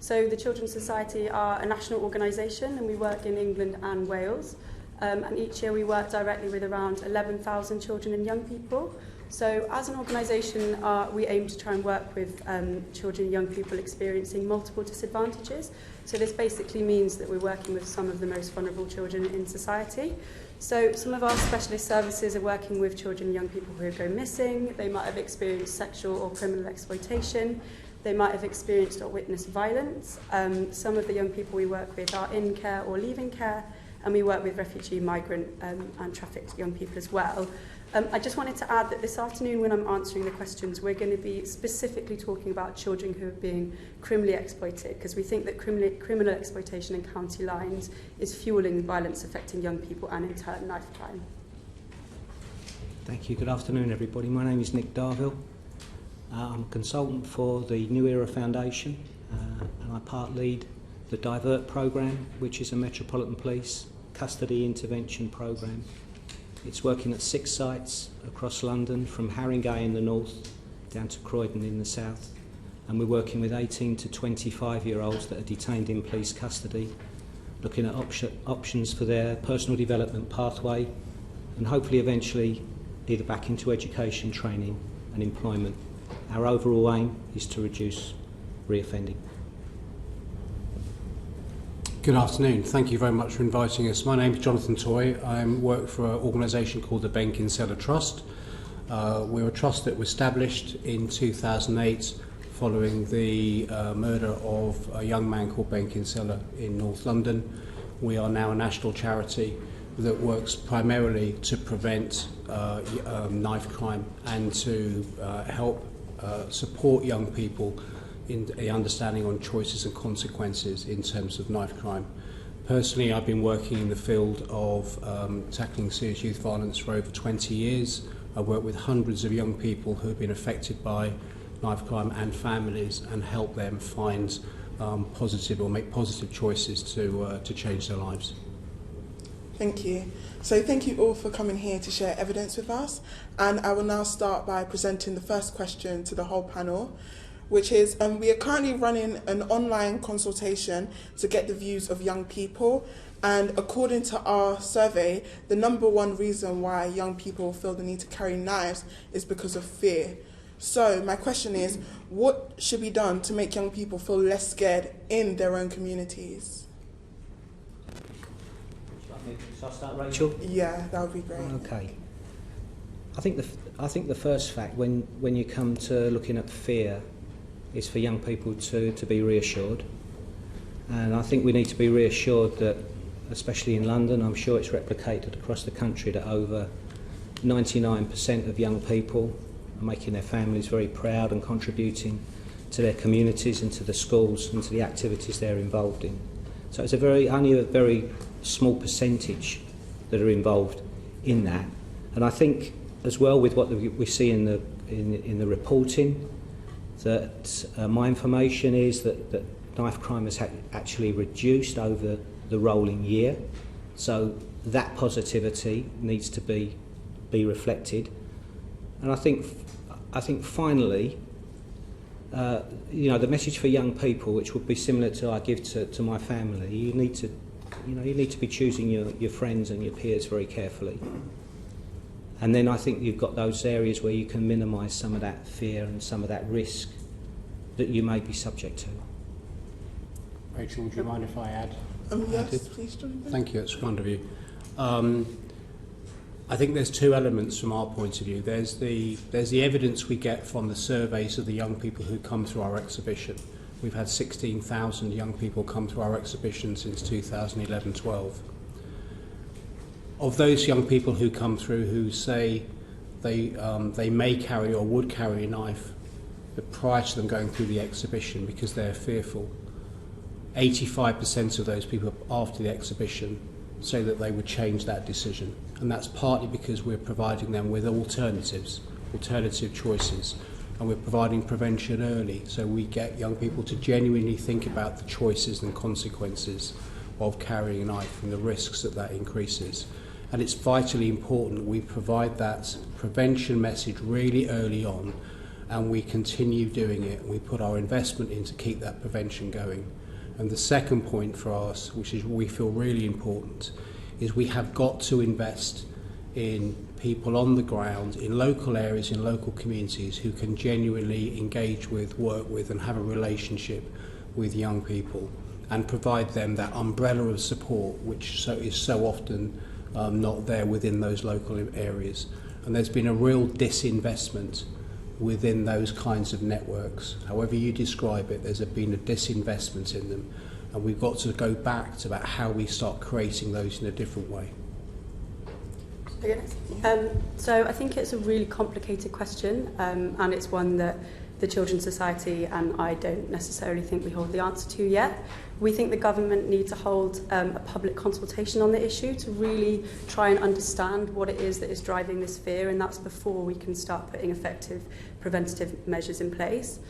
So the Children's Society are a national organisation and we work in England and Wales. And each year we work directly with around 11,000 children and young people. So as an organisation, we aim to try and work with children and young people experiencing multiple disadvantages. So this basically means that we're working with some of the most vulnerable children in society. So some of our specialist services are working with children and young people who go missing. They might have experienced sexual or criminal exploitation. They might have experienced or witnessed violence. Some of the young people we work with are in care or leaving care, and we work with refugee, migrant and trafficked young people as well. I just wanted to add that this afternoon when I'm answering the questions, we're going to be specifically talking about children who are being criminally exploited, because we think that criminal exploitation in county lines is fuelling violence affecting young people and in turn knife crime. Thank you. Good afternoon, everybody. My name is Nick Darville. I'm a consultant for the New Era Foundation, and I part lead the Divert programme, which is a Metropolitan Police custody intervention programme. It's working at 6 sites across London, from Haringey in the north down to Croydon in the south. And we're working with 18 to 25-year-olds that are detained in police custody, looking at options for their personal development pathway and hopefully eventually either back into education, training and employment. Our overall aim is to reduce reoffending. Good afternoon. Thank you very much for inviting us. My name is Jonathan Toy. I work for an organisation called the Ben Kinsella Trust. We're a trust that was established in 2008 following the murder of a young man called Ben Kinsella in North London. We are now a national charity that works primarily to prevent knife crime and to help support young people in the understanding on choices and consequences in terms of knife crime. Personally, I've been working in the field of tackling serious youth violence for over 20 years. I work with hundreds of young people who have been affected by knife crime and families and help them find positive or make positive choices to change their lives. Thank you. So thank you all for coming here to share evidence with us. And I will now start by presenting the first question to the whole panel, which is we are currently running an online consultation to get the views of young people. And according to our survey, the number one reason why young people feel the need to carry knives is because of fear. So my question is, what should be done to make young people feel less scared in their own communities? Shall I start, Rachel? Yeah, that would be great. Okay. I think the first fact when you come to looking at fear is for young people to be reassured. And I think we need to be reassured that, especially in London, I'm sure it's replicated across the country, that over 99% of young people are making their families very proud and contributing to their communities and to the schools and to the activities they're involved in. So it's only a very small percentage that are involved in that. And I think as well with what we see in the reporting, that my information is that knife crime has actually reduced over the rolling year. So that positivity needs to be reflected. And I think finally, the message for young people, which would be similar to I give to my family, you need to be choosing your friends and your peers very carefully. And then I think you've got those areas where you can minimise some of that fear and some of that risk that you may be subject to. Rachel, would you mind if I add? Yes, please, Jonathan. Thank you, that's kind of you. I think there's two elements from our point of view. There's the evidence we get from the surveys of the young people who come through our exhibition. We've had 16,000 young people come through our exhibition since 2011-12. Of those young people who come through who say they may carry or would carry a knife, but prior to them going through the exhibition because they're fearful, 85% of those people after the exhibition say that they would change that decision. And that's partly because we're providing them with alternative choices, and we're providing prevention early, so we get young people to genuinely think about the choices and consequences of carrying a knife and the risks that increases. And it's vitally important we provide that prevention message really early on, and we continue doing it. We put our investment in to keep that prevention going. And the second point for us, which is we feel really important, is we have got to invest in people on the ground, in local areas, in local communities who can genuinely engage with, work with and have a relationship with young people and provide them that umbrella of support which is so often not there within those local areas. And there's been a real disinvestment within those kinds of networks. However you describe it, there's been a disinvestment in them, and we've got to go back to about how we start creating those in a different way. So I think it's a really complicated question, and it's one that the Children's Society and I don't necessarily think we hold the answer to yet. We think the government needs to hold a public consultation on the issue to really try and understand what it is that is driving this fear, and that's before we can start putting effective preventative measures in place.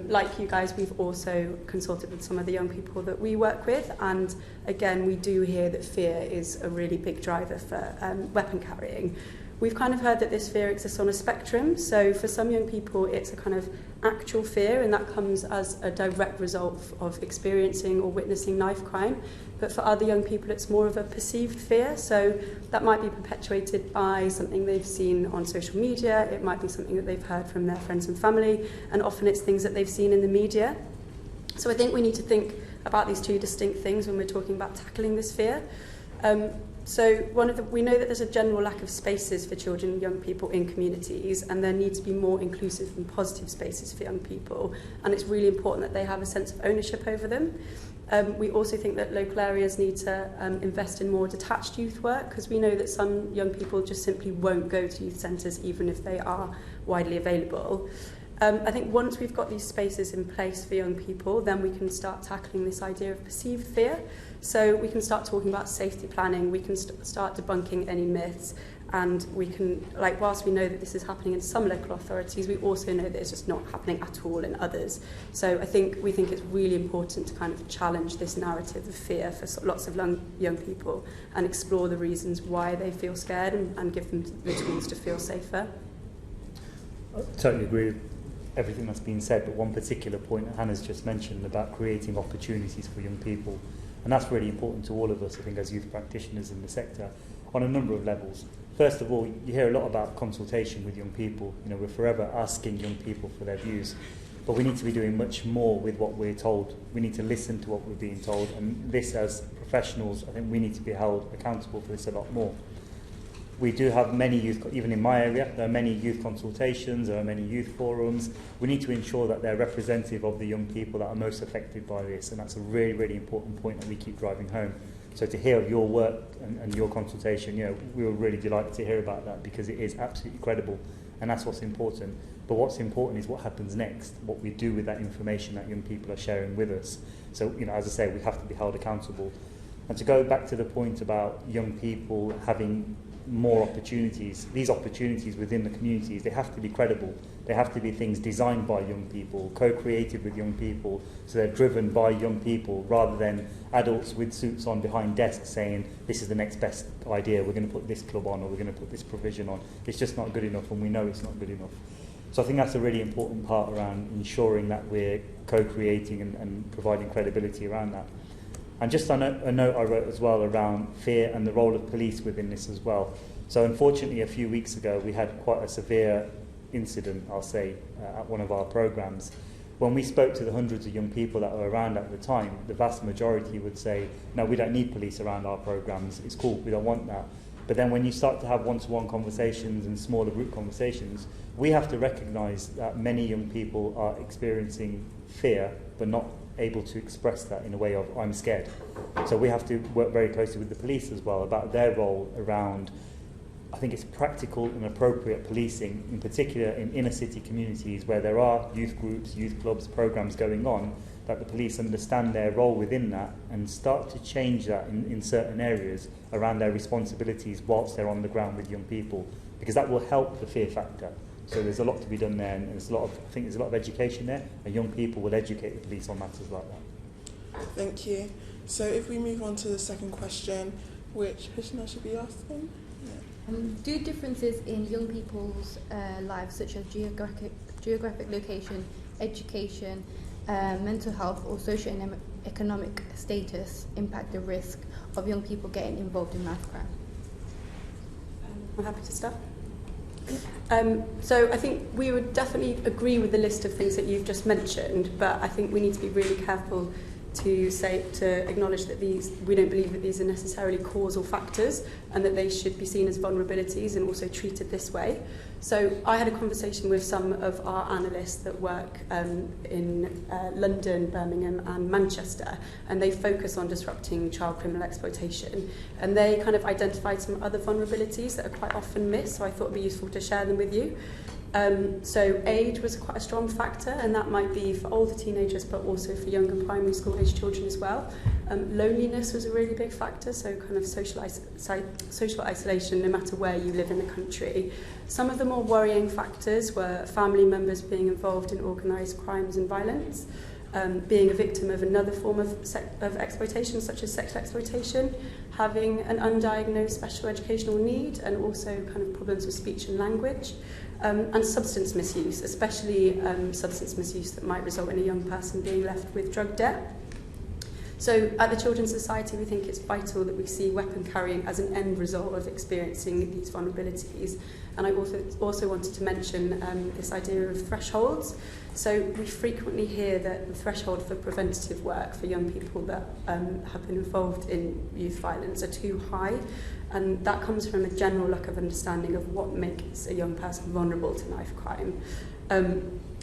Like you guys, we've also consulted with some of the young people that we work with, and again, we do hear that fear is a really big driver for weapon carrying. We've kind of heard that this fear exists on a spectrum, so for some young people it's a kind of actual fear, and that comes as a direct result of experiencing or witnessing knife crime. But for other young people it's more of a perceived fear, so that might be perpetuated by something they've seen on social media, it might be something that they've heard from their friends and family, and often it's things that they've seen in the media. So I think we need to think about these two distinct things when we're talking about tackling this fear. So we know that there's a general lack of spaces for children and young people in communities, and there needs to be more inclusive and positive spaces for young people, and it's really important that they have a sense of ownership over them. We also think that local areas need to invest in more detached youth work, because we know that some young people just simply won't go to youth centres even if they are widely available. I think once we've got these spaces in place for young people, then we can start tackling this idea of perceived fear. So we can start talking about safety planning, we can start debunking any myths, and we can, whilst we know that this is happening in some local authorities, we also know that it's just not happening at all in others. So we think it's really important to kind of challenge this narrative of fear for lots of young people and explore the reasons why they feel scared and give them the tools to feel safer. I totally agree with everything that's been said, but one particular point that Hannah's just mentioned about creating opportunities for young people, and that's really important to all of us, I think, as youth practitioners in the sector, on a number of levels. First of all, you hear a lot about consultation with young people. You know, we're forever asking young people for their views, but we need to be doing much more with what we're told. We need to listen to what we're being told, and this, as professionals, I think we need to be held accountable for this a lot more. We do have many youth, even in my area, there are many youth consultations, there are many youth forums. We need to ensure that they're representative of the young people that are most affected by this, and that's a really, really important point that we keep driving home. So to hear of your work and your consultation, you know, we were really delighted to hear about that, because it is absolutely credible, and that's what's important. But what's important is what happens next, what we do with that information that young people are sharing with us. So, you know, as I say, we have to be held accountable. And to go back to the point about young people having more opportunities, these opportunities within the communities, they have to be credible. They have to be things designed by young people, co-created with young people, so they're driven by young people rather than adults with suits on behind desks saying this is the next best idea, we're going to put this club on or we're going to put this provision on. It's just not good enough, and we know it's not good enough. So I think that's a really important part around ensuring that we're co-creating and providing credibility around that. And just on a note I wrote as well around fear and the role of police within this as well. So unfortunately a few weeks ago we had quite a severe incident, I'll say, at one of our programmes. When we spoke to the hundreds of young people that were around at the time, the vast majority would say, no, we don't need police around our programmes, it's cool, we don't want that. But then when you start to have one-to-one conversations and smaller group conversations, we have to recognise that many young people are experiencing fear but not able to express that in a way of I'm scared. So we have to work very closely with the police as well about their role around, I think it's practical and appropriate policing, in particular in inner city communities where there are youth groups, youth clubs, programmes going on, that the police understand their role within that and start to change that in certain areas around their responsibilities whilst they're on the ground with young people, because that will help the fear factor. So there's a lot to be done there, and there's I think there's a lot of education there, and young people will educate the police on matters like that. Thank you. So if we move on to the second question, which Hishna should be asking? Do differences in young people's lives, such as geographic location, education, mental health or socio-economic status impact the risk of young people getting involved in knife crime? I'm happy to start. So I think we would definitely agree with the list of things that you've just mentioned, but I think we need to be really careful to acknowledge that we don't believe that these are necessarily causal factors and that they should be seen as vulnerabilities and also treated this way. So I had a conversation with some of our analysts that work in London, Birmingham and Manchester, and they focus on disrupting child criminal exploitation, and they kind of identified some other vulnerabilities that are quite often missed, so I thought it would be useful to share them with you. So age was quite a strong factor, and that might be for older teenagers but also for younger primary school age children as well. Loneliness was a really big factor, so kind of social isolation no matter where you live in the country. Some of the more worrying factors were family members being involved in organised crimes and violence, being a victim of another form of exploitation such as sexual exploitation, having an undiagnosed special educational need, and also kind of problems with speech and language. And substance misuse, especially substance misuse that might result in a young person being left with drug debt. So at the Children's Society, we think it's vital that we see weapon carrying as an end result of experiencing these vulnerabilities. And I also wanted to mention this idea of thresholds. So we frequently hear that the threshold for preventative work for young people that have been involved in youth violence are too high. And that comes from a general lack of understanding of what makes a young person vulnerable to knife crime.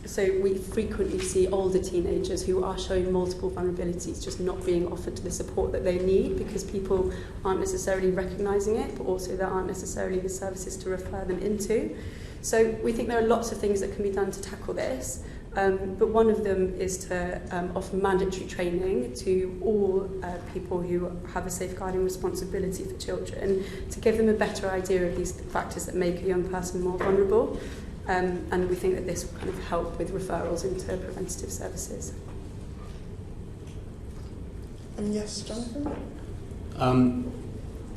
So we frequently see older teenagers who are showing multiple vulnerabilities just not being offered the support that they need because people aren't necessarily recognising it, but also there aren't necessarily the services to refer them into. So we think there are lots of things that can be done to tackle this, but one of them is to offer mandatory training to all people who have a safeguarding responsibility for children to give them a better idea of these factors that make a young person more vulnerable. And we think that this will kind of help with referrals into preventative services. Yes, Jonathan?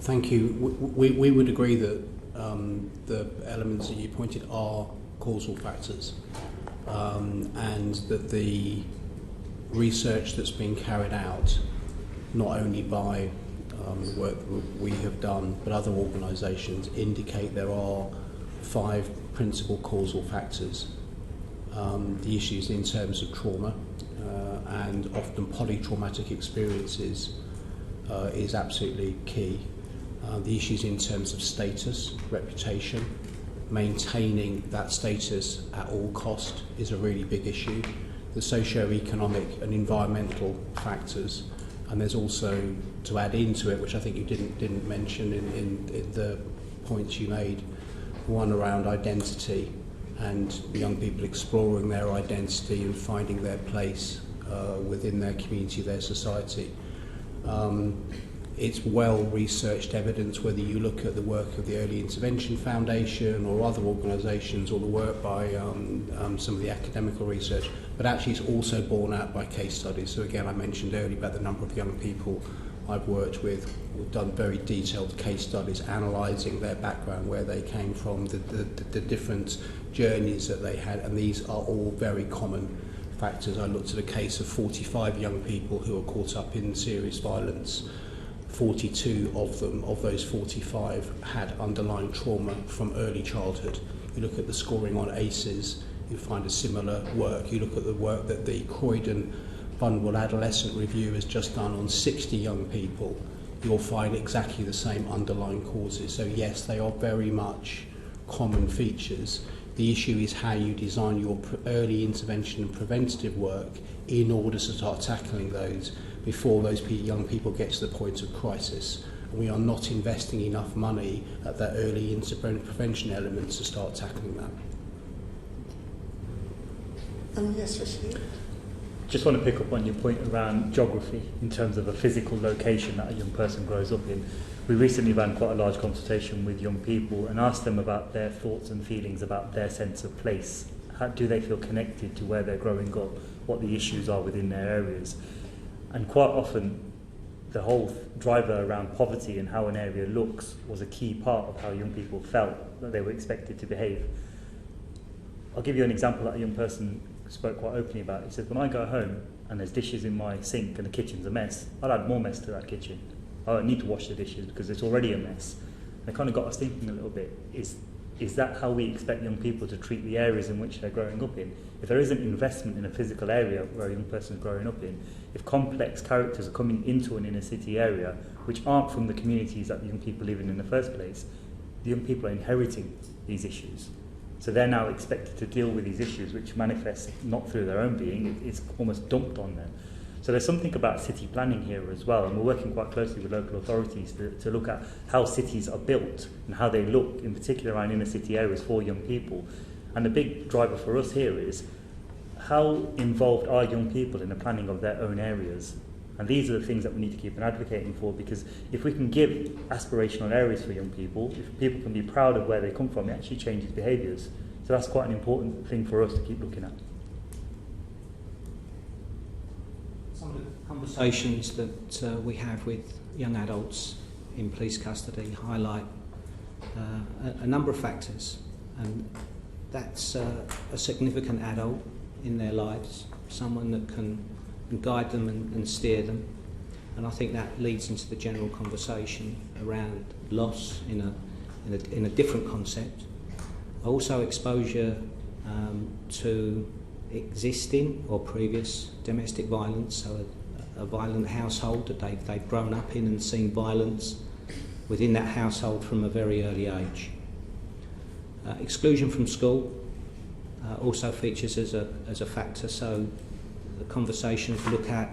Thank you. We would agree that the elements that you pointed are causal factors, and that the research that's been carried out, not only by the work that we have done, but other organisations, indicate there are 5 principal causal factors. The issues in terms of trauma and often polytraumatic experiences is absolutely key. The issues in terms of status, reputation, maintaining that status at all cost is a really big issue. The socio-economic and environmental factors, and there's also, to add into it, which I think you didn't mention in the points you made, one around identity and young people exploring their identity and finding their place within their community, their society. It's well-researched evidence, whether you look at the work of the Early Intervention Foundation or other organisations or the work by some of the academical research, but actually it's also borne out by case studies. So again, I mentioned earlier about the number of young people I've worked with. We've done very detailed case studies analysing their background, where they came from, the different journeys that they had, and these are all very common factors. I looked at a case of 45 young people who were caught up in serious violence. 42 of them, of those 45, had underlying trauma from early childhood. You look at the scoring on ACEs, you find a similar work. You look at the work that the Croydon Vulnerable Adolescent Review has just done on 60 young people, you'll find exactly the same underlying causes. So yes, they are very much common features. The issue is how you design your early intervention and preventative work in order to start tackling those before those young people get to the point of crisis. And we are not investing enough money at that early prevention element to start tackling that. Yes, Rashid? Just want to pick up on your point around geography in terms of a physical location that a young person grows up in. We recently ran quite a large consultation with young people and asked them about their thoughts and feelings about their sense of place. How do they feel connected to where they're growing up, what the issues are within their areas? And quite often, the whole driver around poverty and how an area looks was a key part of how young people felt that they were expected to behave. I'll give you an example that a young person spoke quite openly about. He said, when I go home and there's dishes in my sink and the kitchen's a mess, I'll add more mess to that kitchen. I don't need to wash the dishes because it's already a mess. And it kind of got us thinking a little bit, is that how we expect young people to treat the areas in which they're growing up in? If there isn't investment in a physical area where a young person is growing up in, if complex characters are coming into an inner city area which aren't from the communities that the young people live in the first place, the young people are inheriting these issues. So they're now expected to deal with these issues which manifest not through their own being, it's almost dumped on them. So there's something about city planning here as well, and we're working quite closely with local authorities to look at how cities are built and how they look, in particular around inner city areas for young people. And the big driver for us here is how involved are young people in the planning of their own areas? And these are the things that we need to keep on advocating for, because if we can give aspirational areas for young people, if people can be proud of where they come from, it actually changes behaviours. So that's quite an important thing for us to keep looking at. Some of the conversations that we have with young adults in police custody highlight a number of factors, and that's a significant adult in their lives, someone that can guide them and steer them, and I think that leads into the general conversation around loss in a different concept. Also exposure to existing or previous domestic violence, so a violent household that they've grown up in and seen violence within that household from a very early age. Exclusion from school also features as a factor, so the conversations look at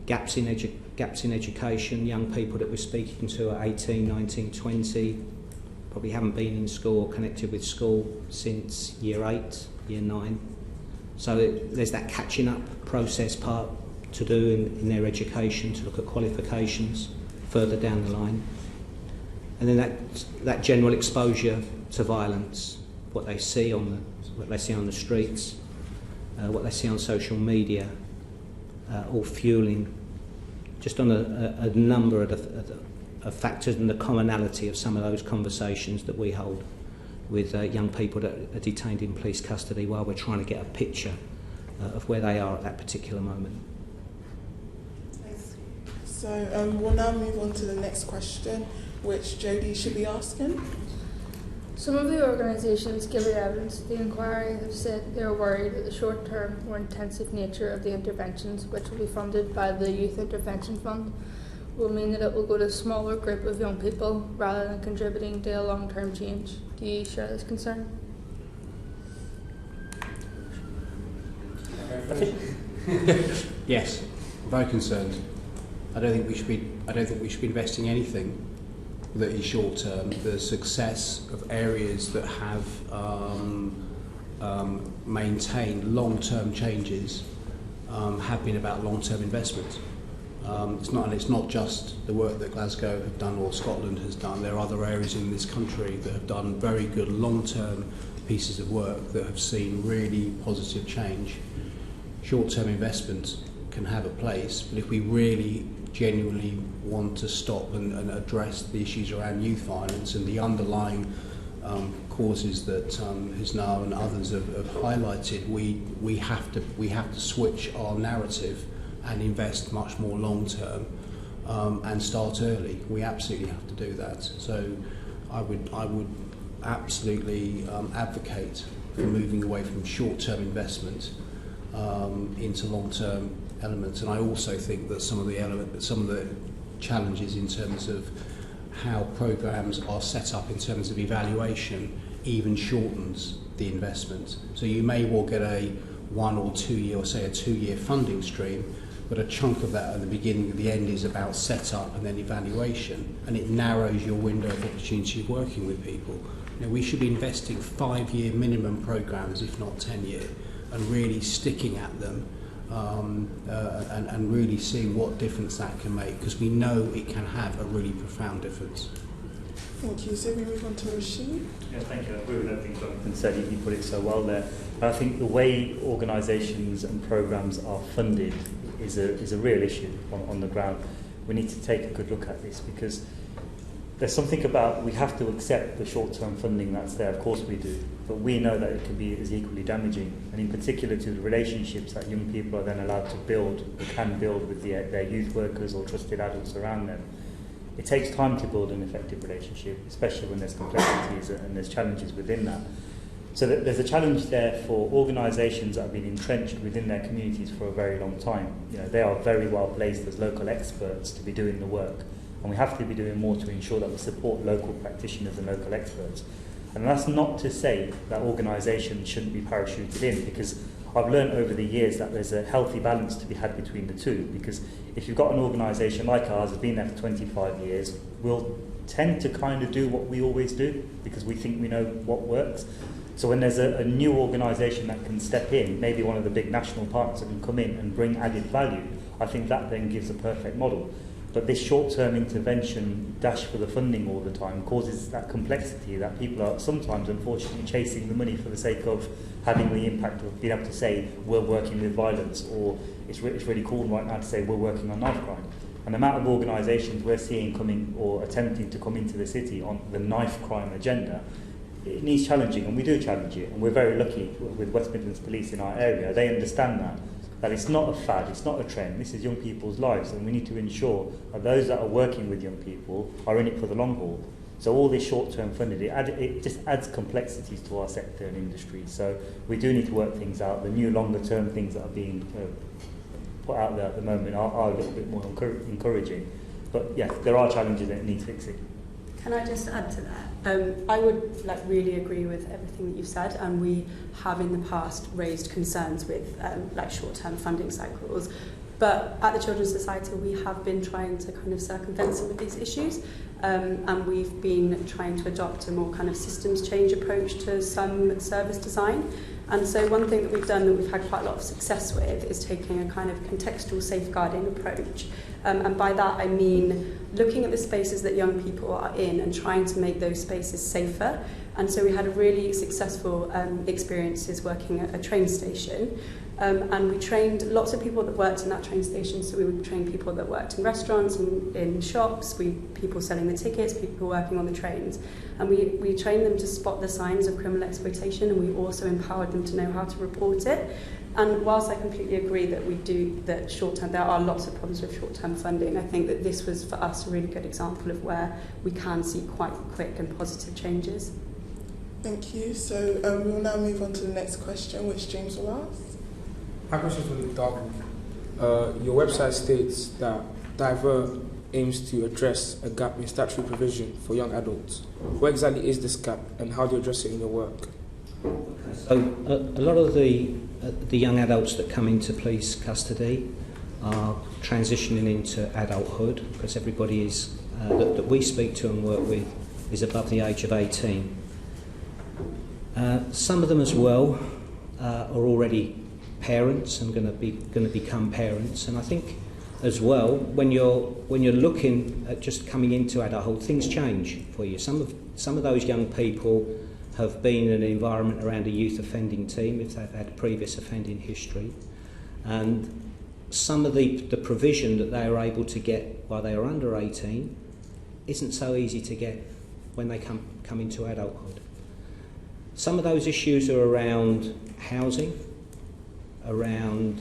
gaps in education, young people that we're speaking to are 18, 19, 20, probably haven't been in school or connected with school since year 8, year 9. So there's that catching up process part to do in their education, to look at qualifications further down the line. And then that general exposure to violence, what they see on the streets, what they see on social media, all fueling just on a number of factors and the commonality of some of those conversations that we hold with young people that are detained in police custody while we're trying to get a picture of where they are at that particular moment. So we'll now move on to the next question, which Jodie should be asking. Some of the organisations giving evidence to the inquiry have said they are worried that the short-term, more intensive nature of the interventions, which will be funded by the Youth Intervention Fund, will mean that it will go to a smaller group of young people rather than contributing to a long-term change. Do you share this concern? Yes, very concerned. I don't think we should be investing anything that is short term. The success of areas that have maintained long term changes have been about long term investment. It's not just the work that Glasgow have done or Scotland has done. There are other areas in this country that have done very good long term pieces of work that have seen really positive change. Short term investment can have a place, but if we really genuinely want to stop and address the issues around youth violence and the underlying causes that Hisnar and others have highlighted, we have to switch our narrative and invest much more long term and start early. We absolutely have to do that. So I would absolutely advocate for moving away from short term investment into long term elements, and I also think that some of the challenges in terms of how programs are set up in terms of evaluation even shortens the investment. So you may well get a 1 or 2 year, or say a 2 year funding stream, but a chunk of that at the beginning and the end is about setup and then evaluation, and it narrows your window of opportunity of working with people. You know, we should be investing 5 year minimum programs, if not 10 year, and really sticking at them. And really seeing what difference that can make, because we know it can have a really profound difference. Thank you. So we move on to Rashid. Yeah, thank you. I agree with everything Jonathan said. He put it so well there. But I think the way organisations and programmes are funded is a real issue on the ground. We need to take a good look at this, because there's something about we have to accept the short-term funding that's there, of course we do, but we know that it can be as equally damaging, and in particular to the relationships that young people are then allowed to build, or can build with their youth workers or trusted adults around them. It takes time to build an effective relationship, especially when there's complexities and there's challenges within that. So there's a challenge there for organisations that have been entrenched within their communities for a very long time. You know, they are very well placed as local experts to be doing the work, and we have to be doing more to ensure that we support local practitioners and local experts. And that's not to say that organisations shouldn't be parachuted in, because I've learned over the years that there's a healthy balance to be had between the two, because if you've got an organisation like ours that's been there for 25 years, we'll tend to kind of do what we always do because we think we know what works. So when there's a new organisation that can step in, maybe one of the big national partners that can come in and bring added value, I think that then gives a perfect model. But this short-term intervention dash for the funding all the time causes that complexity that people are sometimes unfortunately chasing the money for the sake of having the impact of being able to say we're working with violence, or it's really cool right now to say we're working on knife crime. And the amount of organisations we're seeing coming or attempting to come into the city on the knife crime agenda, it needs challenging, and we do challenge it, and we're very lucky with West Midlands Police in our area. They understand that it's not a fad, it's not a trend, this is young people's lives, and we need to ensure that those that are working with young people are in it for the long haul. So all this short-term funding, it just adds complexities to our sector and industry. So we do need to work things out. The new longer-term things that are being put out there at the moment are a little bit more encouraging. But yeah, there are challenges that need fixing. Can I just add to that? I would really agree with everything that you've said, and we have in the past raised concerns with short-term funding cycles. But at the Children's Society, we have been trying to kind of circumvent some of these issues, and we've been trying to adopt a more kind of systems change approach to some service design. And so one thing that we've done that we've had quite a lot of success with is taking a kind of contextual safeguarding approach. And by that I mean looking at the spaces that young people are in and trying to make those spaces safer. And so we had a really successful experiences working at a train station. And we trained lots of people that worked in that train station. So we would train people that worked in restaurants and in shops, people selling the tickets, people working on the trains. And we trained them to spot the signs of criminal exploitation, and we also empowered them to know how to report it. And whilst I completely agree that short-term, there are lots of problems with short-term funding, I think that this was for us a really good example of where we can see quite quick and positive changes. Thank you. So we will now move on to the next question, which James will ask. My question is for the Darwin. Your website states that Divert aims to address a gap in statutory provision for young adults. What exactly is this gap, and how do you address it in your work? So a lot of the young adults that come into police custody are transitioning into adulthood, because everybody is that we speak to and work with is above the age of 18. Some of them as well are already parents and going to become parents, and I think as well when you're looking at just coming into adulthood, things change for you. Some of those young people have been in an environment around a youth offending team if they've had previous offending history, and some of the provision that they are able to get while they are under 18 isn't so easy to get when they come into adulthood. Some of those issues are around housing, around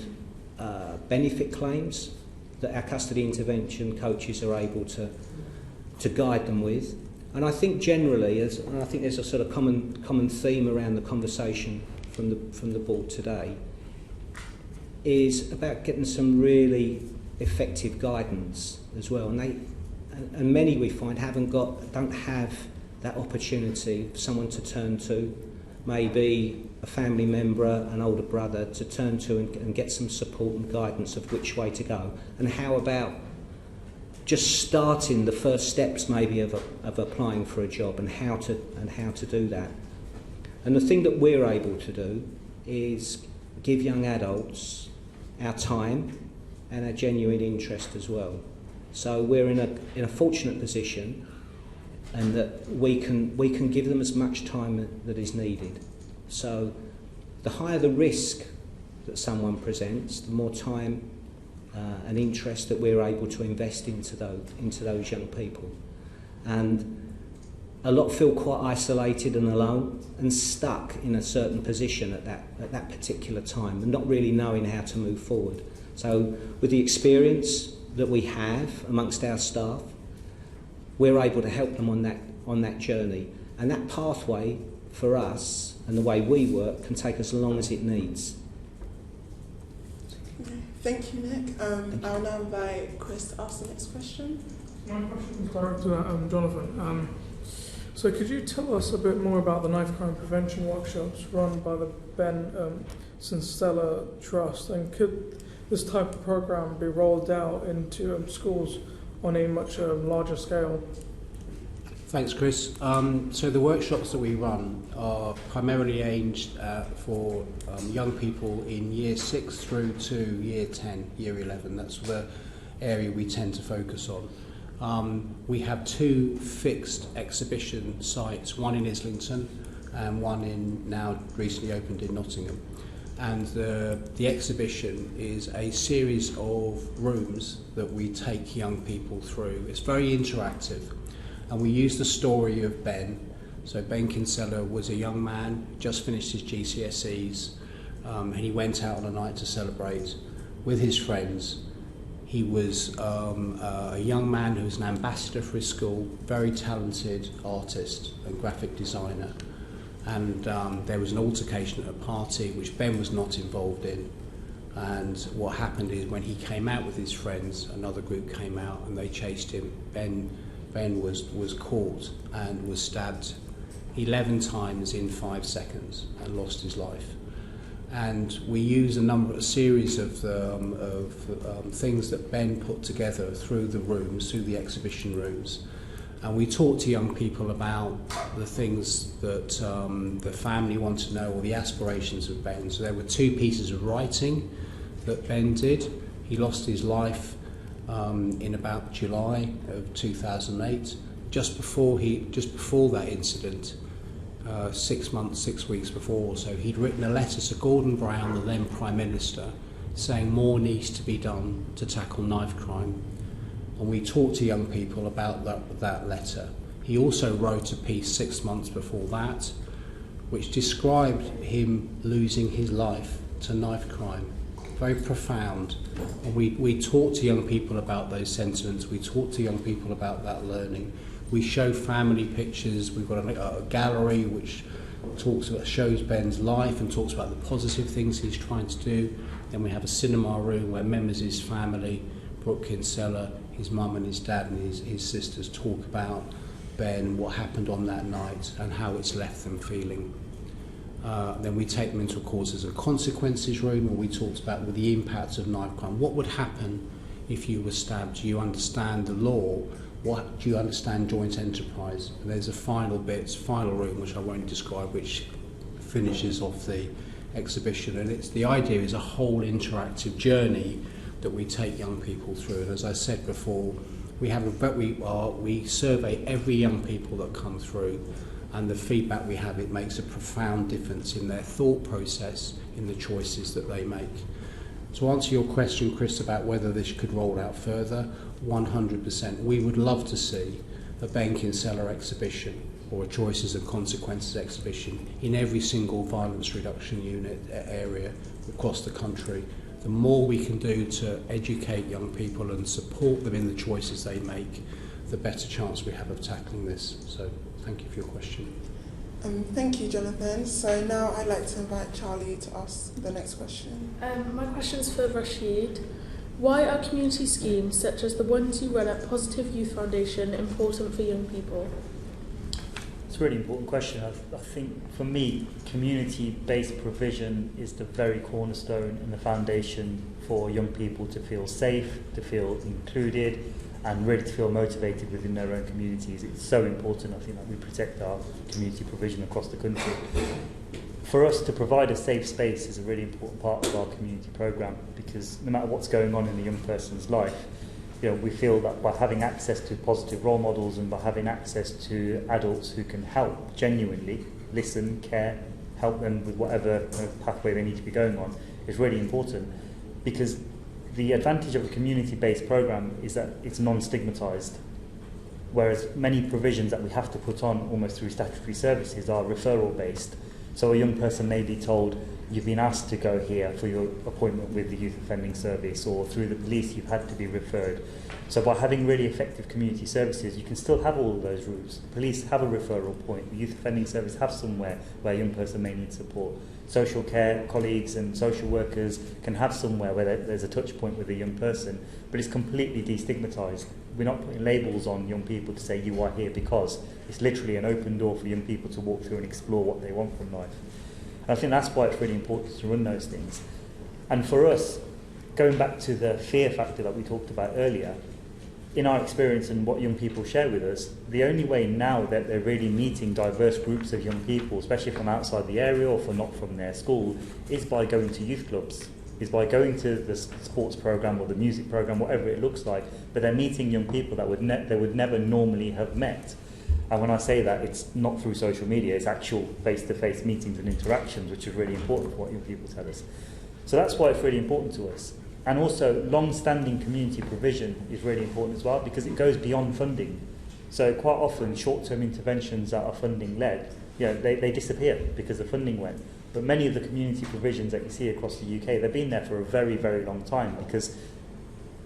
benefit claims that our custody intervention coaches are able to guide them with. And I think generally, and I think there's a sort of common theme around the conversation from the board today, is about getting some really effective guidance as well. And many we find don't have that opportunity for someone to turn to, maybe a family member, an older brother, to turn to and get some support and guidance of which way to go. And how about just starting the first steps maybe of applying for a job, and how to do that. And the thing that we're able to do is give young adults our time and our genuine interest as well. So we're in a fortunate position, and that we can give them as much time that is needed. So the higher the risk that someone presents, the more time and interest that we're able to invest into those young people. and a lot feel quite isolated and alone and stuck in a certain position at that particular time and not really knowing how to move forward. So with the experience that we have amongst our staff, we're able to help them on that journey. And that pathway for us and the way we work can take as long as it needs. Thank you, Nick. I'll now invite Chris to ask the next question. My question is directed to Jonathan. So could you tell us a bit more about the knife crime prevention workshops run by the Ben Sincella Trust, and could this type of program be rolled out into schools on a much larger scale? Thanks, Chris. So the workshops that we run are primarily aimed for young people in Year 6 through to Year 10, Year 11. That's the area we tend to focus on. We have 2 fixed exhibition sites, one in Islington and one in now recently opened in Nottingham. And the exhibition is a series of rooms that we take young people through. It's very interactive, and we use the story of Ben. So Ben Kinsella was a young man, just finished his GCSEs, and he went out on a night to celebrate with his friends. He was a young man who was an ambassador for his school, very talented artist and graphic designer. And there was an altercation at a party which Ben was not involved in. And what happened is when he came out with his friends, another group came out and they chased him. Ben was caught and was stabbed 11 times in 5 seconds and lost his life. And we use a series of things that Ben put together through the rooms, through the exhibition rooms. And we talk to young people about the things that the family want to know, or the aspirations of Ben. So there were 2 pieces of writing that Ben did. He lost his life in about July of 2008. Just before that incident, 6 weeks before or so, he'd written a letter to Gordon Brown, the then Prime Minister, saying more needs to be done to tackle knife crime. And we talked to young people about that letter. He also wrote a piece 6 months before that, which described him losing his life to knife crime. Very profound. And we talked to young people about those sentiments. We talked to young people about learning. We show family pictures. We've got a gallery which shows Ben's life and talks about the positive things he's trying to do. Then we have a cinema room where members of his family, Brooke Kinsella, his mum and his dad and his sisters, talk about Ben, what happened on that night and how it's left them feeling. Then we take them into a causes and consequences room, and we talked about the impacts of knife crime. What would happen if you were stabbed? Do you understand the law? What do you understand joint enterprise? And there's a final room which I won't describe, which finishes off the exhibition. And the idea is a whole interactive journey that we take young people through. And as I said before, we survey every young people that come through, and the feedback we have, it makes a profound difference in their thought process, in the choices that they make. To answer your question, Chris, about whether this could roll out further, 100%. We would love to see a Ben Kinsella exhibition or a choices and consequences exhibition in every single violence reduction unit area across the country. The more we can do to educate young people and support them in the choices they make, the better chance we have of tackling this. So thank you for your question. Thank you, Jonathan. So now I'd like to invite Charlie to ask the next question. My question is for Rashid. Why are community schemes such as the ones you run at Positive Youth Foundation important for young people? It's a really important question. I think for me, community-based provision is the very cornerstone and the foundation for young people to feel safe, to feel included, and really to feel motivated within their own communities. It's so important, I think, that we protect our community provision across the country. For us to provide a safe space is a really important part of our community programme, because no matter what's going on in a young person's life, we feel that by having access to positive role models and by having access to adults who can help genuinely listen, care, help them with whatever pathway they need to be going on is really important. Because the advantage of a community-based programme is that it's non-stigmatised. whereas many provisions that we have to put on almost through statutory services are referral based. So a young person may be told, you've been asked to go here for your appointment with the Youth Offending Service, or through the police you've had to be referred. So by having really effective community services, you can still have all of those routes. Police have a referral point, the Youth Offending Service have somewhere where a young person may need support. Social care colleagues and social workers can have somewhere where there's a touch point with a young person, but it's completely destigmatised. We're not putting labels on young people to say you are here because. It's literally an open door for young people to walk through and explore what they want from life. And I think that's why it's really important to run those things. And for us, going back to the fear factor that we talked about earlier, in our experience and what young people share with us, the only way now that they're really meeting diverse groups of young people, especially from outside the area or not from their school, is by going to youth clubs, is by going to the sports programme or the music programme, whatever it looks like, but they're meeting young people that they would never normally have met. And when I say that, it's not through social media, it's actual face-to-face meetings and interactions, which is really important for what young people tell us. So that's why it's really important to us. And also, long-standing community provision is really important as well, because it goes beyond funding. So quite often, short-term interventions that are funding-led, they disappear because the funding went. But many of the community provisions that you see across the UK, they've been there for a very, very long time, because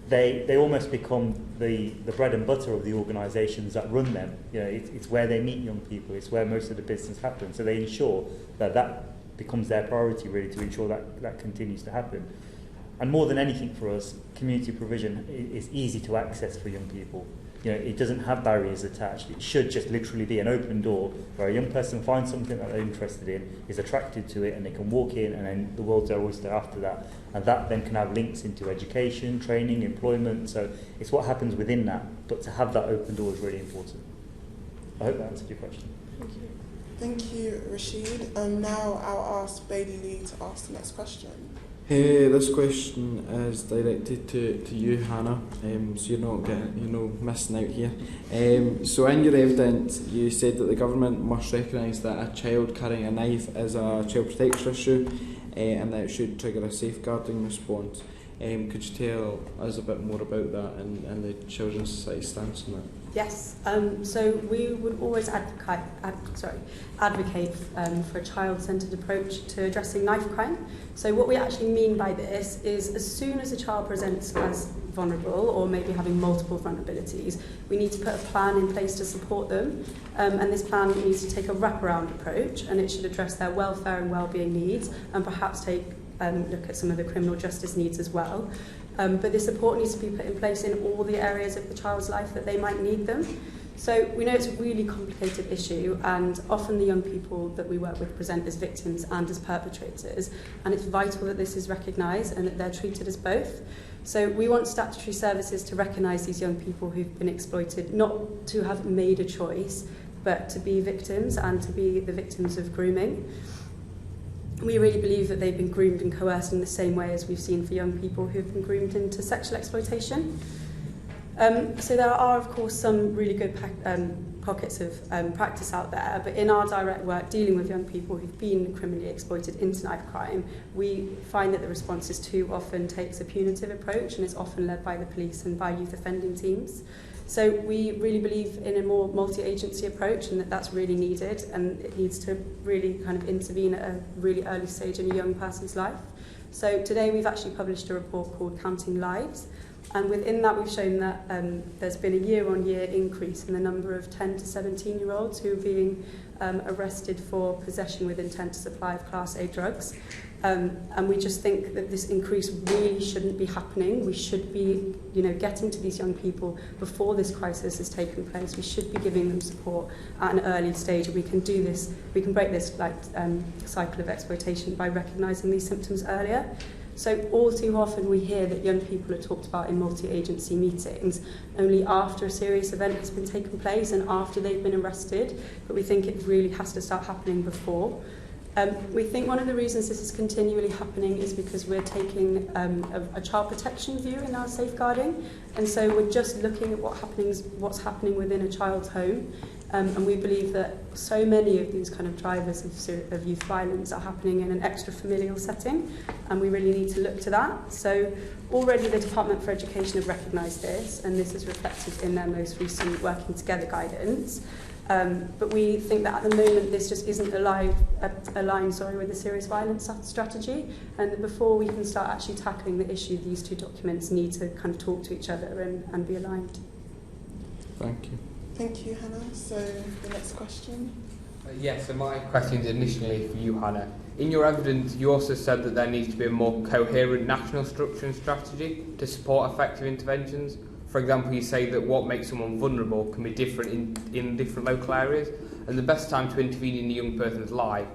they almost become the bread and butter of the organisations that run them. It's where they meet young people, it's where most of the business happens. So they ensure that becomes their priority, really, to ensure that continues to happen. And more than anything for us, community provision is easy to access for young people. It doesn't have barriers attached. It should just literally be an open door where a young person finds something that they're interested in, is attracted to it, and they can walk in, and then the world's their oyster after that. And that then can have links into education, training, employment. So it's what happens within that. But to have that open door is really important. I hope that answered your question. Thank you. Thank you, Rashid. Now I'll ask Bailey Lee to ask the next question. Hey, this question is directed to you, Hannah, so you're not missing out here. So in your evidence, you said that the government must recognise that a child carrying a knife is a child protection issue, and that it should trigger a safeguarding response. Could you tell us a bit more about that and the Children's Society stance on that? Yes, so we would always advocate for a child-centred approach to addressing knife crime. So what we actually mean by this is, as soon as a child presents as vulnerable or maybe having multiple vulnerabilities, we need to put a plan in place to support them, and this plan needs to take a wraparound approach, and it should address their welfare and well-being needs, and perhaps look at some of the criminal justice needs as well. But this support needs to be put in place in all the areas of the child's life that they might need them. So we know it's a really complicated issue, and often the young people that we work with present as victims and as perpetrators, and it's vital that this is recognised and that they're treated as both. So we want statutory services to recognise these young people who've been exploited, not to have made a choice, but to be victims and to be the victims of grooming. We really believe that they've been groomed and coerced in the same way as we've seen for young people who've been groomed into sexual exploitation. So there are, of course, some really good pockets of practice out there, but in our direct work dealing with young people who've been criminally exploited into knife crime, we find that the responses too often takes a punitive approach, and is often led by the police and by youth offending teams. So we really believe in a more multi-agency approach, and that's really needed, and it needs to really kind of intervene at a really early stage in a young person's life. So today we've actually published a report called Counting Lives, and within that we've shown that there's been a year-on-year increase in the number of 10 to 17-year-olds who are being arrested for possession with intent to supply of Class A drugs. And we just think that this increase really shouldn't be happening. We should be, getting to these young people before this crisis has taken place. We should be giving them support at an early stage. We can do this. We can break this cycle of exploitation by recognising these symptoms earlier. So all too often we hear that young people are talked about in multi-agency meetings only after a serious event has been taken place and after they've been arrested, but we think it really has to start happening before. We think one of the reasons this is continually happening is because we're taking a child protection view in our safeguarding, and so we're just looking at what's happening within a child's home. And we believe that so many of these kind of drivers of youth violence are happening in an extra-familial setting, and we really need to look to that. So already the Department for Education have recognised this, and this is reflected in their most recent Working Together guidance. But we think that at the moment this just isn't aligned with the serious violence strategy, and that before we can start actually tackling the issue, these two documents need to kind of talk to each other and be aligned. Thank you. Thank you, Hannah. So the next question. Yes, so my question is initially for you, Hannah. In your evidence, you also said that there needs to be a more coherent national structure and strategy to support effective interventions. For example, you say that what makes someone vulnerable can be different in different local areas, and the best time to intervene in a young person's life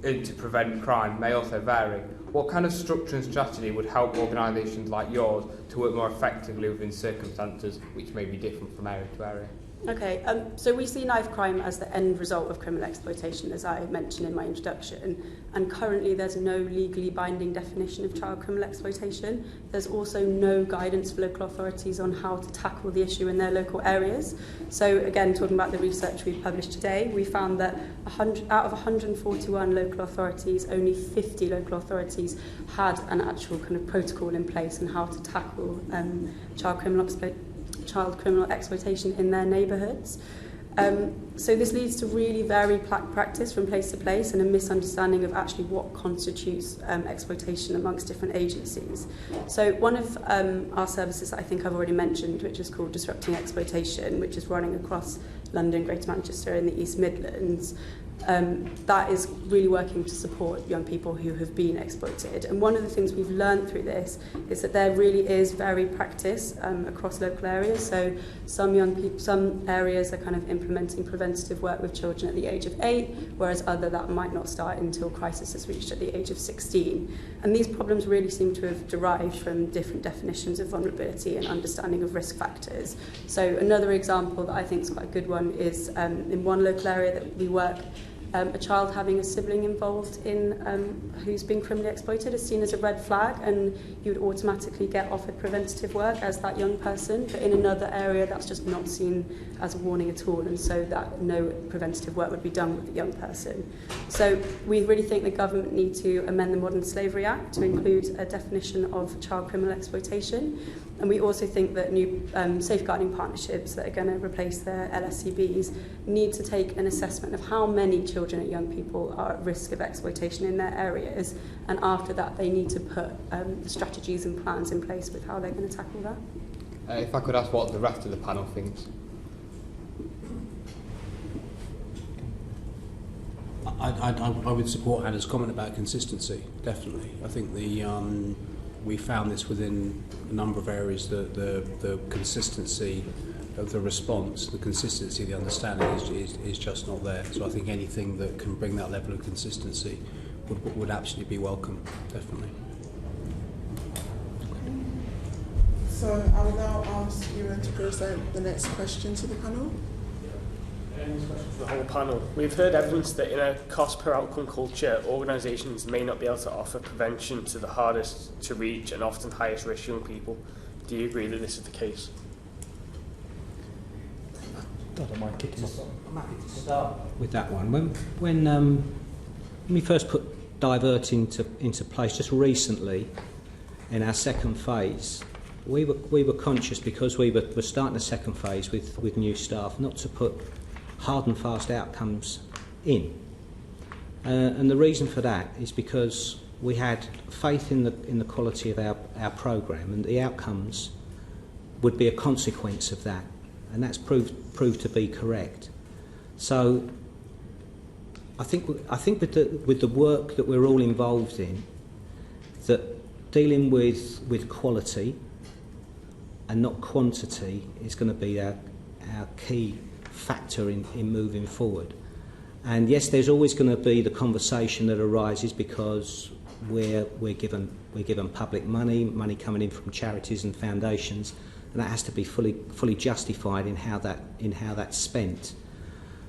to prevent crime may also vary. What kind of structure and strategy would help organisations like yours to work more effectively within circumstances which may be different from area to area? Okay, so we see knife crime as the end result of criminal exploitation, as I mentioned in my introduction, and currently there's no legally binding definition of child criminal exploitation. There's also no guidance for local authorities on how to tackle the issue in their local areas. So again, talking about the research we published today, we found that out of 141 local authorities, only 50 local authorities had an actual kind of protocol in place on how to tackle child criminal exploitation in their neighbourhoods. So this leads to really varied practice from place to place and a misunderstanding of actually what constitutes exploitation amongst different agencies. So one of our services that I think I've already mentioned, which is called Disrupting Exploitation, which is running across London, Greater Manchester and the East Midlands, that is really working to support young people who have been exploited. And one of the things we've learned through this is that there really is varied practice across local areas. So some areas are kind of implementing preventative work with children at the age of 8, whereas other that might not start until crisis is reached at the age of 16. And these problems really seem to have derived from different definitions of vulnerability and understanding of risk factors. So another example that I think is quite a good one is in one local area that we work, a child having a sibling involved in who's been criminally exploited is seen as a red flag, and you would automatically get offered preventative work as that young person, but in another area that's just not seen as a warning at all, and so that no preventative work would be done with the young person. So we really think the government need to amend the Modern Slavery Act to include a definition of child criminal exploitation, and we also think that new safeguarding partnerships that are going to replace their LSCBs need to take an assessment of how many children and young people are at risk of exploitation in their areas, and after that they need to put strategies and plans in place with how they're going to tackle that. If I could ask what the rest of the panel thinks. I would support Hannah's comment about consistency, definitely. I think we found this within a number of areas, the consistency of the response, the consistency of the understanding is just not there. So I think anything that can bring that level of consistency would absolutely be welcome, definitely. So I will now ask you to present the next question to the panel. For the whole panel. We've heard evidence that in a cost per outcome culture, organisations may not be able to offer prevention to the hardest to reach and often highest risk young people. Do you agree that this is the case? I don't mind kicking off. I'm happy to start with that one. When we first put Divert into place just recently in our second phase, we were conscious, because we were starting the second phase with new staff, not to put hard and fast outcomes in. And the reason for that is because we had faith in the quality of our programme, and the outcomes would be a consequence of that, and that's proved to be correct. So I think with the work that we're all involved in, that dealing with quality and not quantity is going to be our key factor in moving forward. And yes, there's always going to be the conversation that arises because we're given public money coming in from charities and foundations, and that has to be fully justified in how that's spent.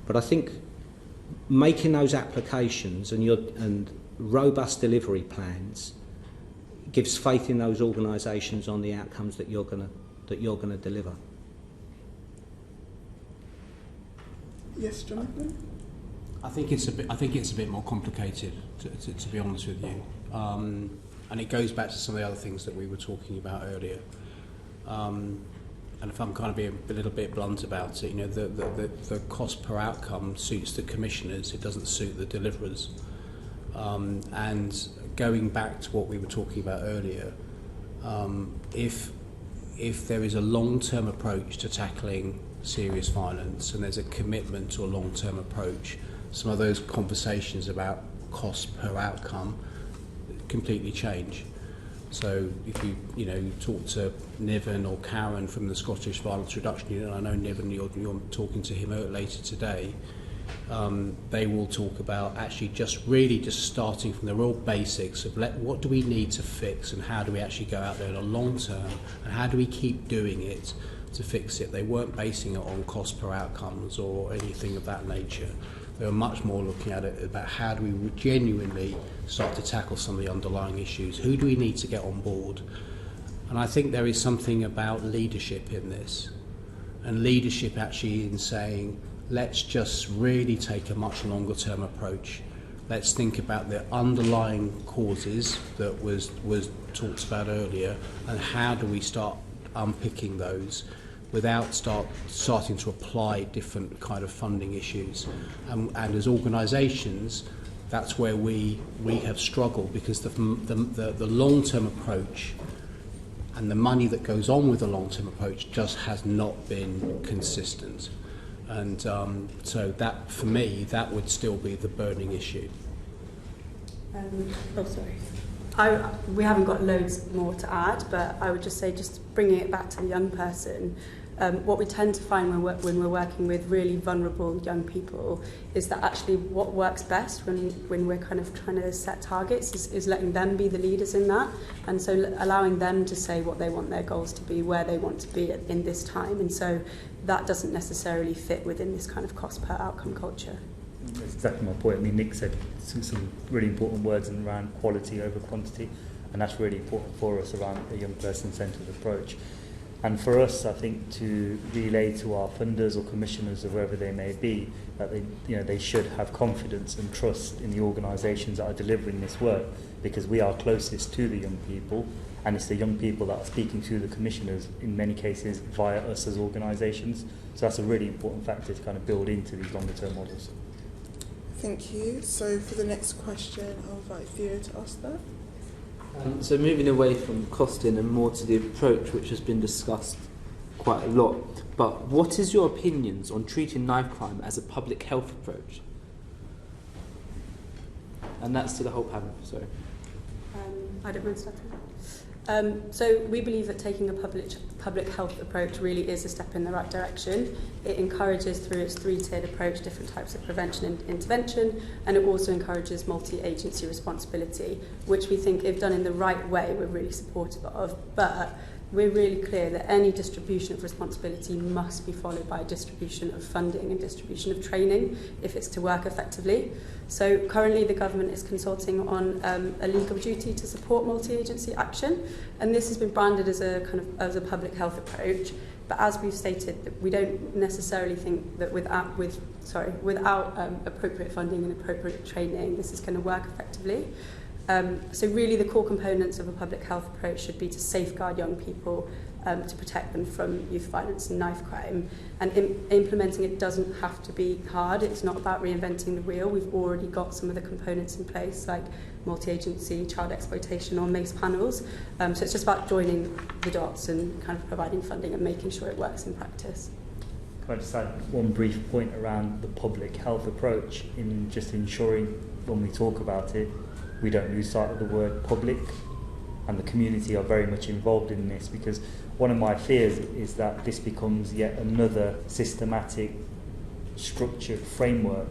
But I think making those applications and robust delivery plans gives faith in those organisations on the outcomes that you're going to deliver. Yes, Jonathan? I think it's a bit more complicated, to be honest with you. And it goes back to some of the other things that we were talking about earlier. And if I'm kind of being a little bit blunt about it, you know, the cost per outcome suits the commissioners, it doesn't suit the deliverers. And going back to what we were talking about earlier, if there is a long-term approach to tackling serious violence and there's a commitment to a long-term approach, some of those conversations about cost per outcome completely change. So if you talk to Niven or Karen from the Scottish Violence Reduction Unit, I know Niven, you're talking to him later today, they will talk about actually just starting from the real basics of what do we need to fix and how do we actually go out there in a long term and how do we keep doing it to fix it. They weren't basing it on cost per outcomes or anything of that nature. They were much more looking at it about how do we genuinely start to tackle some of the underlying issues. Who do we need to get on board? And I think there is something about leadership in this. And leadership actually in saying, let's just really take a much longer term approach. Let's think about the underlying causes that was talked about earlier and how do we start unpicking those without starting to apply different kind of funding issues. And as organisations, that's where we have struggled because the long-term approach and the money that goes on with the long-term approach just has not been consistent. And so that, for me, that would still be the burning issue. We haven't got loads more to add, but I would just say, just bringing it back to the young person, what we tend to find when we're working with really vulnerable young people is that actually what works best when we're kind of trying to set targets is letting them be the leaders in that, and so allowing them to say what they want their goals to be, where they want to be in this time, and so that doesn't necessarily fit within this kind of cost per outcome culture. That's exactly my point. I mean, Nick said some really important words around quality over quantity, and that's really important for us around a young person-centred approach. And for us, I think, to relay to our funders or commissioners or wherever they may be, that they should have confidence and trust in the organisations that are delivering this work, because we are closest to the young people, and it's the young people that are speaking to the commissioners in many cases via us as organisations. So that's a really important factor to kind of build into these longer term models. Thank you. So for the next question, I'll invite Theo to ask that. So moving away from costing and more to the approach, which has been discussed quite a lot, but what is your opinions on treating knife crime as a public health approach? And that's to the whole panel, sorry. I don't mind starting. So we believe that taking a public health approach really is a step in the right direction. It encourages, through its three-tiered approach, different types of prevention and intervention, and it also encourages multi-agency responsibility, which we think, if done in the right way, we're really supportive of. But we're really clear that any distribution of responsibility must be followed by a distribution of funding and distribution of training if it's to work effectively. So currently the government is consulting on a legal duty to support multi-agency action, and this has been branded as a public health approach. But as we've stated, we don't necessarily think that without appropriate funding and appropriate training, this is going to work effectively. So really the core components of a public health approach should be to safeguard young people, to protect them from youth violence and knife crime. And implementing it doesn't have to be hard. It's not about reinventing the wheel. We've already got some of the components in place, like multi-agency, child exploitation or MACE panels. So it's just about joining the dots and kind of providing funding and making sure it works in practice. Can I just add one brief point around the public health approach, in just ensuring when we talk about it, we don't lose sight of the word public, and the community are very much involved in this, because one of my fears is that this becomes yet another systematic, structured framework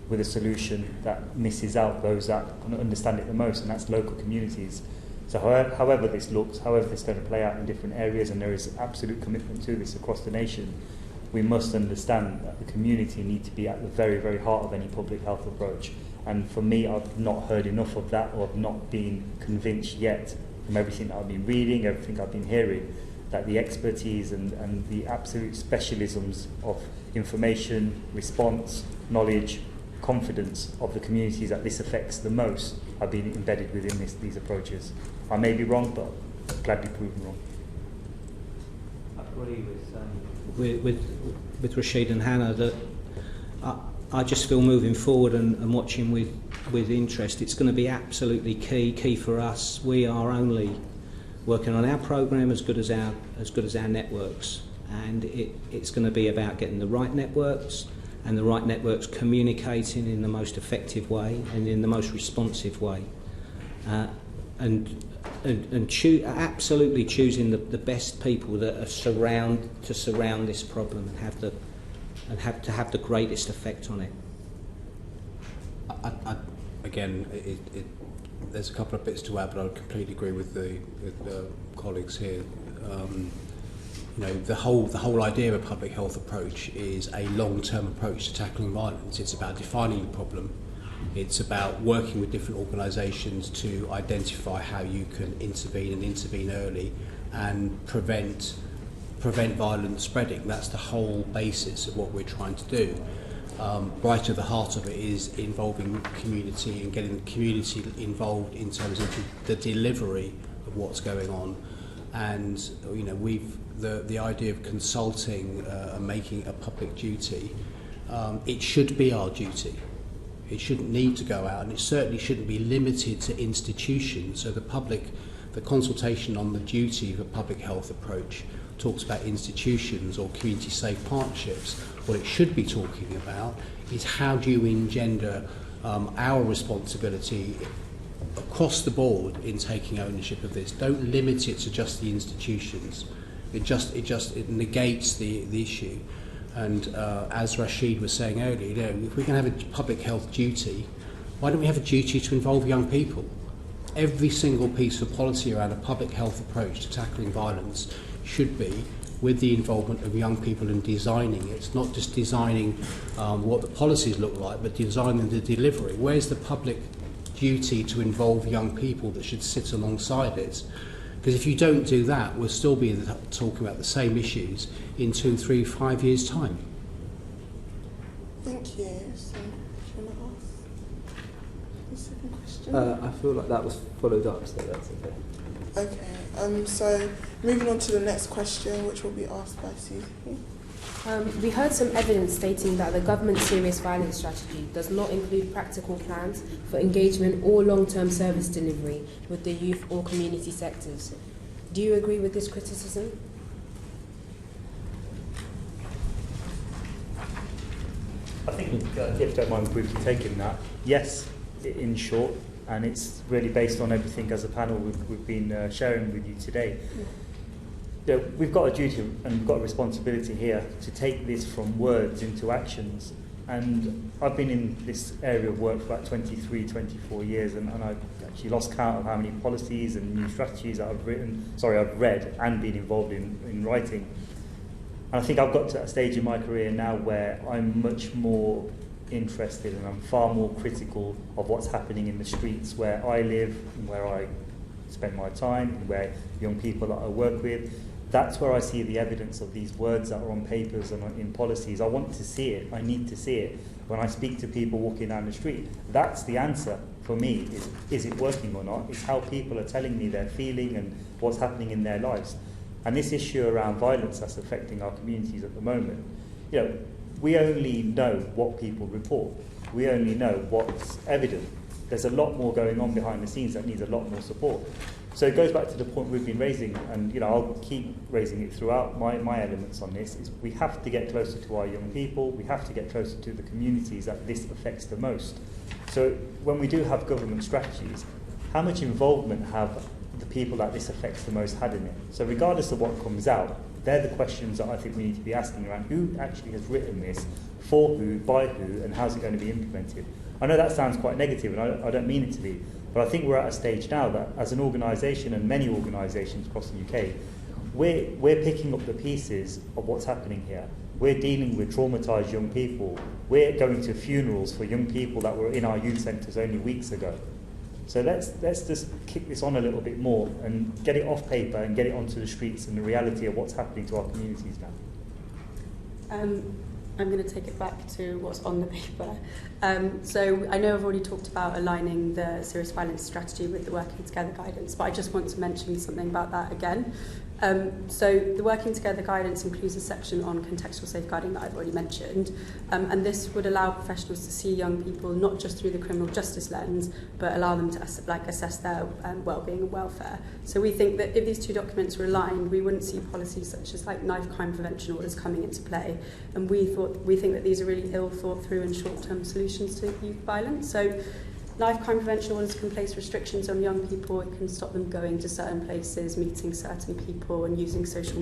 with a solution that misses out those that understand it the most, and that's local communities. So however this looks, however this is going to play out in different areas, and there is absolute commitment to this across the nation, we must understand that the community need to be at the very, very heart of any public health approach. And for me, I've not heard enough of that, or I've not been convinced yet from everything that I've been reading, everything I've been hearing, that the expertise and the absolute specialisms of information, response, knowledge, confidence of the communities that this affects the most are being embedded within these approaches. I may be wrong, but I'm gladly proven wrong. I agree with Rashid and Hannah that I just feel moving forward and watching with interest, it's going to be absolutely key for us. We are only working on our programme as good as our networks, and it's going to be about getting the right networks and the right networks communicating in the most effective way and in the most responsive way, and absolutely choosing the best people that are surround this problem and have the greatest effect on it. Again, there's a couple of bits to add, but I completely agree with the colleagues here. The whole idea of a public health approach is a long-term approach to tackling violence. It's about defining the problem. It's about working with different organisations to identify how you can intervene early and prevent violence spreading. That's the whole basis of what we're trying to do. Right at the heart of it is involving community and getting the community involved in terms of the delivery of what's going on. And the idea of consulting and making it a public duty, it should be our duty. It shouldn't need to go out, and it certainly shouldn't be limited to institutions. So the consultation on the duty of a public health approach talks about institutions or community safe partnerships. What it should be talking about is how do you engender our responsibility across the board in taking ownership of this. Don't limit it to just the institutions. It negates the issue. And as Rashid was saying earlier, if we can have a public health duty, why don't we have a duty to involve young people? Every single piece of policy around a public health approach to tackling violence should be with the involvement of young people in designing it. It's not just designing what the policies look like, but designing the delivery. Where's the public duty to involve young people that should sit alongside it? Because if you don't do that, we'll still be talking about the same issues in 2, 3, 5 years' time. Thank you. So, do you want to ask the second question? I feel like that was followed up, so that's okay. Okay. So, moving on to the next question, which will be asked by Susie. We heard some evidence stating that the government's serious violence strategy does not include practical plans for engagement or long-term service delivery with the youth or community sectors. Do you agree with this criticism? I think, if you don't mind briefly taking that, yes, in short, and it's really based on everything as a panel we've been sharing with you today. We've got a duty and we've got a responsibility here to take this from words into actions. And I've been in this area of work for about 23, 24 years, and I've actually lost count of how many policies and new strategies that I've read and been involved in writing. And I think I've got to a stage in my career now where I'm much more interested and I'm far more critical of what's happening in the streets where I live and where I spend my time and where young people that I work with. That's where I see the evidence of these words that are on papers and in policies. I want to see it. I need to see it. When I speak to people walking down the street, that's the answer for me. Is it working or not? It's how people are telling me they're feeling and what's happening in their lives. And this issue around violence that's affecting our communities at the moment, we only know what people report. We only know what's evident. There's a lot more going on behind the scenes that needs a lot more support. So it goes back to the point we've been raising, and I'll keep raising it throughout my elements on this, is we have to get closer to our young people, we have to get closer to the communities that this affects the most. So when we do have government strategies, how much involvement have the people that this affects the most had in it? So regardless of what comes out, they're the questions that I think we need to be asking around who actually has written this, for who, by who, and how's it going to be implemented. I know that sounds quite negative, and I don't mean it to be, but I think we're at a stage now that as an organisation, and many organisations across the UK, we're picking up the pieces of what's happening here. We're dealing with traumatised young people. We're going to funerals for young people that were in our youth centres only weeks ago. So let's just kick this on a little bit more and get it off paper and get it onto the streets and the reality of what's happening to our communities now. I'm going to take it back to what's on the paper. So I know I've already talked about aligning the serious violence strategy with the Working Together guidance, but I just want to mention something about that again. So the Working Together guidance includes a section on contextual safeguarding that I've already mentioned, and this would allow professionals to see young people not just through the criminal justice lens, but allow them to assess their well-being and welfare. So we think that if these two documents were aligned, we wouldn't see policies such as like knife crime prevention orders coming into play, and we think that these are really ill thought through and short-term solutions to youth violence. So knife crime prevention orders can place restrictions on young people. It can stop them going to certain places, meeting certain people, and using social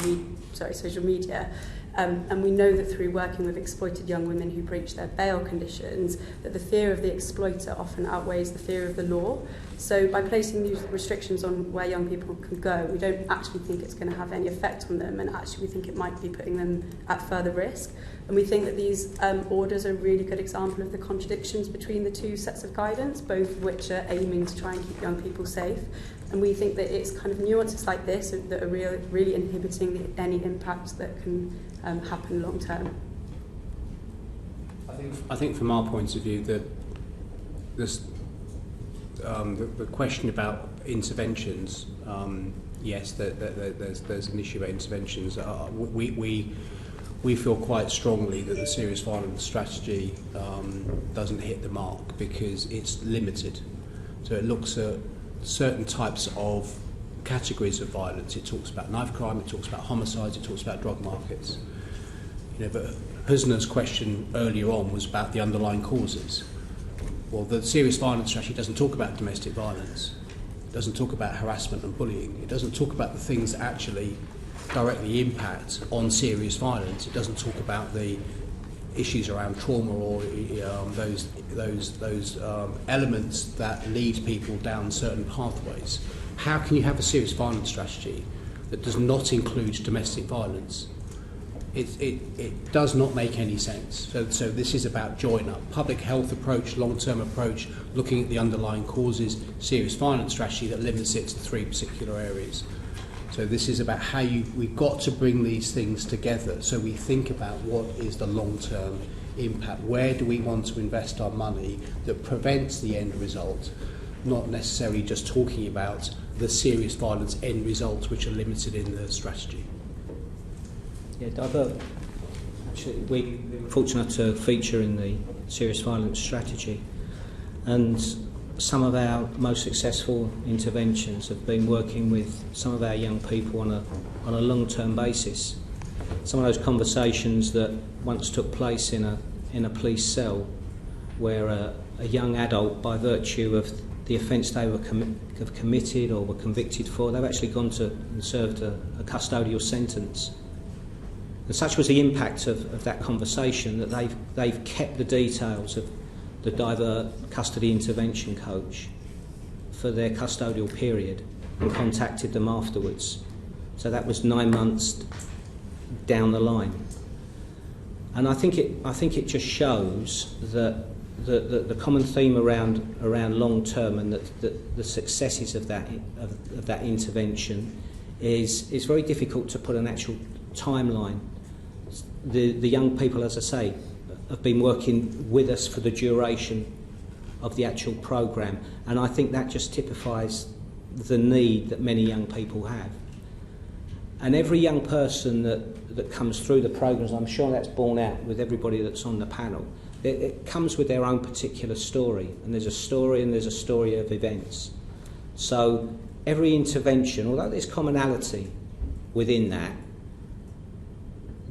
media. And we know that through working with exploited young women who breach their bail conditions, that the fear of the exploiter often outweighs the fear of the law. So by placing these restrictions on where young people can go, we don't actually think it's going to have any effect on them, and actually we think it might be putting them at further risk. And we think that these orders are a really good example of the contradictions between the two sets of guidance, both of which are aiming to try and keep young people safe. And we think that it's kind of nuances like this that are really inhibiting any impact that can happen long term. I think from our point of view, the question about interventions, yes, there's an issue about interventions. We feel quite strongly that the serious violence strategy doesn't hit the mark because it's limited. So it looks at certain types of categories of violence. It talks about knife crime, it talks about homicides, it talks about drug markets. But Husna's question earlier on was about the underlying causes. Well, the serious violence strategy doesn't talk about domestic violence. It doesn't talk about harassment and bullying. It doesn't talk about the things that actually directly impact on serious violence. It doesn't talk about the issues around trauma or those elements that lead people down certain pathways. How can you have a serious violence strategy that does not include domestic violence? It does not make any sense. So this is about joint up public health approach, long-term approach, looking at the underlying causes, serious violence strategy that limits it to 3 particular areas. So this is about how we've got to bring these things together so we think about what is the long-term impact. Where do we want to invest our money that prevents the end result, not necessarily just talking about the serious violence end results which are limited in the strategy. Yeah, actually, we were fortunate to feature in the serious violence strategy, and some of our most successful interventions have been working with some of our young people on a long-term basis. Some of those conversations that once took place in a police cell, where a young adult, by virtue of the offence they have committed or were convicted for, they've actually gone to and served a custodial sentence. And such was the impact of that conversation that they've kept the details of the Divert custody intervention coach for their custodial period and contacted them afterwards. So that was 9 months down the line. And I think it just shows that the common theme around long term and that the successes of that intervention is very difficult to put an actual timeline. The young people, as I say, have been working with us for the duration of the actual programme, and I think that just typifies the need that many young people have. And every young person that comes through the programmes, I'm sure that's borne out with everybody that's on the panel, it comes with their own particular story, and there's a story of events. So every intervention, although there's commonality within that,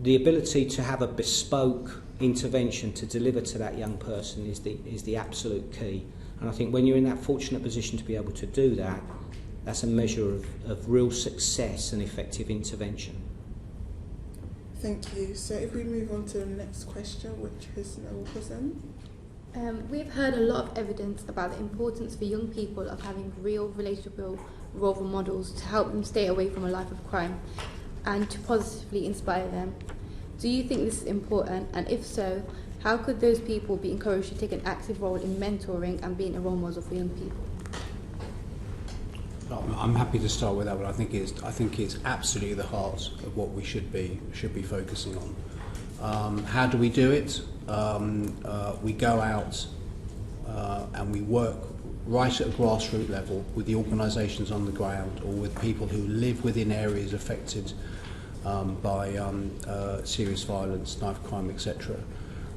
the ability to have a bespoke intervention to deliver to that young person is the absolute key. And I think when you're in that fortunate position to be able to do that, that's a measure of real success and effective intervention. Thank you. So if we move on to the next question, which is no present. We've heard a lot of evidence about the importance for young people of having real relatable role models to help them stay away from a life of crime and to positively inspire them. Do you think this is important? And if so, how could those people be encouraged to take an active role in mentoring and being a role model for young people? I'm happy to start with that one. I think it's absolutely the heart of what we should be focusing on. How do we do it? We go out and we work right at a grassroots level with the organisations on the ground or with people who live within areas affected by serious violence, knife crime, etc.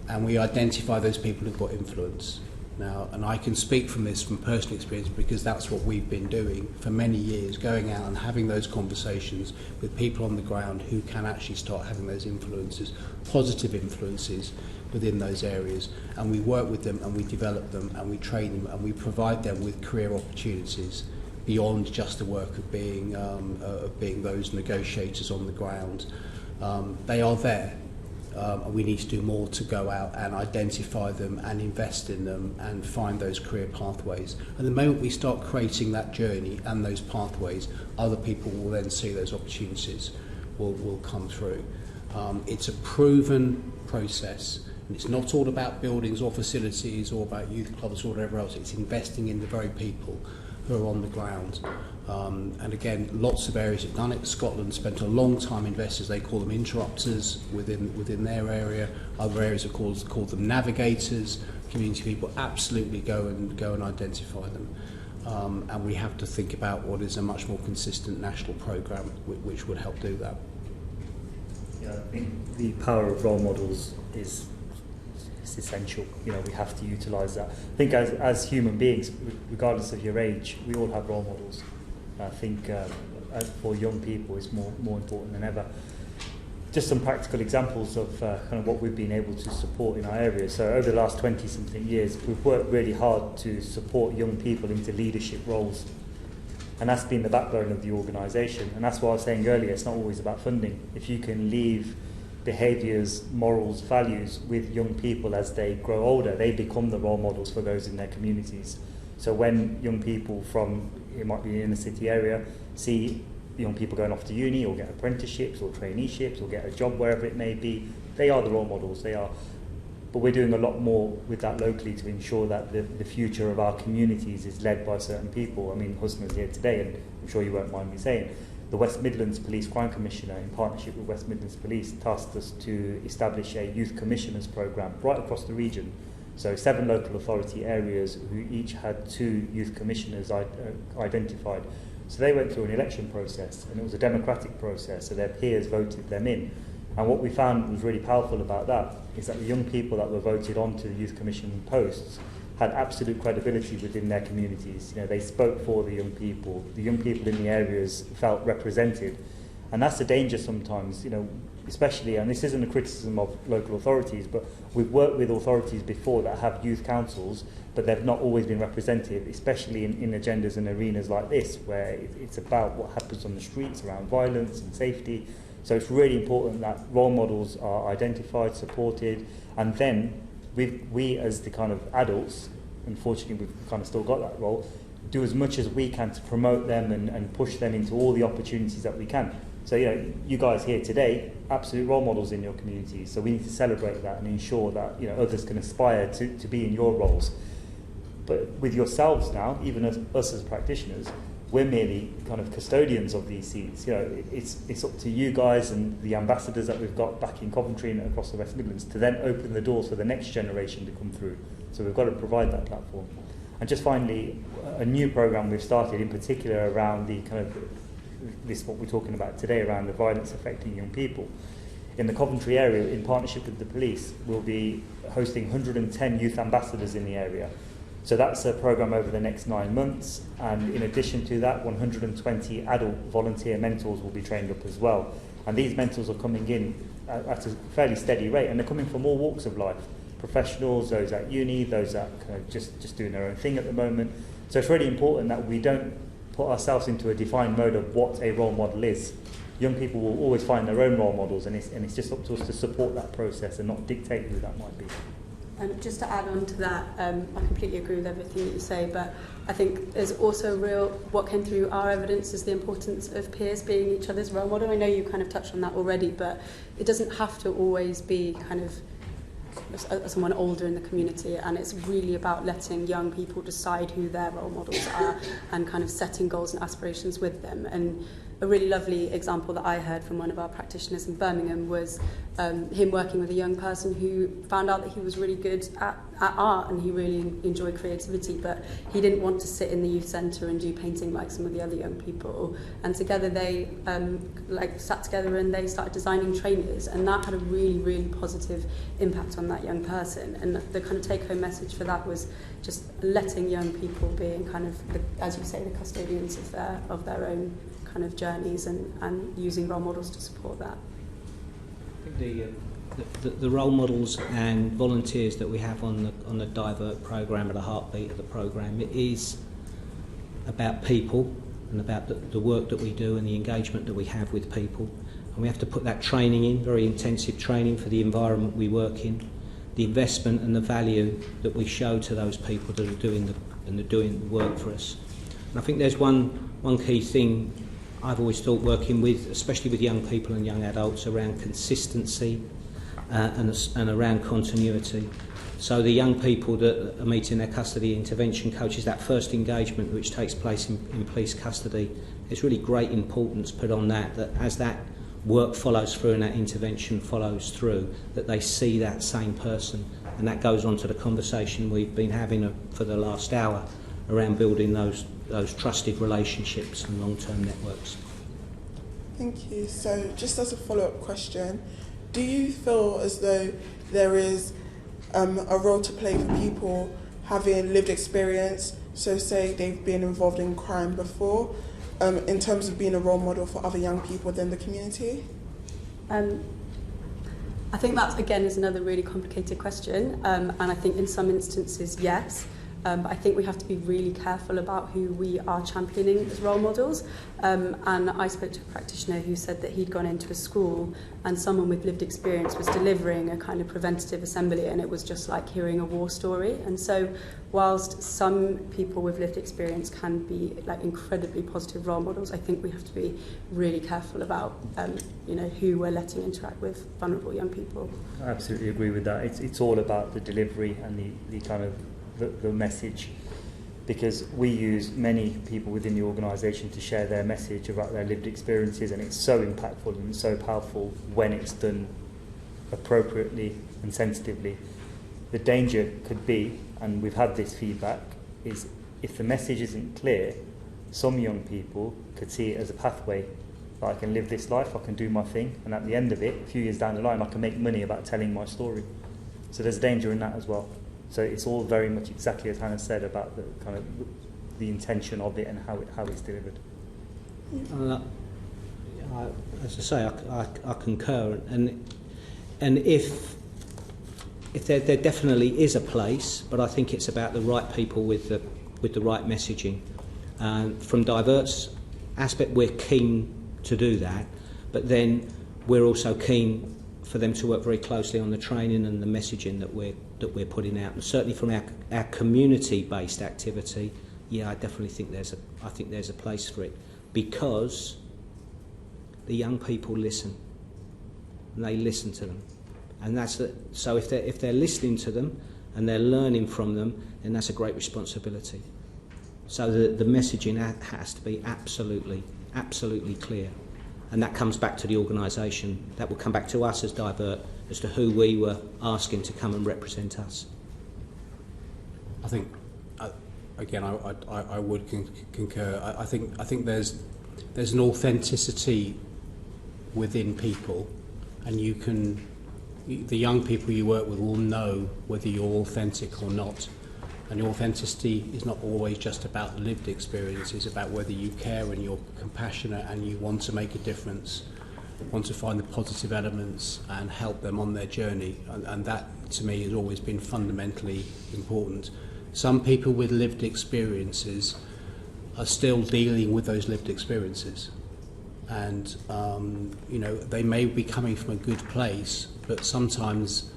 And we identify those people who've got influence. Now, and I can speak from this from personal experience because that's what we've been doing for many years, going out and having those conversations with people on the ground who can actually start having those influences, positive influences within those areas. And we work with them and we develop them and we train them and we provide them with career opportunities beyond just the work of being those negotiators on the ground. They are there. We need to do more to go out and identify them and invest in them and find those career pathways. And the moment we start creating that journey and those pathways, other people will then see those opportunities will come through. It's a proven process, and it's not all about buildings or facilities or about youth clubs or whatever else. It's investing in the very people who are on the ground. And again, lots of areas have done it. Scotland spent a long time investing, they call them interrupters within their area. Other areas have called them navigators. Community people absolutely go and identify them. And we have to think about what is a much more consistent national programme which would help do that. Yeah, I think the power of role models is essential. You know, we have to utilise that. I think as human beings, regardless of your age, we all have role models. I think for young people it's more important than ever. Just some practical examples of kind of what we've been able to support in our area. So over the last 20-something years, we've worked really hard to support young people into leadership roles. And that's been the backbone of the organisation. And that's what I was saying earlier, it's not always about funding. If you can leave behaviours, morals, values with young people as they grow older, they become the role models for those in their communities. So when young people from, it might be in the city area, see young people going off to uni or get apprenticeships or traineeships or get a job wherever it may be, they are the role models, they are. But we're doing a lot more with that locally to ensure that the future of our communities is led by certain people. I mean, Husna's here today, and I'm sure you won't mind me saying, the West Midlands Police Crime Commissioner, in partnership with West Midlands Police, tasked us to establish a Youth Commissioners programme right across the region. So 7 local authority areas who each had 2 youth commissioners identified. So they went through an election process, and it was a democratic process, so their peers voted them in. And what we found was really powerful about that is that the young people that were voted onto the youth commission posts had absolute credibility within their communities. You know, they spoke for the young people. The young people in the areas felt represented. And that's the danger sometimes, you know, especially, and this isn't a criticism of local authorities, but we've worked with authorities before that have youth councils, but they've not always been represented, especially in agendas and arenas like this, where it's about what happens on the streets around violence and safety. So it's really important that role models are identified, supported, and then we as the kind of adults, unfortunately we've kind of still got that role, do as much as we can to promote them and push them into all the opportunities that we can. So, you know, you guys here today, absolute role models in your communities, so we need to celebrate that and ensure that, you know, others can aspire to be in your roles. But with yourselves now, even us as practitioners, we're merely kind of custodians of these seats. You know, it's up to you guys and the ambassadors that we've got back in Coventry and across the West Midlands to then open the doors for the next generation to come through. So we've got to provide that platform. And just finally, a new programme we've started in particular around the kind of this what we're talking about today around the violence affecting young people. In the Coventry area, in partnership with the police, we'll be hosting 110 youth ambassadors in the area. So that's a programme over the next 9 months, and in addition to that, 120 adult volunteer mentors will be trained up as well. And these mentors are coming in at a fairly steady rate, and they're coming from all walks of life. Professionals, those at uni, those that kind of just doing their own thing at the moment. So it's really important that we don't put ourselves into a defined mode of what a role model is. Young people will always find their own role models, and it's just up to us to support that process and not dictate who that might be. Just to add on to that, I completely agree with everything that you say, but I think there's also what came through our evidence is the importance of peers being each other's role model. I know you kind of touched on that already, but it doesn't have to always be kind of someone older in the community, and it's really about letting young people decide who their role models are and kind of setting goals and aspirations with them. And a really lovely example that I heard from one of our practitioners in Birmingham was him working with a young person who found out that he was really good at art and he really enjoyed creativity, but he didn't want to sit in the youth centre and do painting like some of the other young people. And together they sat together and they started designing trainers, and that had a really, really positive impact on that young person. And the kind of take-home message for that was just letting young people being kind of, as you say, the custodians of their own kind of journeys and using role models to support that. I think the role models and volunteers that we have on the Divert programme, or the heartbeat of the programme, it is about people and about the work that we do and the engagement that we have with people. And we have to put that training in, very intensive training for the environment we work in, the investment and the value that we show to those people that are doing the work for us. And I think there's one key thing I've always thought, working with, especially with young people and young adults, around consistency and around continuity. So the young people that are meeting their custody intervention coaches, that first engagement which takes place in police custody, there's really great importance put on that as that work follows through and that intervention follows through, that they see that same person. And that goes on to the conversation we've been having for the last hour around building those trusted relationships and long-term networks. Thank you. So just as a follow-up question, do you feel as though there is a role to play for people having lived experience, so say they've been involved in crime before, in terms of being a role model for other young people within the community? I think that, again, is another really complicated question, and I think in some instances, yes. But I think we have to be really careful about who we are championing as role models. And I spoke to a practitioner who said that he'd gone into a school and someone with lived experience was delivering a kind of preventative assembly, and it was just like hearing a war story. And so whilst some people with lived experience can be like incredibly positive role models, I think we have to be really careful about who we're letting interact with vulnerable young people. I absolutely agree with that. It's all about the delivery and the kind of the message, because we use many people within the organisation to share their message about their lived experiences, and it's so impactful and so powerful when it's done appropriately and sensitively. The danger could be, and we've had this feedback, is if the message isn't clear, some young people could see it as a pathway. I can live this life, I can do my thing, and at the end of it, a few years down the line, I can make money about telling my story. So there's danger in that as well. So it's all very much exactly as Hannah said about the kind of the intention of it and how it's delivered. As I say, I concur, and if there definitely is a place, but I think it's about the right people with the right messaging. From Divert's aspect, we're keen to do that, but then we're also keen for them to work very closely on the training and the messaging that we're putting out. And certainly from our community-based activity, yeah, I definitely think there's a place for it, because the young people listen, and they listen to them, and so if they're listening to them and they're learning from them, then that's a great responsibility. So the messaging has to be absolutely clear. And that comes back to the organisation. That will come back to us as Divert as to who we were asking to come and represent us. I think, again, I would concur. I think there's an authenticity within people, and the young people you work with will know whether you're authentic or not. And the authenticity is not always just about lived experience, it's about whether you care and you're compassionate and you want to make a difference, want to find the positive elements and help them on their journey. And that, to me, has always been fundamentally important. Some people with lived experiences are still dealing with those lived experiences. And, they may be coming from a good place, but sometimes,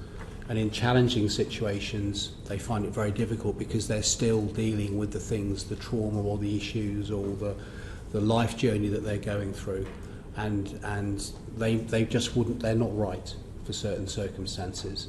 and in challenging situations, they find it very difficult because they're still dealing with the things, the trauma or the issues or the life journey that they're going through, and they just wouldn't. They're not right for certain circumstances.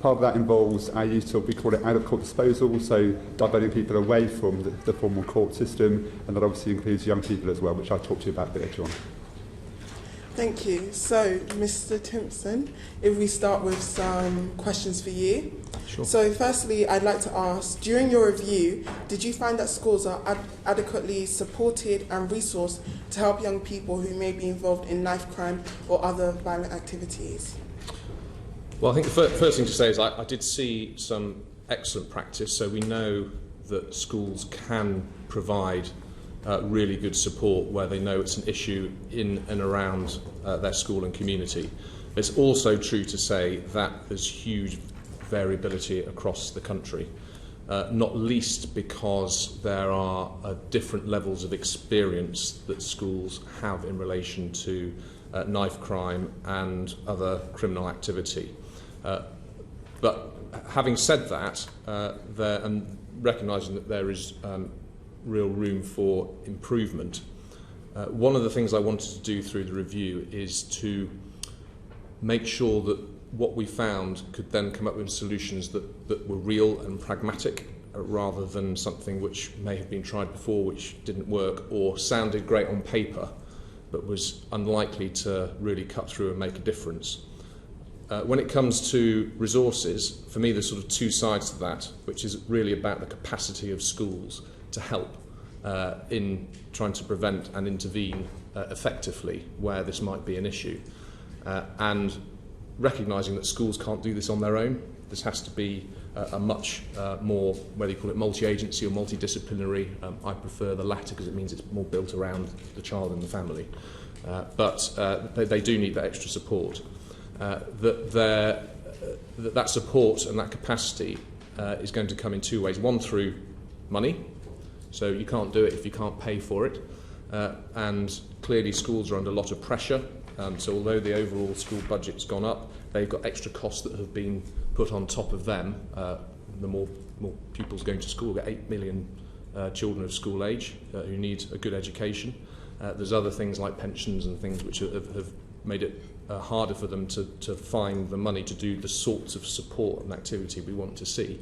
Part of that involves our use of, we call it out of court disposal, so diverting people away from the formal court system, and that obviously includes young people as well, which I'll talk to you about a bit later on. Thank you. So, Mr. Timpson, if we start with some questions for you. Sure. So, firstly, I'd like to ask, during your review, did you find that schools are adequately supported and resourced to help young people who may be involved in knife crime or other violent activities? Well, I think the first thing to say is I did see some excellent practice, so we know that schools can provide really good support where they know it's an issue in and around their school and community. It's also true to say that there's huge variability across the country, not least because there are different levels of experience that schools have in relation to knife crime and other criminal activity. But having said that, and recognising that there is real room for improvement, one of the things I wanted to do through the review is to make sure that what we found could then come up with solutions that were real and pragmatic, rather than something which may have been tried before which didn't work or sounded great on paper but was unlikely to really cut through and make a difference. When it comes to resources, for me there's sort of two sides to that, which is really about the capacity of schools to help in trying to prevent and intervene effectively where this might be an issue. And recognising that schools can't do this on their own. This has to be a much more, whether you call it multi-agency or multidisciplinary. I prefer the latter because it means it's more built around the child and the family. But they do need that extra support. That support and that capacity is going to come in two ways. One, through money. So you can't do it if you can't pay for it. And clearly schools are under a lot of pressure. So although the overall school budget's gone up, they've got extra costs that have been put on top of them. The more pupils going to school, we've got 8 million children of school age who need a good education. There's other things like pensions and things which have made it harder for them to find the money to do the sorts of support and activity we want to see.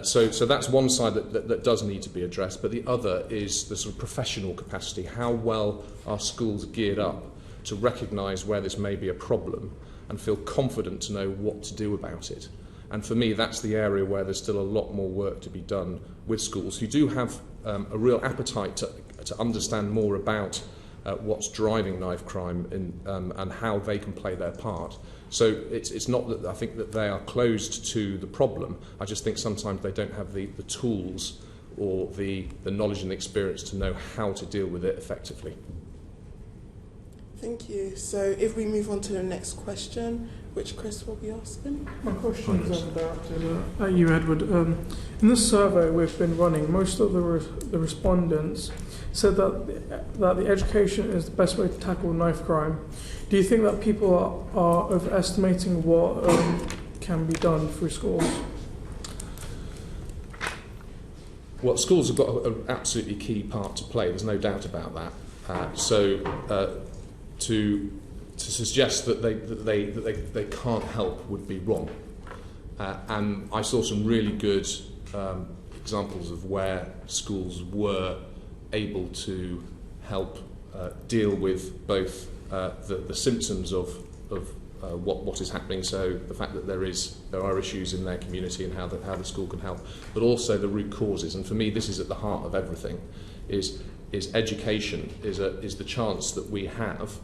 So that's one side that does need to be addressed, but the other is the sort of professional capacity. How well are schools geared up to recognise where this may be a problem and feel confident to know what to do about it? And for me, that's the area where there's still a lot more work to be done with schools who do have a real appetite to understand more about what's driving knife crime and how they can play their part. So it's not that I think that they are closed to the problem. I just think sometimes they don't have the tools or the knowledge and the experience to know how to deal with it effectively. Thank you. So if we move on to the next question, which Chris will be asking. My question is about you, Edward. In this survey we've been running, most of the respondents said that the education is the best way to tackle knife crime. Do you think that people are overestimating what can be done through schools? Well, schools have got an absolutely key part to play. There's no doubt about that. To suggest that they can't help would be wrong. And I saw some really good examples of where schools were able to help deal with both the symptoms of what is happening, so the fact that there are issues in their community and how the school can help, but also the root causes. And for me, this is at the heart of everything. Is education is the chance that we have,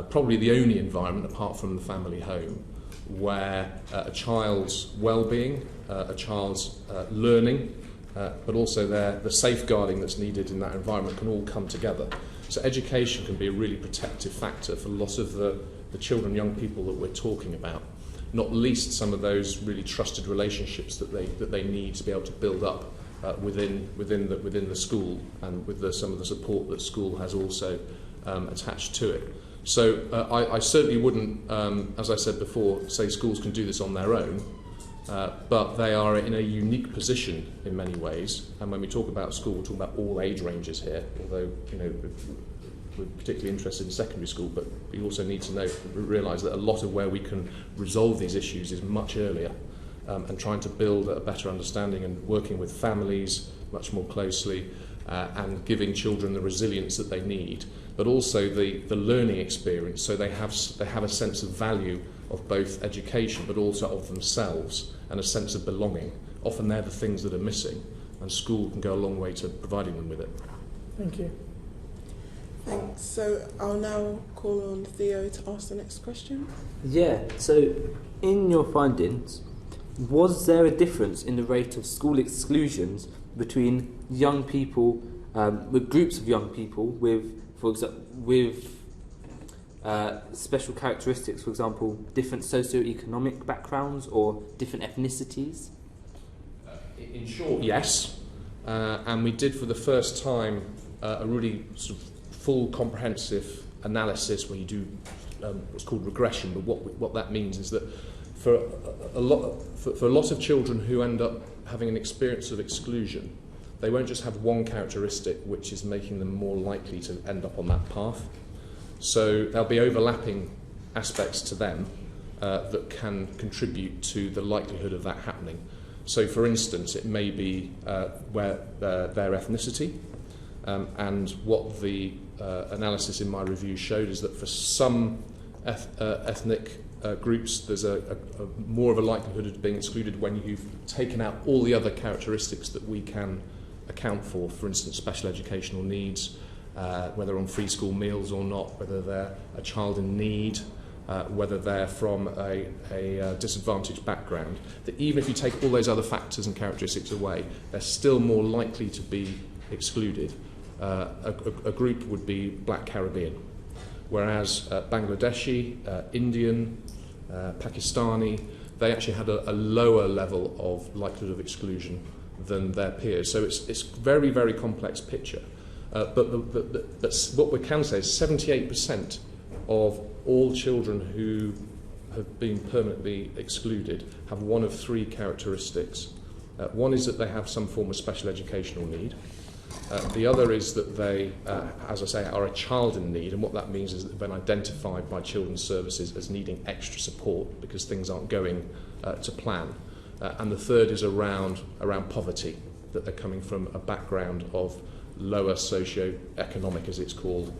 probably the only environment apart from the family home, where a child's well-being, a child's learning, but also the safeguarding that's needed in that environment can all come together. So education can be a really protective factor for lots of the children, young people that we're talking about, not least some of those really trusted relationships that they need to be able to build up within the school, and with some of the support that school has also attached to it. So I certainly wouldn't, as I said before, say schools can do this on their own, but they are in a unique position in many ways. And when we talk about school, we're talking about all age ranges here, although we're particularly interested in secondary school, but we also need to realise that a lot of where we can resolve these issues is much earlier. and trying to build a better understanding and working with families much more closely and giving children the resilience that they need, but also the learning experience, so they have a sense of value of both education but also of themselves and a sense of belonging. Often they're the things that are missing, and school can go a long way to providing them with it. Thank you. Thanks. So I'll now call on Theo to ask the next question. Yeah, so in your findings, was there a difference in the rate of school exclusions between young people, with groups of young people with, for example, special characteristics, for example, different socio-economic backgrounds or different ethnicities? In short, yes. And we did for the first time a really sort of full comprehensive analysis where you do what's called regression, but what that means is that for a lot of children who end up having an experience of exclusion, they won't just have one characteristic which is making them more likely to end up on that path. So there'll be overlapping aspects to them that can contribute to the likelihood of that happening. So for instance, it may be where their ethnicity, and what the analysis in my review showed is that for some ethnic groups there's a more of a likelihood of being excluded when you've taken out all the other characteristics that we can account for instance special educational needs, whether on free school meals or not, whether they're a child in need, whether they're from a disadvantaged background, that even if you take all those other factors and characteristics away, they're still more likely to be excluded. A group would be Black Caribbean, whereas Bangladeshi, Indian, Pakistani, they actually had a lower level of likelihood of exclusion than their peers. So it's a very, very complex picture. But what we can say is 78% of all children who have been permanently excluded have one of three characteristics. One is that they have some form of special educational need. The other is that they, as I say, are a child in need, and what that means is that they've been identified by children's services as needing extra support because things aren't going to plan. And the third is around poverty, that they're coming from a background of lower socio-economic, as it's called,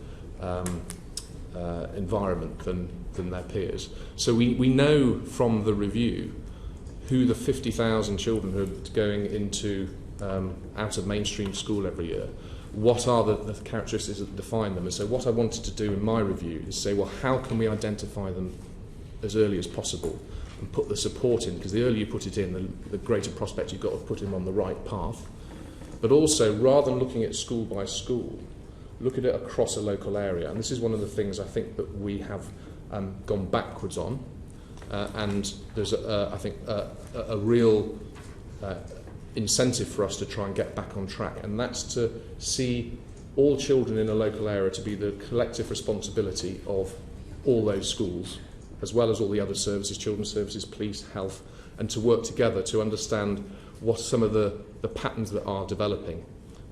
environment than their peers. So we know from the review who the 50,000 children who are going into out of mainstream school every year, what are the characteristics that define them. And so what I wanted to do in my review is say, well, how can we identify them as early as possible and put the support in, because the earlier you put it in, the greater prospect you've got of putting them on the right path. But also, rather than looking at school by school, look at it across a local area. And this is one of the things I think that we have gone backwards on. And there's, I think, a real incentive for us to try and get back on track. And that's to see all children in a local area to be the collective responsibility of all those schools, as well as all the other services, children's services, police, health, and to work together to understand what some of the patterns that are developing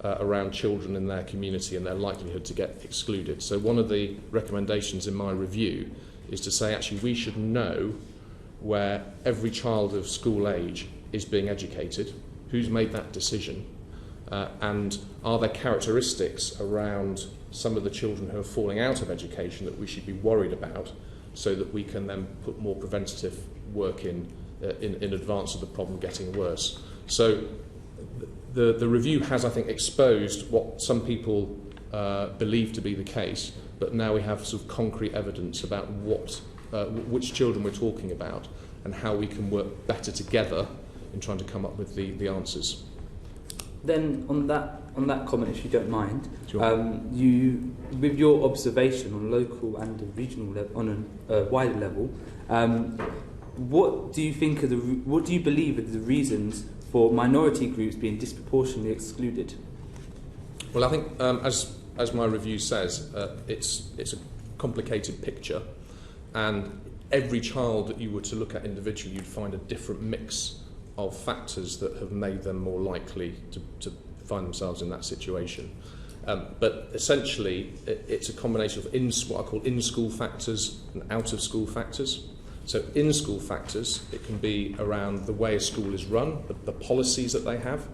around children in their community and their likelihood to get excluded. So one of the recommendations in my review is to say, actually, we should know where every child of school age is being educated, who's made that decision, and are there characteristics around some of the children who are falling out of education that we should be worried about, so that we can then put more preventative work in advance of the problem getting worse. So the review has, I think, exposed what some people believe to be the case, but now we have sort of concrete evidence about which children we're talking about and how we can work better together in trying to come up with the answers. Then on that comment, if you don't mind, sure. You, with your observation on local and regional level, on a wider level, what do you believe are the reasons for minority groups being disproportionately excluded? Well, I think as my review says, it's a complicated picture, and every child that you were to look at individually, you'd find a different mix of factors that have made them more likely to find themselves in that situation. But essentially, it's a combination of what I call in-school factors and out-of-school factors. So in-school factors, it can be around the way a school is run, the policies that they have,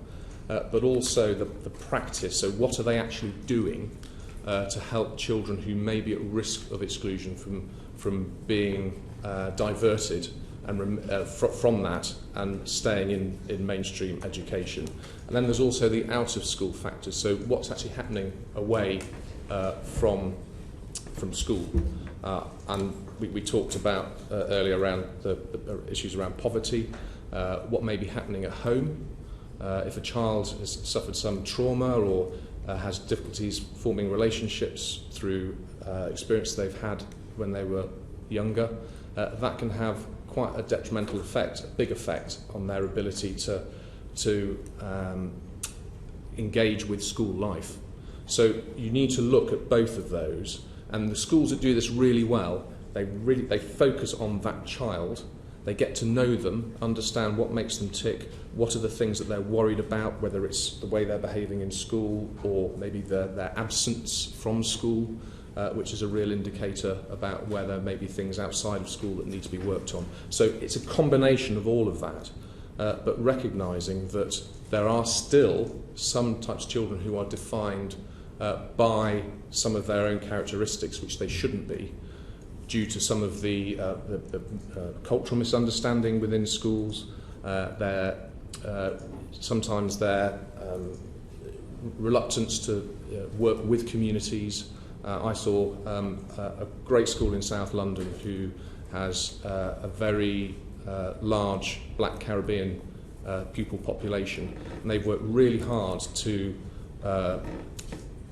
but also the practice. So what are they actually doing to help children who may be at risk of exclusion from being diverted and from that and staying in mainstream education. And then there's also the out-of-school factors. So what's actually happening away from school. And we talked about earlier around the issues around poverty, what may be happening at home. If a child has suffered some trauma or has difficulties forming relationships through experience they've had when they were younger, that can have quite a detrimental effect, a big effect on their ability to engage with school life. So you need to look at both of those, and the schools that do this really well, they focus on that child. They get to know them, understand what makes them tick, what are the things that they're worried about, whether it's the way they're behaving in school or maybe their absence from school, which is a real indicator about where there may be things outside of school that need to be worked on. So it's a combination of all of that, but recognising that there are still some types of children who are defined by some of their own characteristics, which they shouldn't be, due to some of the cultural misunderstanding within schools, sometimes their reluctance to work with communities. I saw a great school in South London who has a very large Black Caribbean pupil population, and they've worked really hard to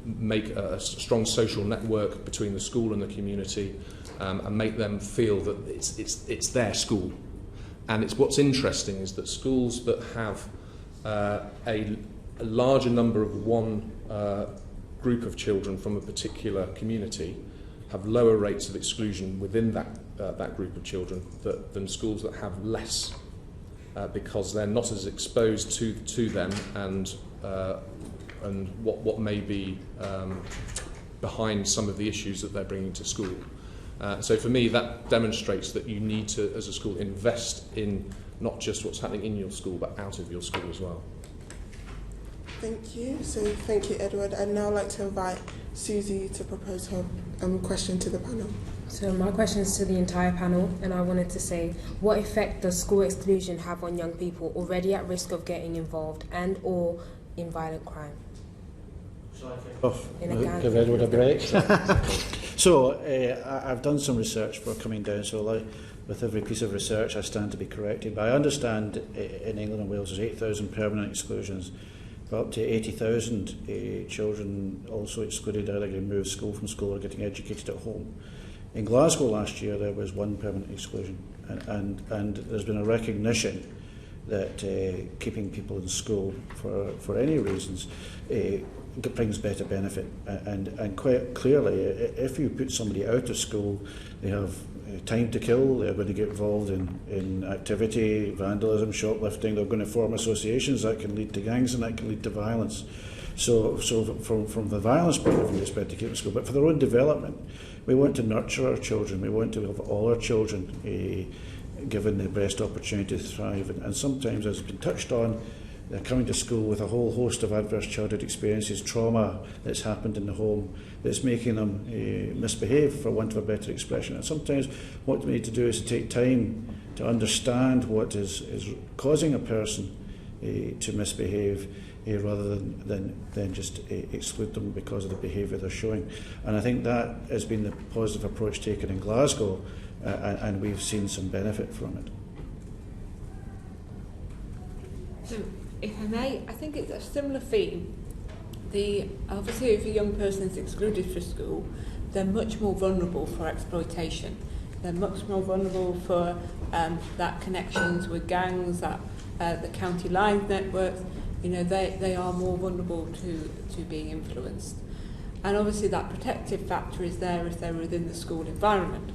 make a strong social network between the school and the community, and make them feel that it's their school. And what's interesting is that schools that have a larger number of one group of children from a particular community have lower rates of exclusion within that group of children than schools that have less, because they're not as exposed to them and what may be behind some of the issues that they're bringing to school. So for me, that demonstrates that you need to, as a school, invest in not just what's happening in your school, but out of your school as well. Thank you. So thank you, Edward. I'd now like to invite Susie to propose her question to the panel. So my question is to the entire panel, and I wanted to say, what effect does school exclusion have on young people already at risk of getting involved and or in violent crime? Give Edward a break. So I've done some research for coming down, so with every piece of research I stand to be corrected, but I understand in England and Wales there's 8,000 permanent exclusions, but up to 80,000 children also excluded, either getting moved from school or getting educated at home. In Glasgow last year there was one permanent exclusion, and there's been a recognition that keeping people in school for any reasons brings better benefit, and quite clearly if you put somebody out of school, they have time to kill, they're going to get involved in activity, vandalism, shoplifting, they're going to form associations that can lead to gangs and that can lead to violence. So from the violence point of view, it's better to keep them in school, but for their own development, we want to nurture our children, we want to have all our children given the best opportunity to thrive, and sometimes, as has been touched on, they're coming to school with a whole host of adverse childhood experiences, trauma that's happened in the home that's making them misbehave, for want of a better expression. And sometimes what we need to do is to take time to understand what is causing a person to misbehave, rather than just exclude them because of the behaviour they're showing. And I think that has been the positive approach taken in Glasgow, and we've seen some benefit from it. So, if I may, I think it's a similar theme. Obviously, if a young person is excluded from school, they're much more vulnerable for exploitation. They're much more vulnerable for that connections with gangs, that the county line networks. You know, they are more vulnerable to being influenced. And obviously, that protective factor is there if they're within the school environment.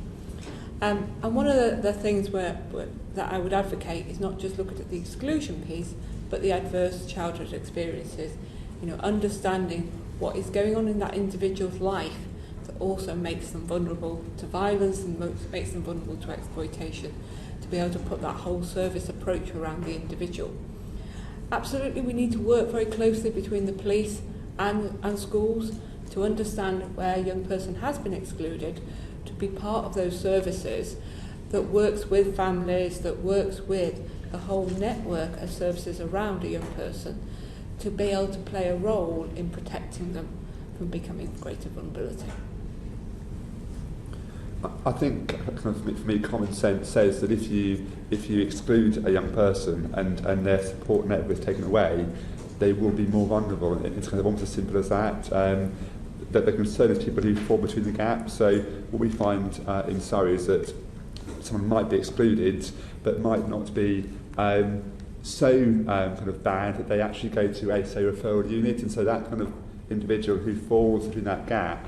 And one of the things that I would advocate is not just looking at the exclusion piece, but the adverse childhood experiences. You know, understanding what is going on in that individual's life, to also makes them vulnerable to violence and makes them vulnerable to exploitation, to be able to put that whole service approach around the individual. Absolutely, we need to work very closely between the police and schools to understand where a young person has been excluded, to be part of those services that works with families, that works with the whole network of services around a young person, to be able to play a role in protecting them from becoming greater vulnerability. I think, kind of for me, common sense says that if you exclude a young person and their support network is taken away, they will be more vulnerable. It's kind of almost as simple as that. That the concern is people who fall between the gaps. So what we find in Surrey is that someone might be excluded, but might not be so kind of bad that they actually go to a, say, referral unit, and so that kind of individual who falls between that gap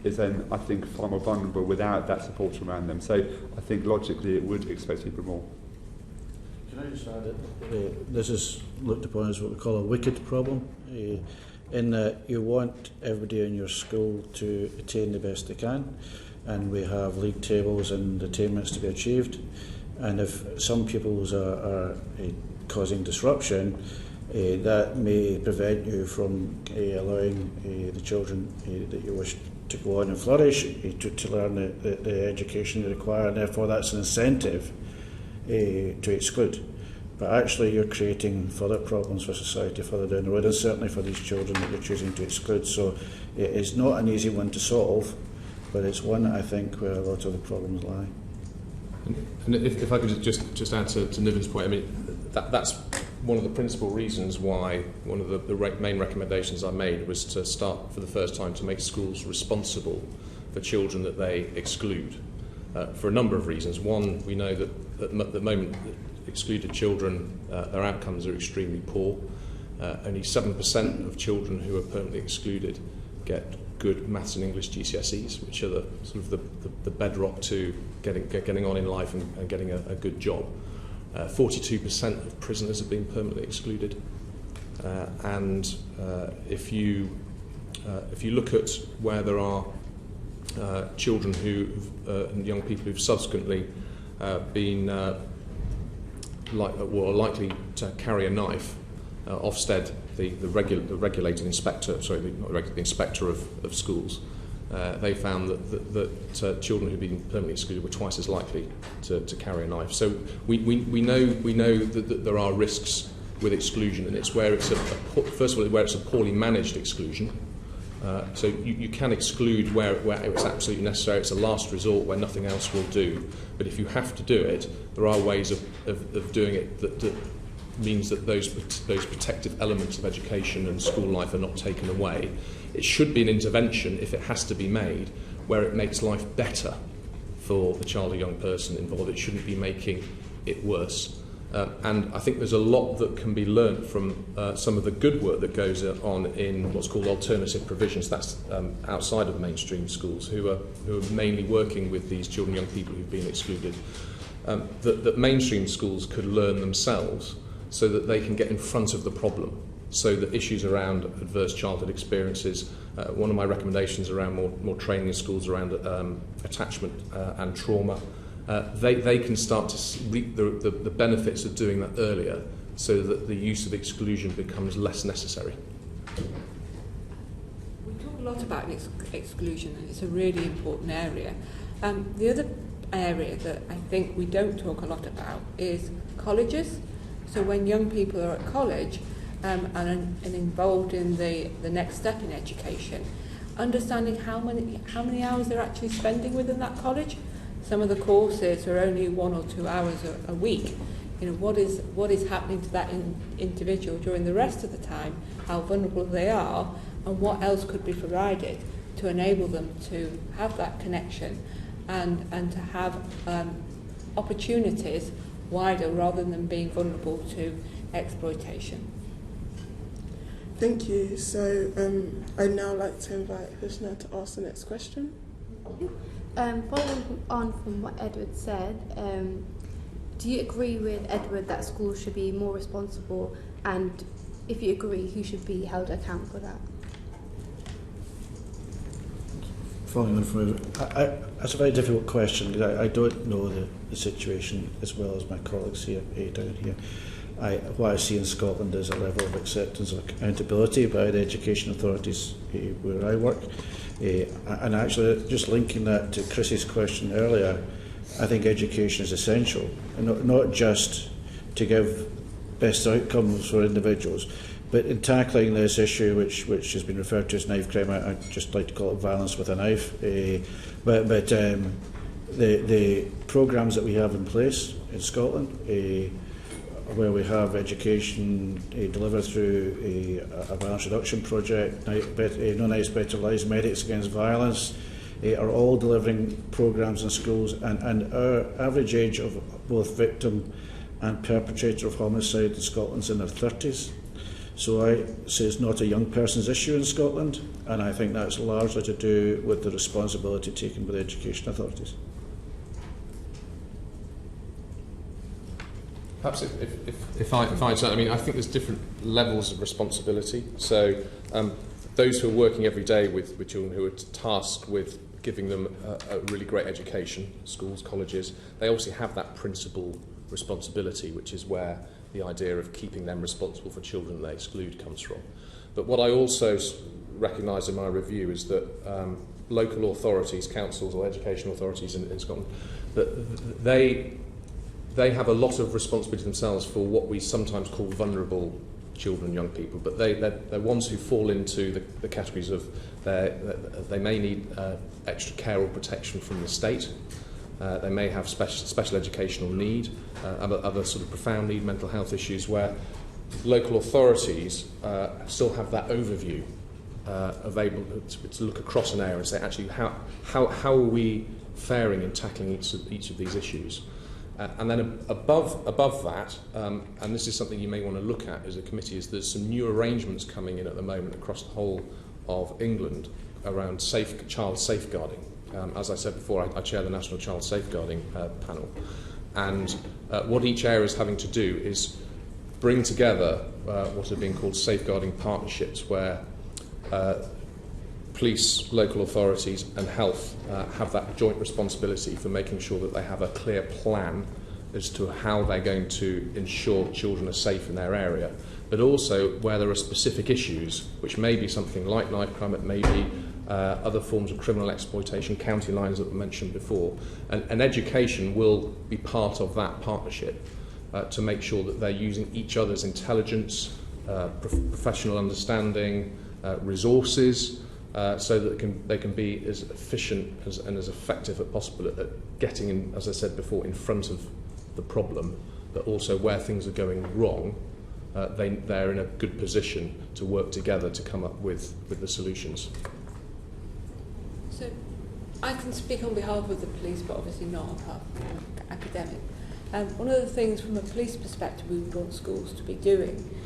is then, I think, far more vulnerable without that support around them. So I think logically it would expose people more. Can I just add that this is looked upon as what we call a wicked problem, in that you want everybody in your school to attain the best they can, and we have league tables and attainments to be achieved, and if some pupils are causing disruption, that may prevent you from allowing the children that you wish to go on and flourish, to learn the education they require, and therefore that's an incentive to exclude. But actually you're creating further problems for society further down the road, and certainly for these children that you're choosing to exclude. So it is not an easy one to solve, but it's one, I think, where a lot of the problems lie. And if I could just add to Niven's point, I mean, that's one of the principal reasons why one of the main recommendations I made was to start for the first time to make schools responsible for children that they exclude, for a number of reasons. One, we know that at the moment excluded children, their outcomes are extremely poor. Only 7% of children who are permanently excluded get good maths and English GCSEs, which are the sort of the bedrock to getting on in life and getting a good job. 42% of prisoners have been permanently excluded, and if you look at where there are children and young people who've subsequently been likely to carry a knife, Ofsted, the regulated inspector, the inspector of schools, they found that children who've been permanently excluded were twice as likely to carry a knife. So we know that there are risks with exclusion, and it's where it's first of all where it's a poorly managed exclusion. So you can exclude where it's absolutely necessary. It's a last resort where nothing else will do. But if you have to do it, there are ways of doing it that means that those protective elements of education and school life are not taken away. It should be an intervention, if it has to be made, where it makes life better for the child or young person involved. It shouldn't be making it worse. And I think there's a lot that can be learnt from some of the good work that goes on in what's called alternative provisions. That's outside of the mainstream schools, who are mainly working with these children and young people who've been excluded. That mainstream schools could learn themselves so that they can get in front of the problem. So that issues around adverse childhood experiences, one of my recommendations around more training in schools around attachment and trauma, they can start to reap the benefits of doing that earlier, so that the use of exclusion becomes less necessary. We talk a lot about exclusion, and it's a really important area. The other area that I think we don't talk a lot about is colleges. So when young people are at college and involved in the next step in education, understanding how many hours they're actually spending within that college. Some of the courses are only 1 or 2 hours a week. You know, what is happening to that individual during the rest of the time, how vulnerable they are, and what else could be provided to enable them to have that connection and to have opportunities wider, rather than being vulnerable to exploitation. Thank you. So I'd now like to invite Husna to ask the next question. Following on from what Edward said, do you agree with Edward that schools should be more responsible, and if you agree, who should be held account for that? following on from that's a very difficult question, because I don't know the situation as well as my colleagues here down here. What I see in Scotland is a level of acceptance of accountability by the education authorities where I work. And actually, just linking that to Chris's question earlier, I think education is essential, and not just to give best outcomes for individuals, but in tackling this issue, which has been referred to as knife crime, I'd just like to call it violence with a knife. But the programmes that we have in place in Scotland, where we have education delivered through a violence reduction project, No Knives Better Lives, Medics Against Violence, are all delivering programmes in schools, and our average age of both victim and perpetrator of homicide in Scotland's in their 30s. So I say it's not a young person's issue in Scotland, and I think that's largely to do with the responsibility taken by the education authorities. Perhaps if I say, I mean, I think there's different levels of responsibility. So those who are working every day with children, who are tasked with giving them a really great education, schools, colleges, they obviously have that principal responsibility, which is where the idea of keeping them responsible for children they exclude comes from. But what I also recognise in my review is that local authorities, councils or education authorities in Scotland, that they have a lot of responsibility themselves for what we sometimes call vulnerable children, young people, but they're ones who fall into the categories of they may need extra care or protection from the state. They may have special educational need, other sort of profound need, mental health issues, where local authorities still have that overview of able to look across an area and say, actually, how are we faring in tackling each of these issues? And then above that, and this is something you may want to look at as a committee, is there's some new arrangements coming in at the moment across the whole of England around child safeguarding. As I said before, I chair the National Child Safeguarding Panel, and what each area is having to do is bring together what are being called safeguarding partnerships, where police, local authorities and health have that joint responsibility for making sure that they have a clear plan as to how they're going to ensure children are safe in their area, but also where there are specific issues, which may be something like knife crime, it may be other forms of criminal exploitation, county lines that were mentioned before, and education will be part of that partnership to make sure that they're using each other's intelligence, professional understanding, resources, so that they can be as efficient and as effective as possible at getting, in, as I said before, in front of the problem, but also where things are going wrong, they're in a good position to work together to come up with the solutions. So I can speak on behalf of the police, but obviously not on behalf of the academic. One of the things from a police perspective we would want schools to be doing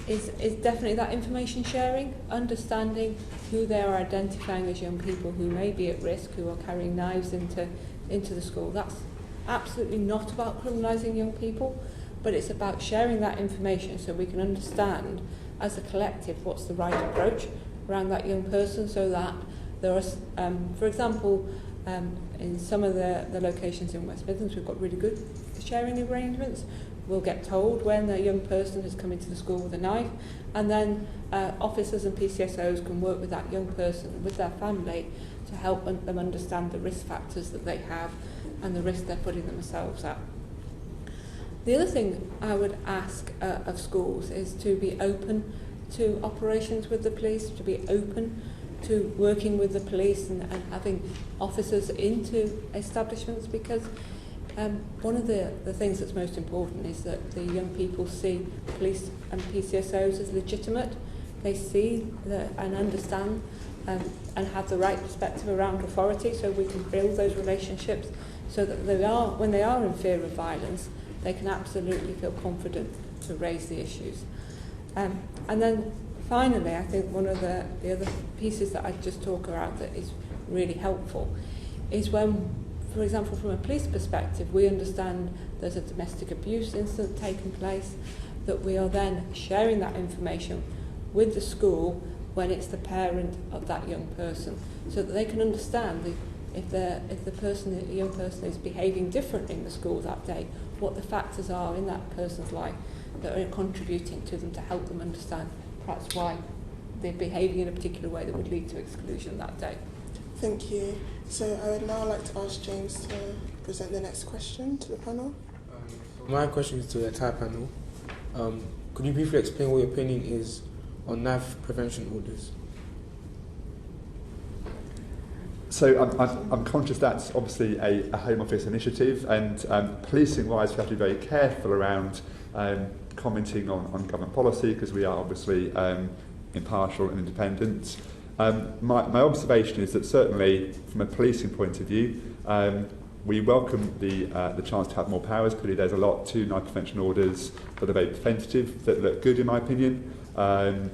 is definitely that information sharing, understanding who they are identifying as young people who may be at risk, who are carrying knives into the school. That's absolutely not about criminalising young people, but it's about sharing that information so we can understand as a collective what's the right approach around that young person, so that there are, for example, in some of the locations in West Midlands, we've got really good sharing arrangements. We'll get told when a young person has come into the school with a knife, and then officers and PCSOs can work with that young person, with their family, to help them understand the risk factors that they have and the risk they're putting themselves at. The other thing I would ask of schools is to be open to operations with the police, to be open to working with the police and having officers into establishments, because one of the things that's most important is that the young people see police and PCSOs as legitimate. They see and understand and have the right perspective around authority, so we can build those relationships so that when they are in fear of violence, they can absolutely feel confident to raise the issues. And then finally, I think one of the other pieces that I'd just talk about that is really helpful is when, for example, from a police perspective, we understand there's a domestic abuse incident taking place, that we are then sharing that information with the school when it's the parent of that young person, so that they can understand if the young person is behaving differently in the school that day, what the factors are in that person's life that are contributing to them to help them understand perhaps why they're behaving in a particular way that would lead to exclusion that day. Thank you. So I would now like to ask James to present the next question to the panel. My question is to the entire panel. Could you briefly explain what your opinion is on knife prevention orders? So I'm conscious that's obviously a Home Office initiative, and policing-wise we have to be very careful around commenting on government policy, because we are obviously impartial and independent. My observation is that certainly from a policing point of view, we welcome the chance to have more powers. Clearly there's a lot to knife prevention orders that are very preventative, that look good in my opinion, and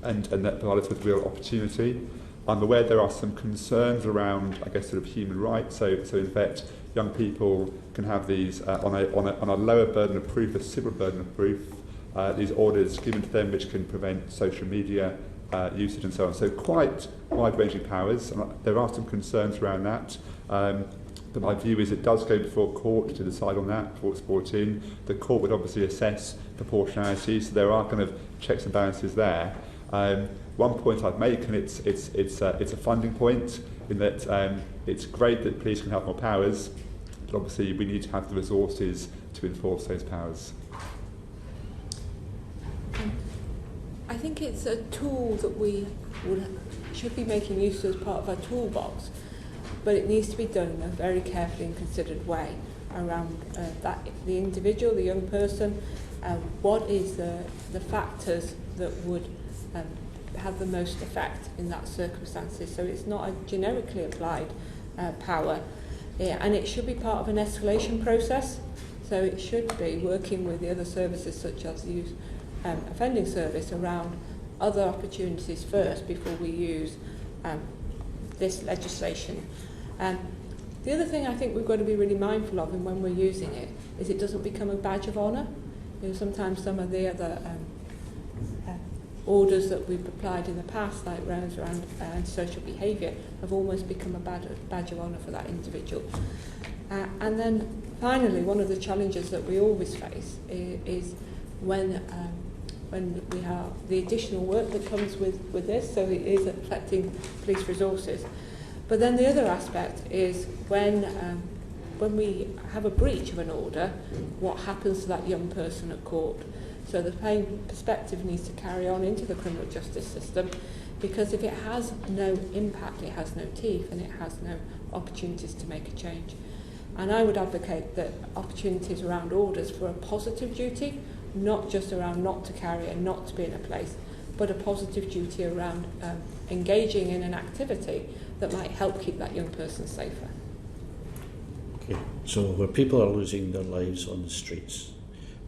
that provide us with real opportunity. I'm aware there are some concerns around, I guess, sort of human rights. So in fact, young people can have these on a lower burden of proof, a civil burden of proof, these orders given to them which can prevent social media usage and so on. So quite wide-ranging powers. And there are some concerns around that. But my view is it does go before court to decide on that before it's brought in. The court would obviously assess proportionality, so there are kind of checks and balances there. One point I'd make, and it's a funding point, in that it's great that police can have more powers, but obviously we need to have the resources to enforce those powers. I think it's a tool that we should be making use of as part of our toolbox, but it needs to be done in a very carefully and considered way around the individual, the young person, what is the factors that would have the most effect in that circumstances. So it's not a generically applied power, and it should be part of an escalation process. So it should be working with the other services such as the Youth Offending Service around other opportunities first before we use this legislation. The other thing I think we've got to be really mindful of, and when we're using it, is it doesn't become a badge of honour. You know, sometimes some of the other orders that we've applied in the past, like rounds around antisocial behaviour, have almost become a badge of honour for that individual. And then finally, one of the challenges that we always face is when we have the additional work that comes with this, so it is affecting police resources. But then the other aspect is when we have a breach of an order, what happens to that young person at court? So the same perspective needs to carry on into the criminal justice system, because if it has no impact, it has no teeth, and it has no opportunities to make a change. And I would advocate that opportunities around orders for a positive duty, not just around not to carry and not to be in a place, but a positive duty around engaging in an activity that might help keep that young person safer. Okay, so where people are losing their lives on the streets,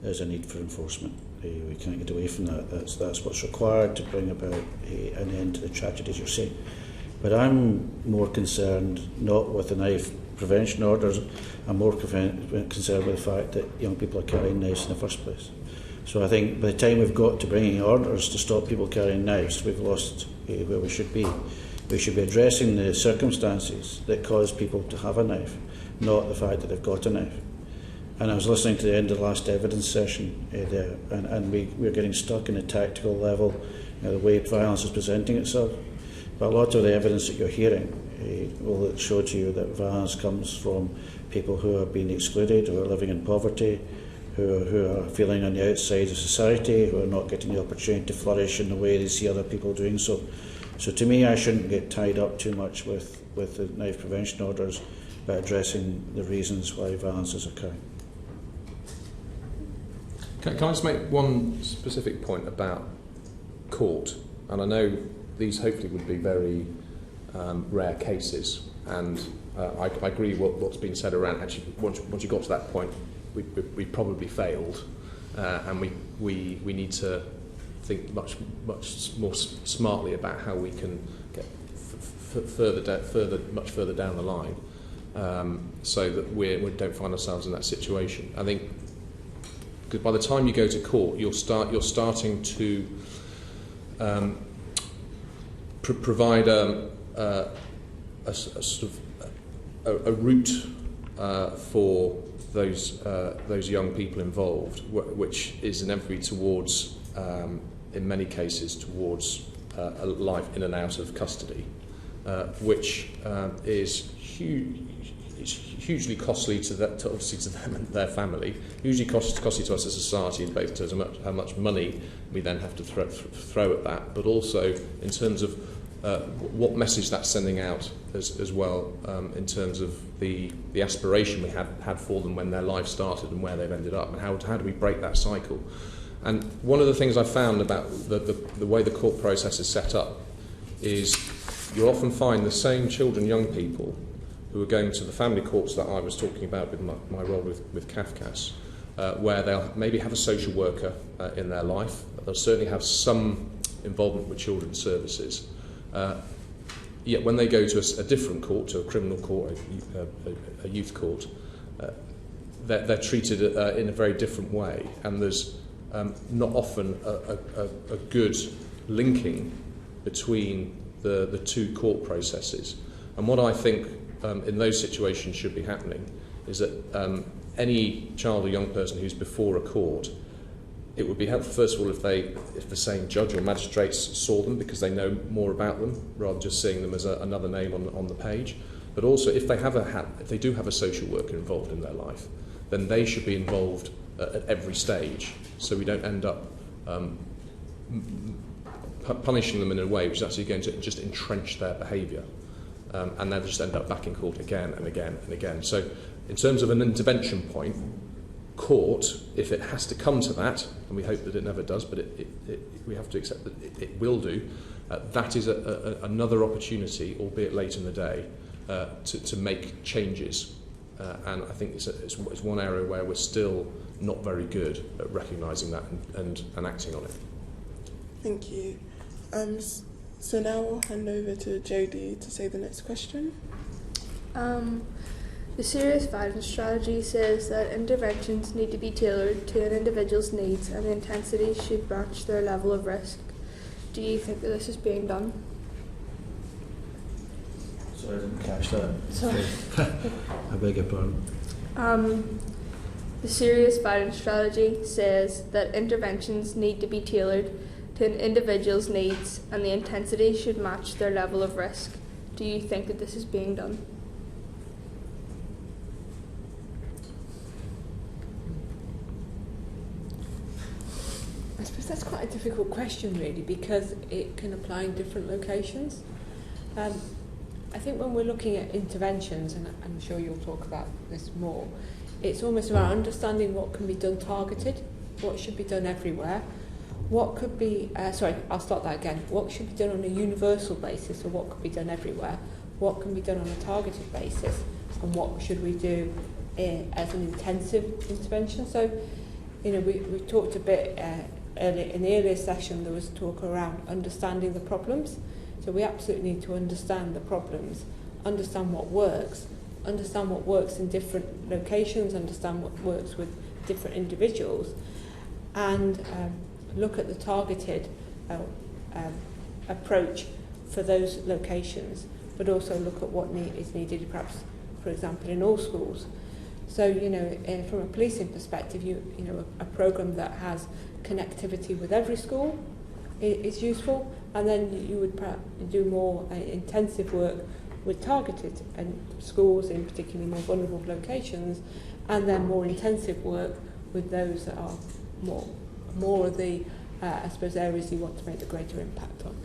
there's a need for enforcement. We can't get away from that. That's what's required to bring about an end to the tragedies you're seeing. But I'm more concerned not with the knife prevention orders. I'm more concerned with the fact that young people are carrying knives in the first place. So I think by the time we've got to bringing orders to stop people carrying knives, we've lost where we should be. We should be addressing the circumstances that cause people to have a knife, not the fact that they've got a knife. And I was listening to the end of the last evidence session there, and we're getting stuck in a tactical level, the way violence is presenting itself. But a lot of the evidence that you're hearing will show to you that violence comes from people who are being excluded, who are living in poverty, who are feeling on the outside of society, who are not getting the opportunity to flourish in the way they see other people doing so. So to me, I shouldn't get tied up too much with the knife prevention orders, but addressing the reasons why violence is occurring. Can I just make one specific point about court? And I know these hopefully would be very rare cases, and I agree what's been said around actually once you got to that point, we probably failed, and we need to think much more smartly about how we can get much further down the line, so that we don't find ourselves in that situation. I think because by the time you go to court, you're starting to provide sort of a route for those young people involved, which is inevitably towards, in many cases, towards a life in and out of custody, which is hugely costly to obviously to them and their family, hugely costly to us as a society, both in terms of how much money we then have to throw at that, but also in terms of what message that's sending out as well, in terms of the aspiration we had for them when their life started and where they've ended up, and how do we break that cycle. And one of the things I found about the way the court process is set up is you often find the same children, young people, who are going to the family courts that I was talking about with my role with CAFCAS, where they'll maybe have a social worker in their life. They'll certainly have some involvement with children's services. Yet when they go to a different court, to a criminal court, a youth court, they're treated in a very different way, and there's not often a good linking between the two court processes. And what I think in those situations should be happening is that any child or young person who's before a court, it would be helpful, first of all, if the same judge or magistrates saw them because they know more about them, rather than just seeing them as another name on the page. But also, if they do have a social worker involved in their life, then they should be involved at every stage, so we don't end up punishing them in a way which is actually going to just entrench their behaviour, and they'll just end up back in court again and again and again. So, in terms of an intervention point, court, if it has to come to that, and we hope that it never does, but we have to accept that it will do, that is another opportunity, albeit late in the day, to make changes. And I think it's one area where we're still not very good at recognising that and acting on it. Thank you. So now I'll hand over to Jodie to say the next question. The serious violence strategy says that interventions need to be tailored to an individual's needs and the intensity should match their level of risk. Do you think that this is being done? Sorry, I didn't catch that. Sorry. I beg your pardon. The serious violence strategy says that interventions need to be tailored to an individual's needs and the intensity should match their level of risk. Do you think that this is being done? I suppose that's quite a difficult question, really, because it can apply in different locations. I think when we're looking at interventions, and I'm sure you'll talk about this more, it's almost about understanding what can be done targeted, what should be done everywhere, what could be, I'll start that again, what should be done on a universal basis, or what could be done everywhere, what can be done on a targeted basis, and what should we do as an intensive intervention. So, we talked a bit in the earlier session, there was talk around understanding the problems. So we absolutely need to understand the problems, understand what works in different locations, understand what works with different individuals, and look at the targeted approach for those locations, but also look at what is needed, perhaps, for example, in all schools. So, from a policing perspective, a programme that has connectivity with every school is useful, and then you would perhaps do more intensive work with targeted schools in particularly more vulnerable locations, and then more intensive work with those that are more of the, areas you want to make the greater impact on.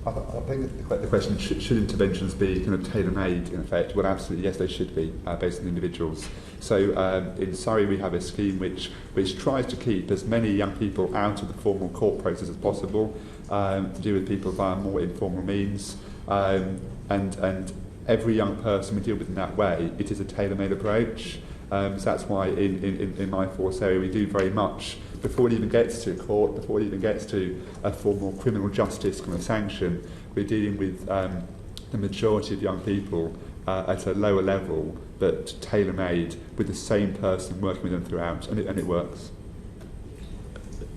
I think the question, should interventions be kind of tailor-made in effect? Well, absolutely, yes, they should be, based on individuals. So in Surrey we have a scheme which tries to keep as many young people out of the formal court process as possible, to deal with people via more informal means, and every young person we deal with in that way, it is a tailor-made approach. So that's why in my force area we do very much, before it even gets to court, before it even gets to a formal criminal justice kind of sanction, we're dealing with the majority of young people at a lower level, but tailor-made with the same person working with them throughout, and it works.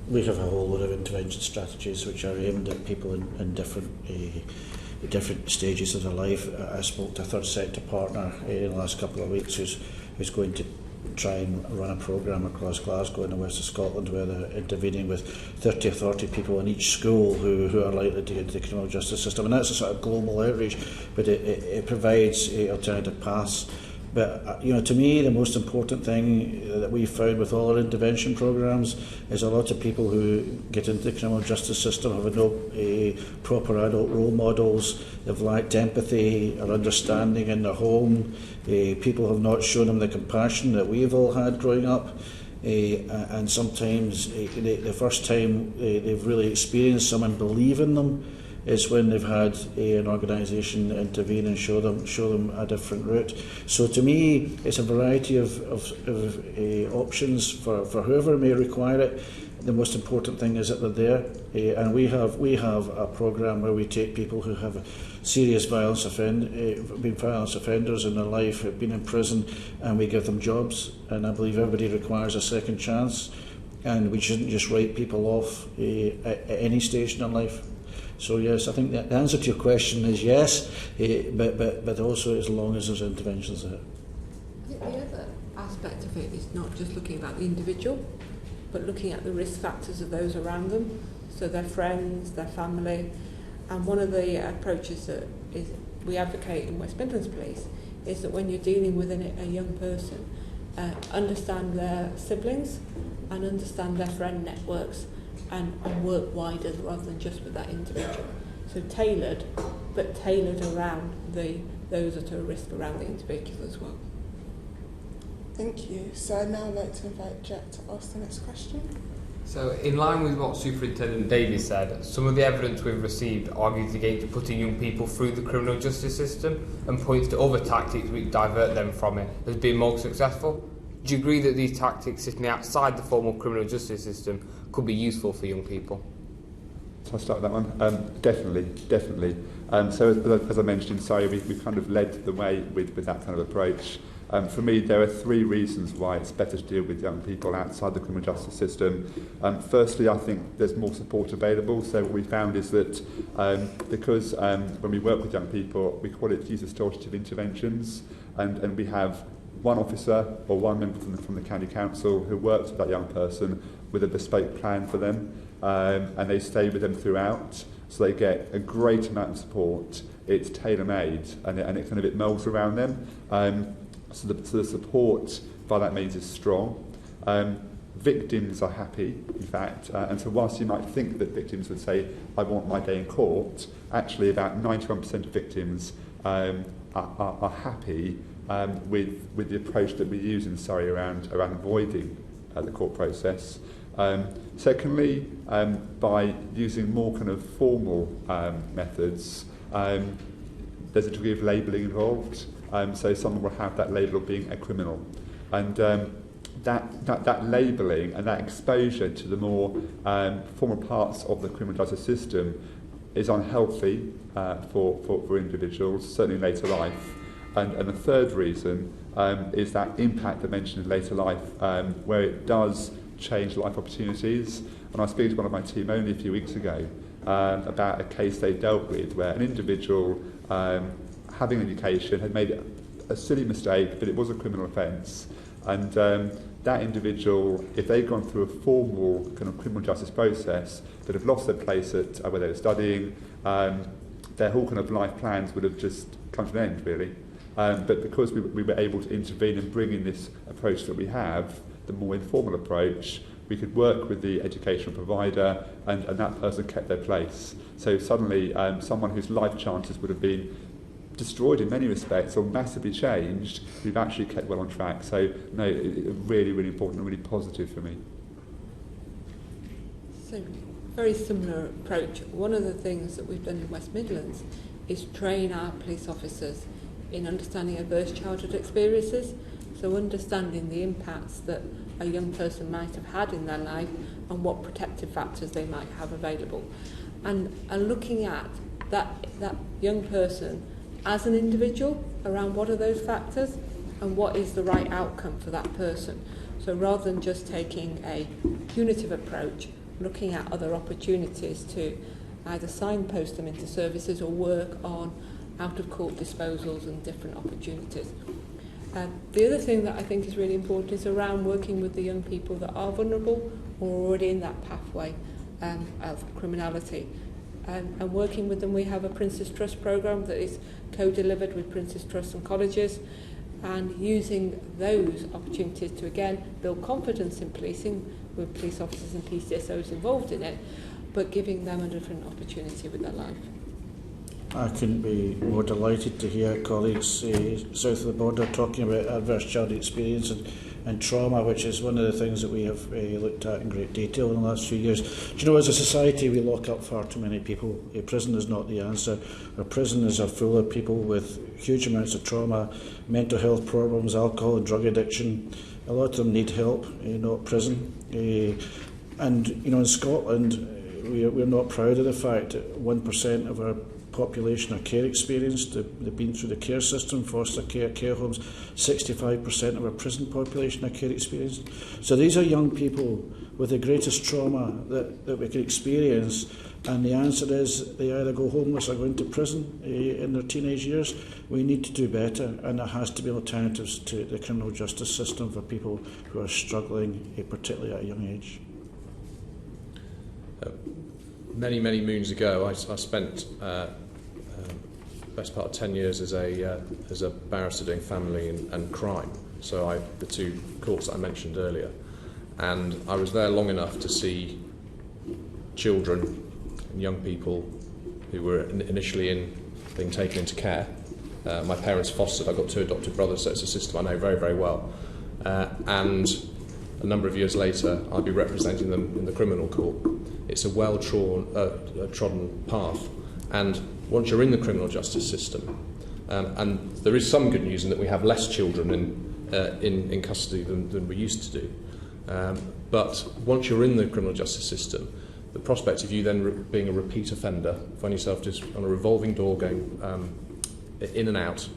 we have a whole lot of intervention strategies which are aimed at people in different stages of their life. I spoke to a third sector partner in the last couple of weeks who's going to try and run a programme across Glasgow and the west of Scotland where they're intervening with 30 or 40 people in each school who are likely to get into the criminal justice system. And that's a sort of global outreach, but it provides alternative paths. But to me, the most important thing that we found with all our intervention programmes is a lot of people who get into the criminal justice system have no proper adult role models. They've lacked empathy or understanding in their home. People have not shown them the compassion that we've all had growing up. And sometimes the first time they've really experienced someone believe in them is when they've had an organisation intervene and show them a different route. So to me, it's a variety of options for whoever may require it. The most important thing is that they're there, and we have a programme where we take people who have serious been violence offenders in their life, have been in prison, and we give them jobs. And I believe everybody requires a second chance, and we shouldn't just write people off at any stage in their life. So yes, I think the answer to your question is yes, but also as long as there's interventions there. I think the other aspect of it is not just looking at the individual, but looking at the risk factors of those around them, so their friends, their family. And one of the approaches that we advocate in West Midlands Police is that when you're dealing with a young person, understand their siblings and understand their friend networks, and work wider rather than just with that individual. So tailored, but tailored around those that are at risk around the individual as well. Thank you. So I'd now like to invite Jack to ask the next question. So in line with what Superintendent Davies said, some of the evidence we've received argues against putting young people through the criminal justice system and points to other tactics which divert them from it as being more successful. Do you agree that these tactics sitting outside the formal criminal justice system could be useful for young people? So I'll start with that one. Definitely. So as I mentioned, sorry, we've kind of led the way with that kind of approach. For me, there are three reasons why it's better to deal with young people outside the criminal justice system. Firstly, I think there's more support available. So what we found is that because when we work with young people, we call it use-restorative interventions, and we have one officer or one member from the county council who works with that young person with a bespoke plan for them, and they stay with them throughout, so they get a great amount of support. It's tailor-made, and it kind of molds around them. So the support by that means is strong. Victims are happy, in fact, and so whilst you might think that victims would say, I want my day in court, actually about 91% of victims are happy with the approach that we use in Surrey around avoiding the court process. Secondly, by using more kind of formal methods, there's a degree of labelling involved. So someone will have that label of being a criminal, and that labelling and that exposure to the more formal parts of the criminal justice system is unhealthy for individuals, certainly in later life. And the third reason is that impact I mentioned in later life, where it does change life opportunities. And I was speaking to one of my team only a few weeks ago about a case they dealt with where an individual having an education had made a silly mistake, but it was a criminal offence. And that individual, if they'd gone through a formal kind of criminal justice process, they'd have lost their place at where they were studying. Their whole kind of life plans would have just come to an end, really. But because we were able to intervene and bring in this approach that we have, the more informal approach, we could work with the educational provider and that person kept their place. So suddenly someone whose life chances would have been destroyed in many respects or massively changed, we've actually kept well on track. So no, really, really important and really positive for me. So very similar approach. One of the things that we've done in West Midlands is train our police officers in understanding adverse childhood experiences, so understanding the impacts that a young person might have had in their life and what protective factors they might have available, and looking at that young person as an individual around what are those factors and what is the right outcome for that person. So rather than just taking a punitive approach, looking at other opportunities to either signpost them into services or work on out-of-court disposals and different opportunities. The other thing that I think is really important is around working with the young people that are vulnerable or already in that pathway of criminality. And working with them, we have a Prince's Trust programme that is co-delivered with Prince's Trust and colleges, and using those opportunities to again build confidence in policing with police officers and PCSOs involved in it, but giving them a different opportunity with their life. I couldn't be more delighted to hear colleagues south of the border talking about adverse child experience and trauma, which is one of the things that we have looked at in great detail in the last few years. Do you know, as a society, we lock up far too many people. Prison is not the answer. Our prisons are full of people with huge amounts of trauma, mental health problems, alcohol and drug addiction. A lot of them need help, not prison. And, in Scotland, we're not proud of the fact that 1% of our population are care experienced. They've been through the care system, foster care, care homes. 65% of our prison population are care experienced. So these are young people with the greatest trauma that we can experience, and the answer is they either go homeless or go into prison in their teenage years. We need to do better, and there has to be alternatives to the criminal justice system for people who are struggling, particularly at a young age. Many moons ago, I spent best part of 10 years as a barrister doing family and crime. So the two courts that I mentioned earlier, and I was there long enough to see children and young people who were initially being taken into care. My parents fostered. I've got 2 adopted brothers, so it's a system I know very, very well. And a number of years later, I'll be representing them in the criminal court. It's a well-trodden path. And once you're in the criminal justice system, and there is some good news in that we have less children in custody than we used to do. But once you're in the criminal justice system, the prospect of you then being a repeat offender, find yourself just on a revolving door going in and out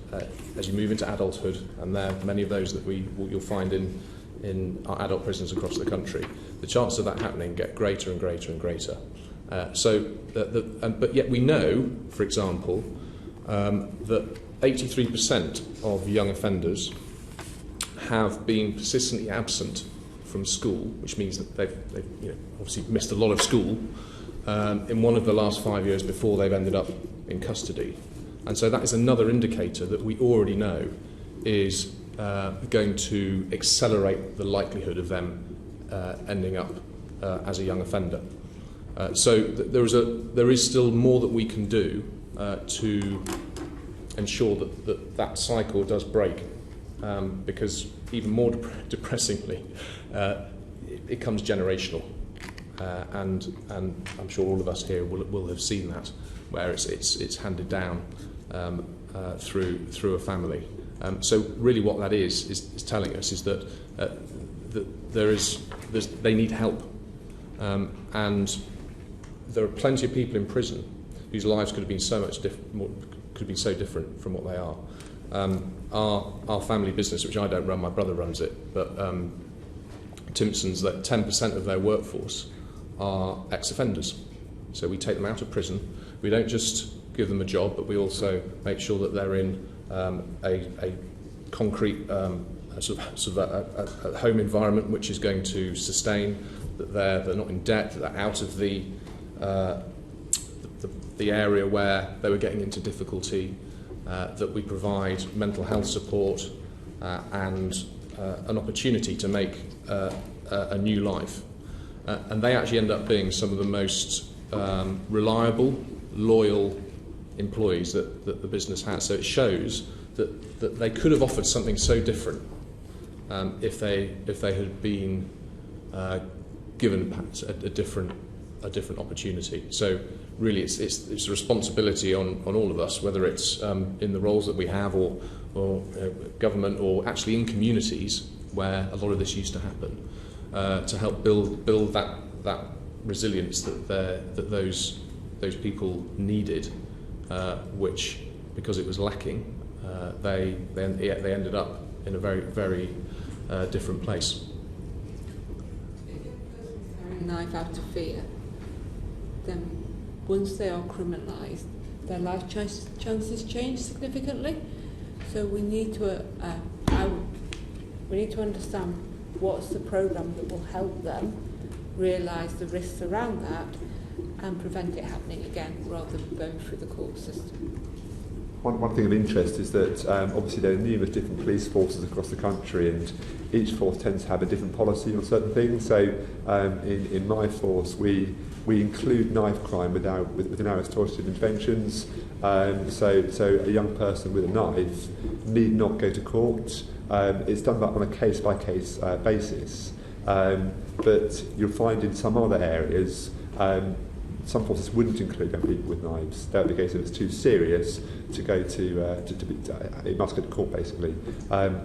as you move into adulthood, and there are many of those that you'll find in our adult prisons across the country. The chances of that happening get greater and greater and greater. But yet we know, for example, that 83% of young offenders have been persistently absent from school, which means that they've obviously missed a lot of school in one of the last 5 years before they've ended up in custody. And so that is another indicator that we already know is going to accelerate the likelihood of them ending up as a young offender. So there is still more that we can do to ensure that cycle does break, because even more depressingly, it comes generational, and I'm sure all of us here will have seen that, where it's handed down through a family. So really, what that is telling us is that they need help, and there are plenty of people in prison whose lives could have been so different from what they are. Our family business, which I don't run, my brother runs it, but Timpson's, that 10% of their workforce are ex-offenders. So we take them out of prison. We don't just give them a job, but we also make sure that they're in a concrete a home environment which is going to sustain, that they're not in debt, that they're out of the area where they were getting into difficulty, that we provide mental health support and an opportunity to make a new life. And they actually end up being some of the most reliable, loyal employees that the business has. So it shows that they could have offered something so different if they had been given perhaps a different opportunity. So really, it's a responsibility on all of us, whether it's in the roles that we have or government, or actually in communities where a lot of this used to happen, to help build that resilience that those people needed, which, because it was lacking, they ended up in a very, very different place. knife out of fear, then once they are criminalised, their life chances change significantly. So we need to understand what's the programme that will help them realise the risks around that and prevent it happening again, rather than going through the court system. One thing of interest is that obviously there are numerous different police forces across the country, and each force tends to have a different policy on certain things. So in my force, we include knife crime within our restorative interventions. So a young person with a knife need not go to court. It's done on a case-by-case basis. But you'll find in some other areas, some forces wouldn't include young people with knives. That would be the case if it's too serious to go it must go to court, basically. So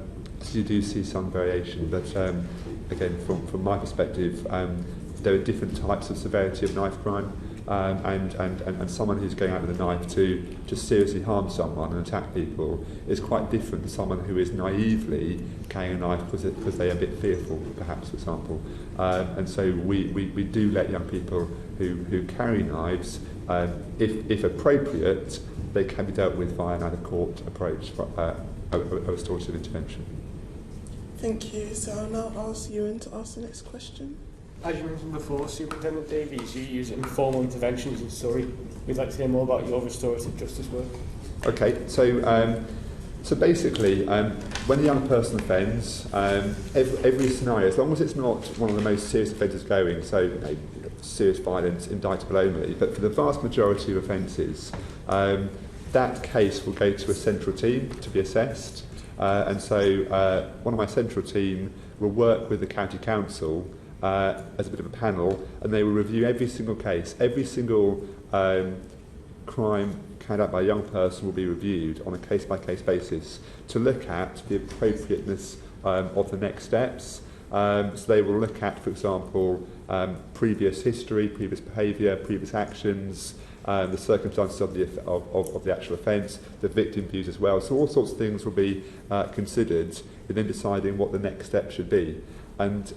you do see some variation, but again, from my perspective, there are different types of severity of knife crime, and someone who's going out with a knife to just seriously harm someone and attack people is quite different to someone who is naively carrying a knife because they're a bit fearful, perhaps, for example. And so we do let young people who carry knives, if appropriate, they can be dealt with via another court approach, a restorative intervention. Thank you. So I'll now ask Ewan to ask the next question. As you mentioned before, Superintendent Davies, you use informal interventions in Surrey. We'd like to hear more about your restorative justice work. Okay, so basically, when a young person offends, every scenario, as long as it's not one of the most serious offences going, so serious violence, indictable only, but for the vast majority of offences, that case will go to a central team to be assessed. And so one of my central team will work with the county council as a bit of a panel, and they will review every single case. Every single crime carried out by a young person will be reviewed on a case-by-case basis to look at the appropriateness of the next steps. So they will look at, for example, previous history, previous behaviour, previous actions, the circumstances of the actual offence, the victim views as well. So all sorts of things will be considered in then deciding what the next step should be. And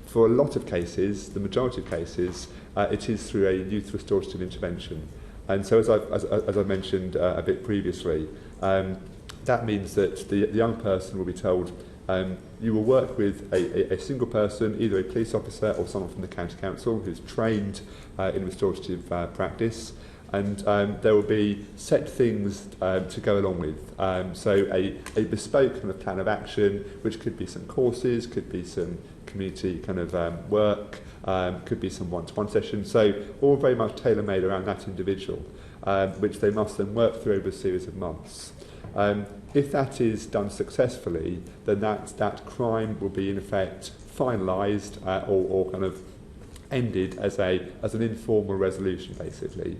for a lot of cases, the majority of cases, it is through a youth restorative intervention. And so as I mentioned a bit previously, that means that the young person will be told, you will work with a single person, either a police officer or someone from the county council who's trained in restorative practice, and there will be set things to go along with. So a bespoke kind of plan of action, which could be some courses, could be some community kind of work, could be some one-to-one sessions. So all very much tailor-made around that individual, which they must then work through over a series of months. If that is done successfully, then that crime will be in effect finalised or kind of ended as an informal resolution, basically.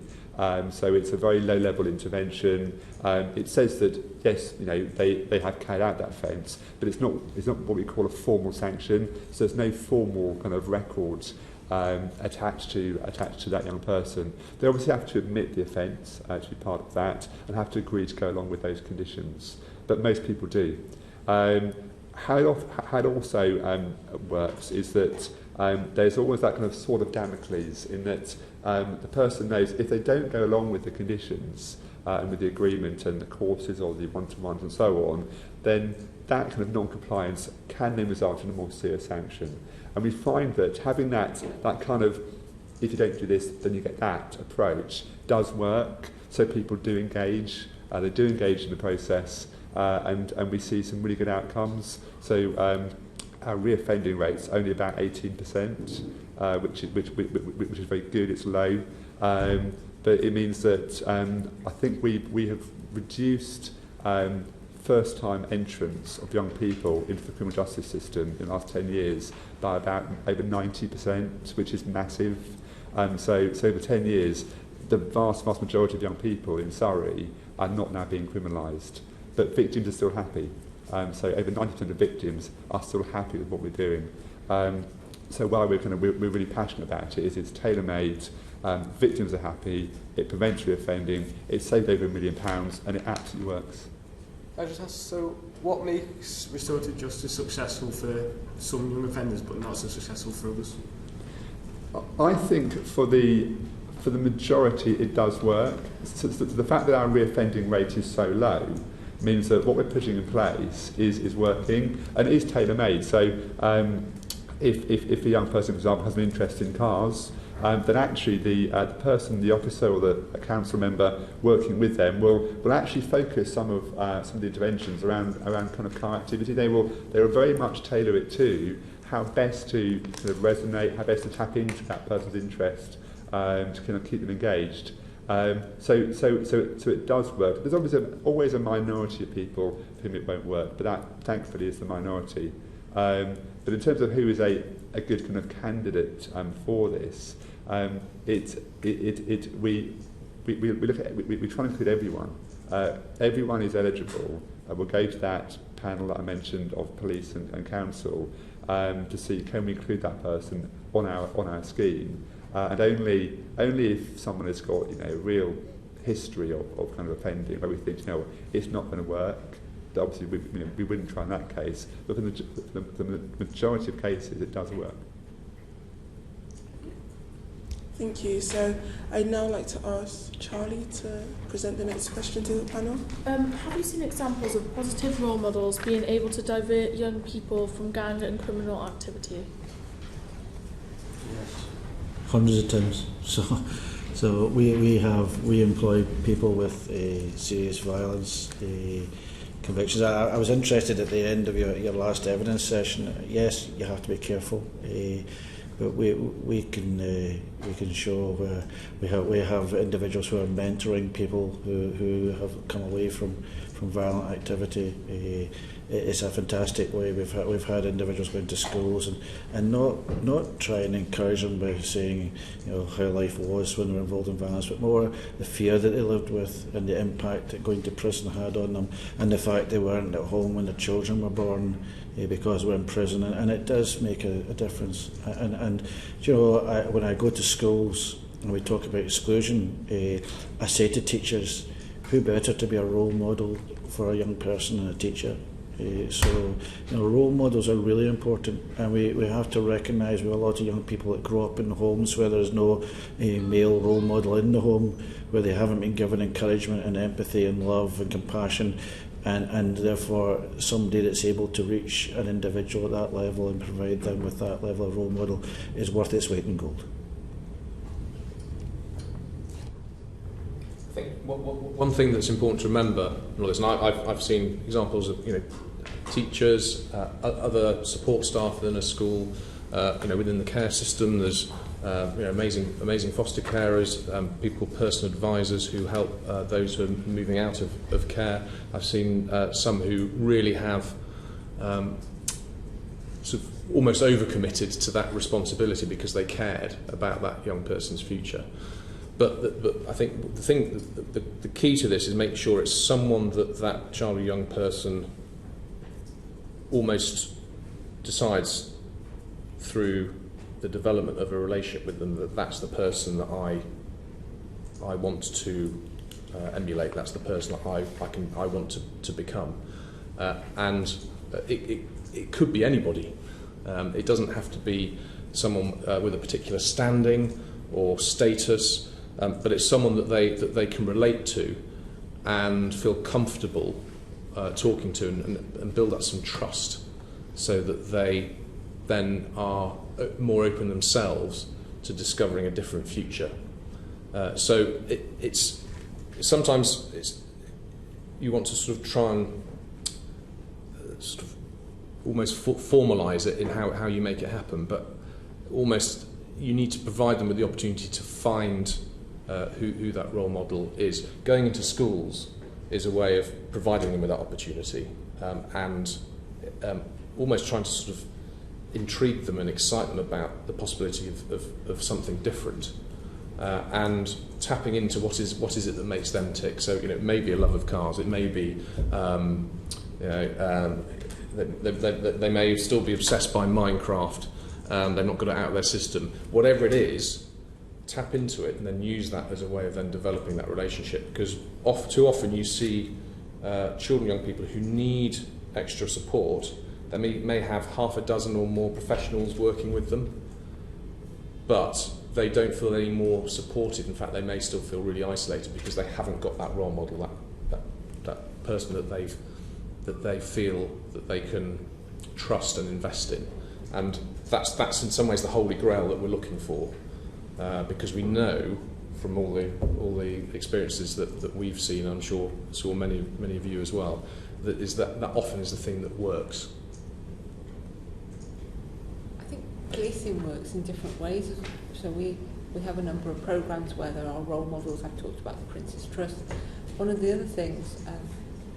So it's a very low-level intervention. It says that yes, they have carried out that offence, but it's not what we call a formal sanction. So there's no formal kind of record attached to that young person. They obviously have to admit the offence to be part of that and have to agree to go along with those conditions. But most people do. How it also works is that there's always that kind of sword of Damocles in that the person knows if they don't go along with the conditions and with the agreement and the courses or the one-to-ones and so on, then that kind of non-compliance can then result in a more serious sanction. And we find that having that kind of, if you don't do this, then you get that approach, does work. So people do engage, they do engage in the process, and we see some really good outcomes. So our reoffending rate's only about 18%, which is very good. It's low, but it means that I think we have reduced first-time entrance of young people into the criminal justice system in the last 10 years by about over 90%, which is massive. So over 10 years, the vast majority of young people in Surrey are not now being criminalised, but victims are still happy. So over 90% of victims are still happy with what we're doing. So while we're really passionate about it, it's tailor-made. Victims are happy. It prevents reoffending. It's saved over £1 million, and it absolutely works. I just ask, so what makes restorative justice successful for some young offenders but not so successful for others? I think for the majority it does work. So the fact that our reoffending rate is so low means that what we're putting in place is working, and it is tailor-made. So if a young person, for example, has an interest in cars, then actually the person, the officer or the council member working with them will actually focus some of the interventions around kind of car activity. They will very much tailor it to how best to kind of resonate, how best to tap into that person's interest to kind of keep them engaged. So it does work. There's obviously always a minority of people for whom it won't work, but that thankfully is the minority. But in terms of who is a good kind of candidate for this, we look at we try and include everyone. Everyone is eligible. We'll go to that panel that I mentioned of police and council to see can we include that person on our scheme. And only if someone has got a real history of kind of offending, where we think it's not going to work, obviously we wouldn't try in that case. But for the majority of cases, it does work. Thank you. So I'd now like to ask Charlie to present the next question to the panel. Have you seen examples of positive role models being able to divert young people from gang and criminal activity? Hundreds of times. So we employ people with serious violence convictions. I was interested at the end of your last evidence session. Yes, you have to be careful, but we can show where we have individuals who are mentoring people who have come away from violent activity. It's a fantastic way. We've had individuals going to schools and not try and encourage them by saying how life was when they were involved in violence, but more the fear that they lived with and the impact that going to prison had on them, and the fact they weren't at home when their children were born because we're in prison, and it does make a difference. And when I go to schools and we talk about exclusion, I say to teachers, who better to be a role model for a young person than a teacher? So role models are really important, and we have to recognise we have a lot of young people that grow up in homes where there's no male role model in the home, where they haven't been given encouragement and empathy and love and compassion, and therefore somebody that's able to reach an individual at that level and provide them with that level of role model is worth its weight in gold. I think one thing that's important to remember, and I've seen examples of teachers, other support staff within a school, within the care system. There's amazing foster carers, people called personal advisors who help those who are moving out of care. I've seen some who really have sort of almost overcommitted to that responsibility because they cared about that young person's future. But I think the key to this is make sure it's someone that child or young person almost decides through the development of a relationship with them that's the person that I want to emulate. That's the person that I want to become, and it could be anybody. It doesn't have to be someone with a particular standing or status. But it's someone that they can relate to and feel comfortable talking to and build up some trust, so that they then are more open themselves to discovering a different future. So it's sometimes you want to sort of try and sort of almost formalise it in how you make it happen, but almost you need to provide them with the opportunity to find who that role model is. Going into schools is a way of providing them with that opportunity, and almost trying to sort of intrigue them and excite them about the possibility of something different, and tapping into what is it that makes them tick. So it may be a love of cars, it may be they may still be obsessed by Minecraft, they've not got it out of their system. Whatever it is, tap into it and then use that as a way of then developing that relationship, because too often you see children, young people who need extra support. They may have half a dozen or more professionals working with them, but they don't feel any more supported. In fact, they may still feel really isolated because they haven't got that role model, that person that they feel that they can trust and invest in. And that's in some ways the holy grail that we're looking for, because we know from all the experiences that we've seen, I'm sure saw many of you as well, that often is the thing that works. I think policing works in different ways. So we have a number of programs where there are role models. I've talked about the Prince's Trust. One of the other things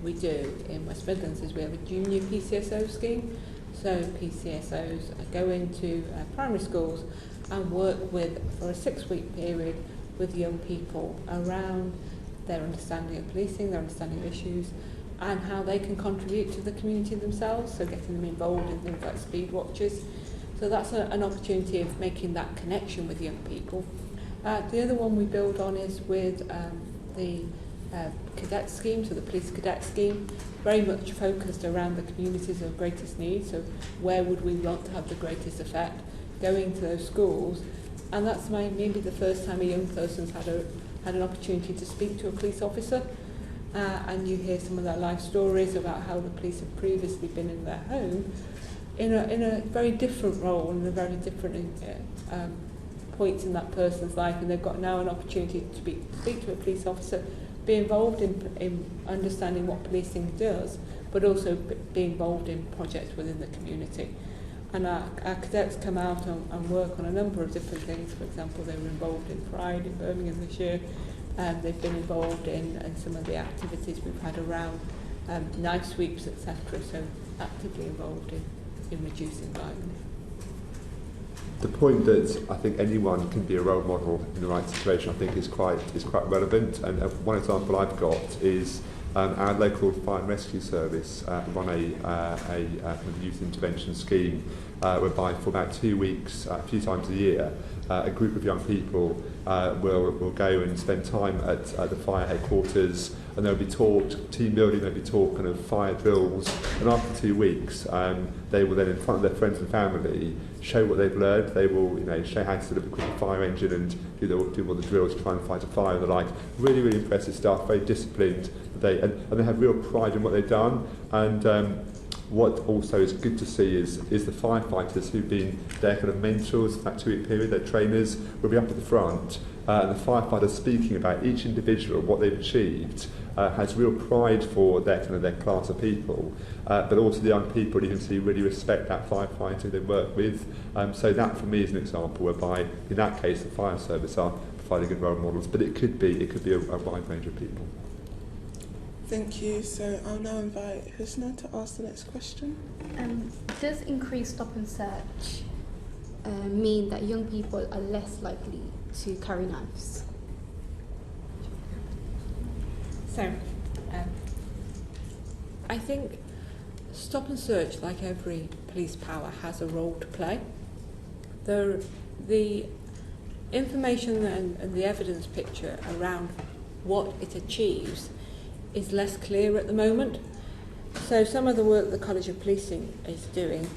we do in West Midlands is we have a junior PCSO scheme. So PCSOs go into primary schools and work for a 6-week period with young people around their understanding of policing, their understanding of issues, and how they can contribute to the community themselves, so getting them involved in things like speed watches. So that's an opportunity of making that connection with young people. The other one we build on is with the cadet scheme, so the police cadet scheme, very much focused around the communities of greatest need, so where would we want to have the greatest effect, going to those schools. And that's maybe the first time a young person's had an opportunity to speak to a police officer, and you hear some of their life stories about how the police have previously been in their home in a very different role, in a very different points in that person's life, and they've got now an opportunity to speak to a police officer, be involved in understanding what policing does, but also be involved in projects within the community. And our cadets come out and work on a number of different things. For example, they were involved in Pride in Birmingham this year. They've been involved in some of the activities we've had around knife sweeps, etc. So actively involved in reducing violence. The point that I think anyone can be a role model in the right situation, I think, is quite relevant. And one example I've got is our local fire and rescue service run a youth intervention scheme whereby for about 2 weeks, a few times a year, a group of young people will go and spend time at the fire headquarters, and they'll be taught team building, they'll be taught kind of fire drills, and after 2 weeks they will then, in front of their friends and family, show what they've learned. They will, show how to sort of equip a fire engine and do all the drills to try and fight a fire. They're like really, really impressive stuff, very disciplined. And they have real pride in what they've done. And what also is good to see is the firefighters who've been their kind of mentors for that 2-week period, their trainers, will be up at the front, and the firefighters speaking about each individual, what they've achieved, has real pride for their class of people, but also the young people, you can see, really respect that firefighter they work with. So that for me is an example whereby, in that case, the fire service are providing good role models, but it could be a wide range of people. Thank you. So I'll now invite Husna to ask the next question. Does increased stop and search mean that young people are less likely to carry knives? So, I think stop and search, like every police power, has a role to play. The information and the evidence picture around what it achieves is less clear at the moment. So some of the work the College of Policing is doing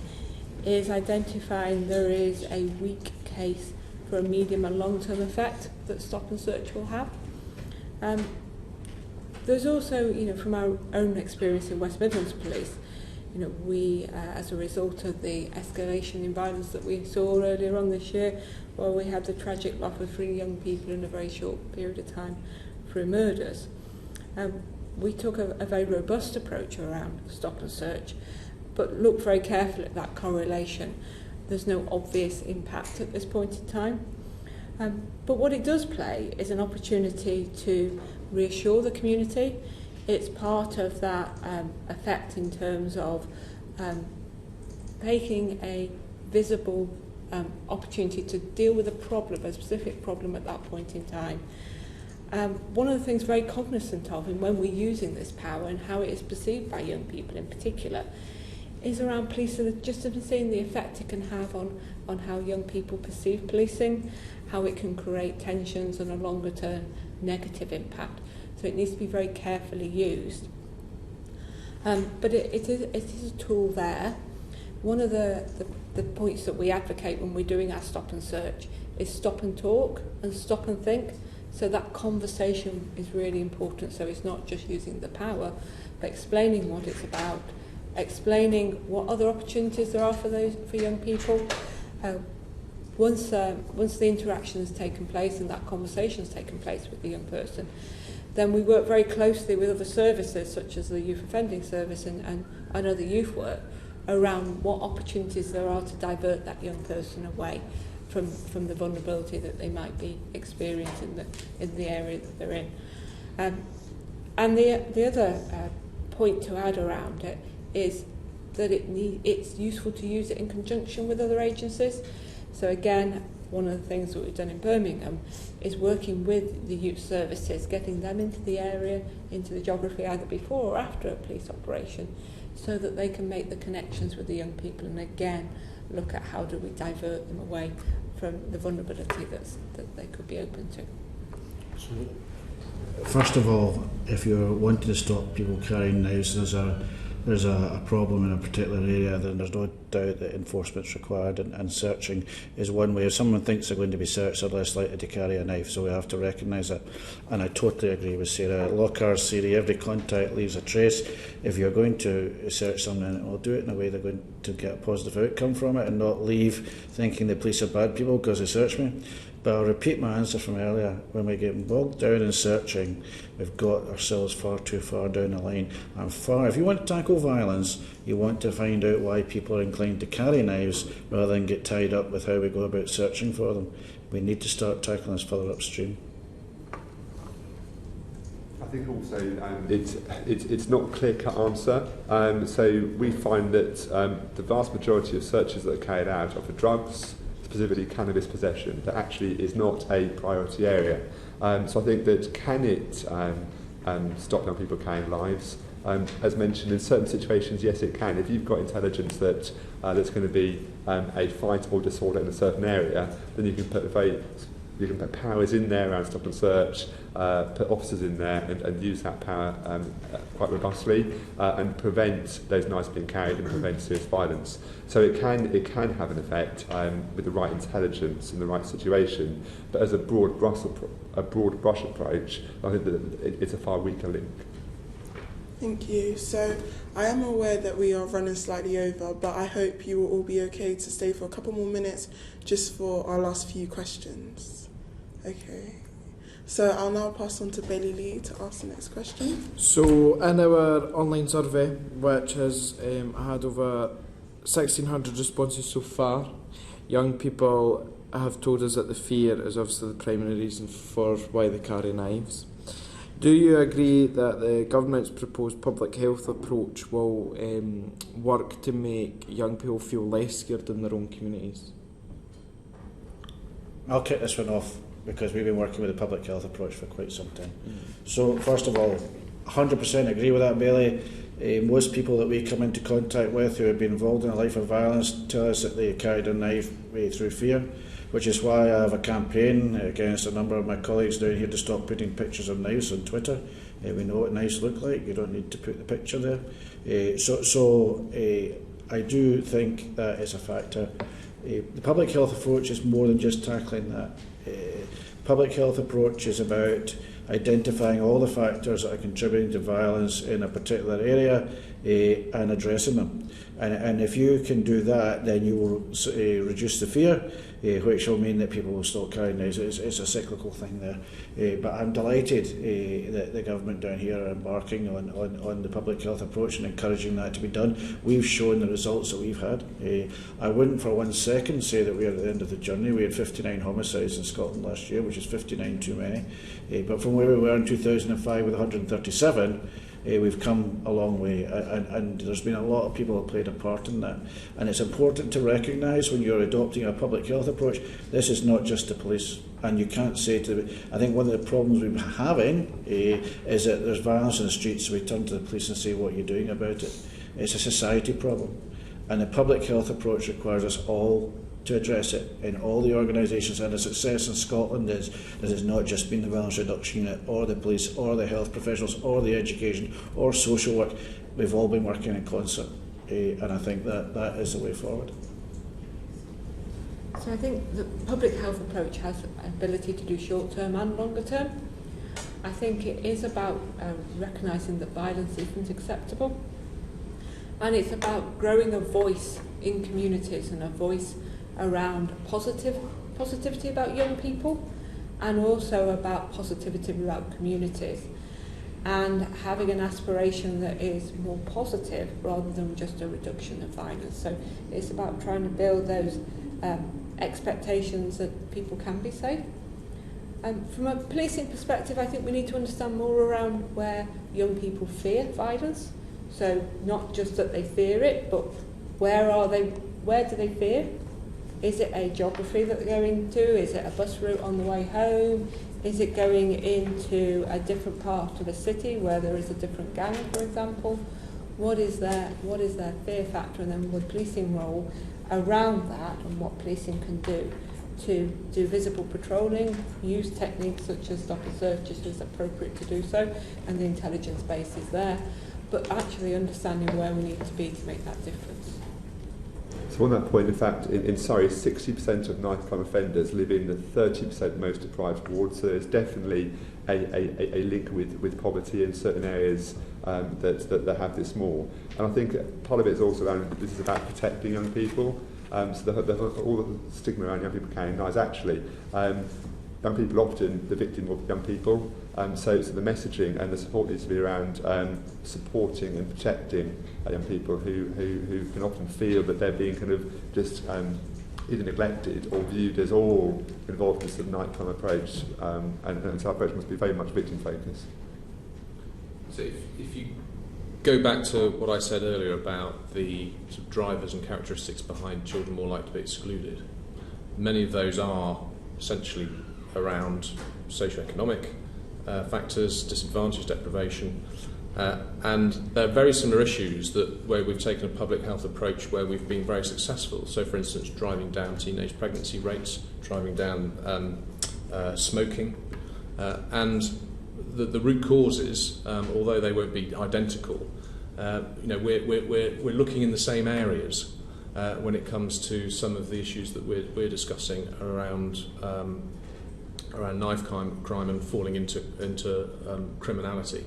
is identifying there is a weak case for a medium and long-term effect that stop and search will have. There's also, from our own experience in West Midlands Police, we, as a result of the escalation in violence that we saw earlier on this year, where we had the tragic loss of 3 young people in a very short period of time through murders, we took a very robust approach around stop and search, but looked very carefully at that correlation. There's no obvious impact at this point in time. But what it does play is an opportunity to reassure the community. It's part of that effect in terms of taking a visible opportunity to deal with a specific problem at that point in time. One of the things very cognizant of, and when we're using this power and how it is perceived by young people in particular, is around policing, just seeing the effect it can have on how young people perceive policing, how it can create tensions and a longer term negative impact. So it needs to be very carefully used. But it is a tool there. One of the points that we advocate when we're doing our stop and search is stop and talk and stop and think. So that conversation is really important. So it's not just using the power, but explaining what it's about, explaining what other opportunities there are for young people. Once the interaction has taken place and that conversation has taken place with the young person, then we work very closely with other services such as the Youth Offending Service and other youth work around what opportunities there are to divert that young person away from the vulnerability that they might be experiencing in the area that they're in. And the other point to add around it is that it's useful to use it in conjunction with other agencies. So again, one of the things that we've done in Birmingham is working with the youth services, getting them into the area, into the geography either before or after a police operation, so that they can make the connections with the young people and again look at how do we divert them away from the vulnerability that they could be open to. So, first of all, if you're wanting to stop people carrying knives, there's a problem in a particular area, then there's no doubt that enforcement's required, and searching is one way. If someone thinks they're going to be searched, they're less likely to carry a knife, so we have to recognise that. And I totally agree with Sarah. Lockhart's theory, every contact leaves a trace. If you're going to search someone, we'll do it in a way they're going to get a positive outcome from it and not leave thinking the police are bad people because they searched me. But I'll repeat my answer from earlier. When we get bogged down in searching, we've got ourselves far too far down the line. And if you want to tackle violence, you want to find out why people are inclined to carry knives rather than get tied up with how we go about searching for them. We need to start tackling this further upstream. I think also it's not a clear-cut answer. So we find that the vast majority of searches that are carried out are for drugs, specifically cannabis possession, that actually is not a priority area. So I think that can it stop young people carrying lives? As mentioned, in certain situations, yes, it can. If you've got intelligence that there's going to be a fight or disorder in a certain area, then you can put powers in there around stop and search, put officers in there and use that power quite robustly and prevent those knives being carried and prevent serious violence. So it can have an effect with the right intelligence in the right situation, but as a broad brush approach, I think that it's a far weaker link. Thank you. So I am aware that we are running slightly over, but I hope you will all be okay to stay for a couple more minutes just for our last few questions. Okay. So I'll now pass on to Bailey Lee to ask the next question. So in our online survey, which has had over 1,600 responses so far, young people have told us that the fear is obviously the primary reason for why they carry knives. Do you agree that the government's proposed public health approach will work to make young people feel less scared in their own communities? I'll kick this one off because we've been working with the public health approach for quite some time. So first of all, 100% agree with that, Bailey. Most people that we come into contact with who have been involved in a life of violence tell us that they carried a knife through fear, which is why I have a campaign against a number of my colleagues down here to stop putting pictures of knives on Twitter. We know what knives look like, you don't need to put the picture there. I do think that is a factor. The public health approach is more than just tackling that. Public health approach is about identifying all the factors that are contributing to violence in a particular area and addressing them. And if you can do that, then you will reduce the fear, which will mean that people will stop carrying knives. It's a cyclical thing there. But I'm delighted that the government down here are embarking on the public health approach and encouraging that to be done. We've shown the results that we've had. I wouldn't for 1 second say that we're at the end of the journey. We had 59 homicides in Scotland last year, which is 59 too many. But from where we were in 2005 with 137, we've come a long way, and there's been a lot of people who played a part in that. And it's important to recognise when you're adopting a public health approach, this is not just the police. And you can't say to I think one of the problems we're having is that there's violence in the streets, so we turn to the police and say, what are you doing about it? It's a society problem. And the public health approach requires us all to address it in all the organisations, and the success in Scotland is that it's not just been the violence reduction unit or the police or the health professionals or the education or social work. We've all been working in concert, and I think that is the way forward. So I think the public health approach has the ability to do short-term and longer-term. I think it is about recognising that violence isn't acceptable, and it's about growing a voice in communities and a voice around positivity about young people, and also about positivity about communities, and having an aspiration that is more positive rather than just a reduction of violence. So it's about trying to build those expectations that people can be safe. From a policing perspective, I think we need to understand more around where young people fear violence. So not just that they fear it, but where do they fear? Is it a geography that they're going to? Is it a bus route on the way home? Is it going into a different part of the city where there is a different gang, for example? What is their fear factor, and then the policing role around that, and what policing can do to do visible patrolling, use techniques such as stop and search if it's appropriate to do so, and the intelligence base is there, but actually understanding where we need to be to make that difference. So on that point, in fact, in Surrey, 60% of knife crime offenders live in the 30% most deprived wards, so there's definitely a link with poverty in certain areas that have this more. And I think part of it is also around, this is about protecting young people. So all the stigma around young people carrying knives, actually, young people are often the victim of young people. So the messaging and the support needs to be around supporting and protecting young people who can often feel that they're being kind of just either neglected or viewed as all involved in this sort of night crime approach. And so our approach must be very much victim focused. So if you go back to what I said earlier about the sort of drivers and characteristics behind children more likely to be excluded, many of those are essentially around socioeconomic factors, disadvantage, deprivation, and they're very similar issues where we've taken a public health approach where we've been very successful. So, for instance, driving down teenage pregnancy rates, driving down smoking, and the root causes, although they won't be identical, we're looking in the same areas when it comes to some of the issues that we're discussing around knife crime and falling into criminality.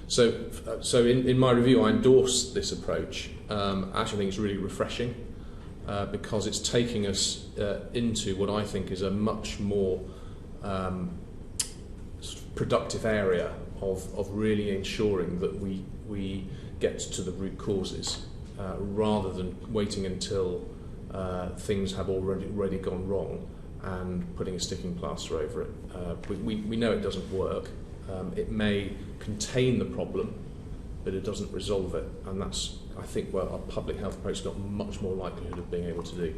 So in my review, I endorse this approach. I actually think it's really refreshing because it's taking us into what I think is a much more productive area of really ensuring that we get to the root causes rather than waiting until things have already gone wrong and putting a sticking plaster over it. We know it doesn't work. It may contain the problem, but it doesn't resolve it, and that's, I think, what our public health approach has got much more likelihood of being able to do.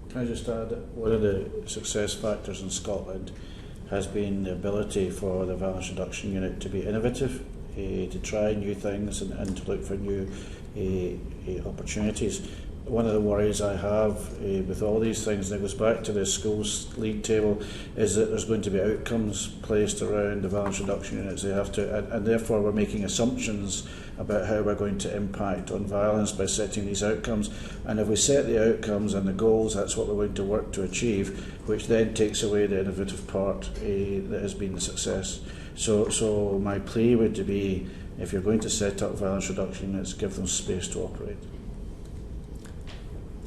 Can I just add that one of the success factors in Scotland has been the ability for the Violence Reduction Unit to be innovative, to try new things and to look for new opportunities. One of the worries I have with all these things, and it goes back to the schools league table, is that there's going to be outcomes placed around the violence reduction units. They have to, and therefore we're making assumptions about how we're going to impact on violence by setting these outcomes. And if we set the outcomes and the goals, that's what we're going to work to achieve, which then takes away the innovative part that has been the success. So my plea would be, if you're going to set up violence reduction units, give them space to operate.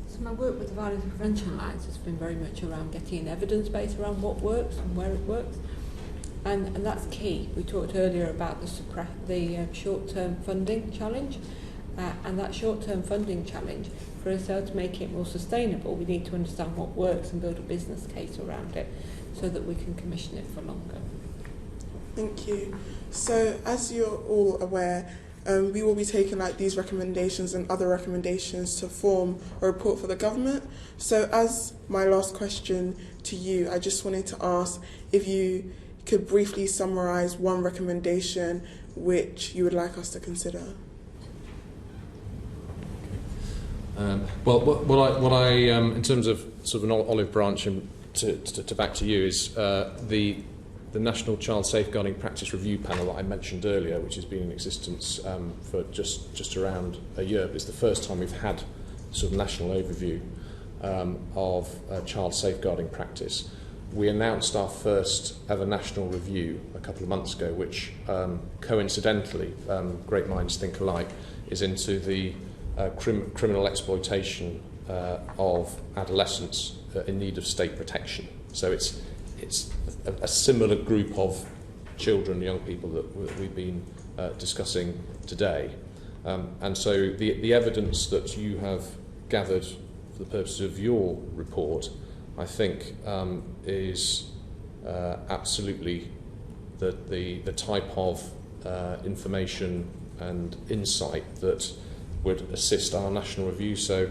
So my work with the Violence Prevention Alliance has been very much around getting an evidence base around what works and where it works, and that's key. We talked earlier about the short-term funding challenge, and that short-term funding challenge, for us to make it more sustainable, we need to understand what works and build a business case around it so that we can commission it for longer. Thank you. So, as you're all aware, we will be taking these recommendations and other recommendations to form a report for the government. So as my last question to you, I just wanted to ask if you could briefly summarise one recommendation which you would like us to consider. What I in terms of sort of an olive branch and to back to you is the National Child Safeguarding Practice Review Panel that I mentioned earlier, which has been in existence for just around a year, but it's the first time we've had sort of national overview. of child safeguarding practice. We announced our first ever national review a couple of months ago, which coincidentally, great minds think alike, is into the criminal exploitation of adolescents in need of state protection. So it's a similar group of children, young people that we've been discussing today. And so the evidence that you have gathered for the purposes of your report, I think, is absolutely the type of information and insight that would assist our national review. So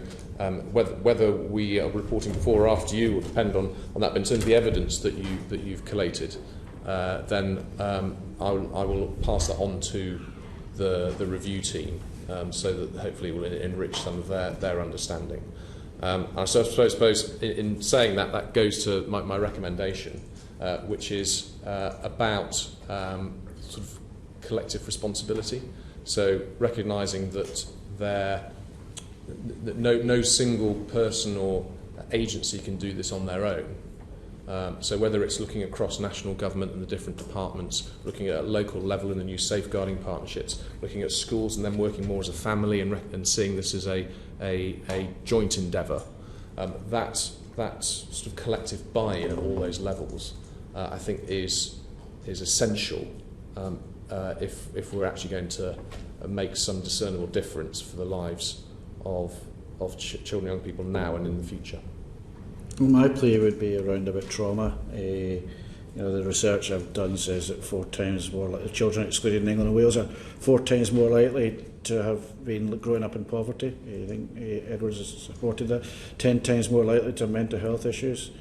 whether we are reporting before or after you will depend on that. But in terms of the evidence that you've collated, then I will pass that on to the review team, so that hopefully it will enrich some of their understanding. And so I suppose in saying that goes to my recommendation, which is about sort of collective responsibility. So recognising that no single person or agency can do this on their own. So whether it's looking across national government and the different departments, looking at a local level in the new safeguarding partnerships, looking at schools and then working more as a family and seeing this as a joint endeavour, that sort of collective buy-in at all those levels, I think is essential if we're actually going to make some discernible difference for the lives of children and young people now and in the future. My plea would be around about trauma. The research I've done says that 4 times more likely children excluded in England and Wales are 4 times more likely to have been growing up in poverty. I think Edwards has supported that. 10 times more likely to have mental health issues.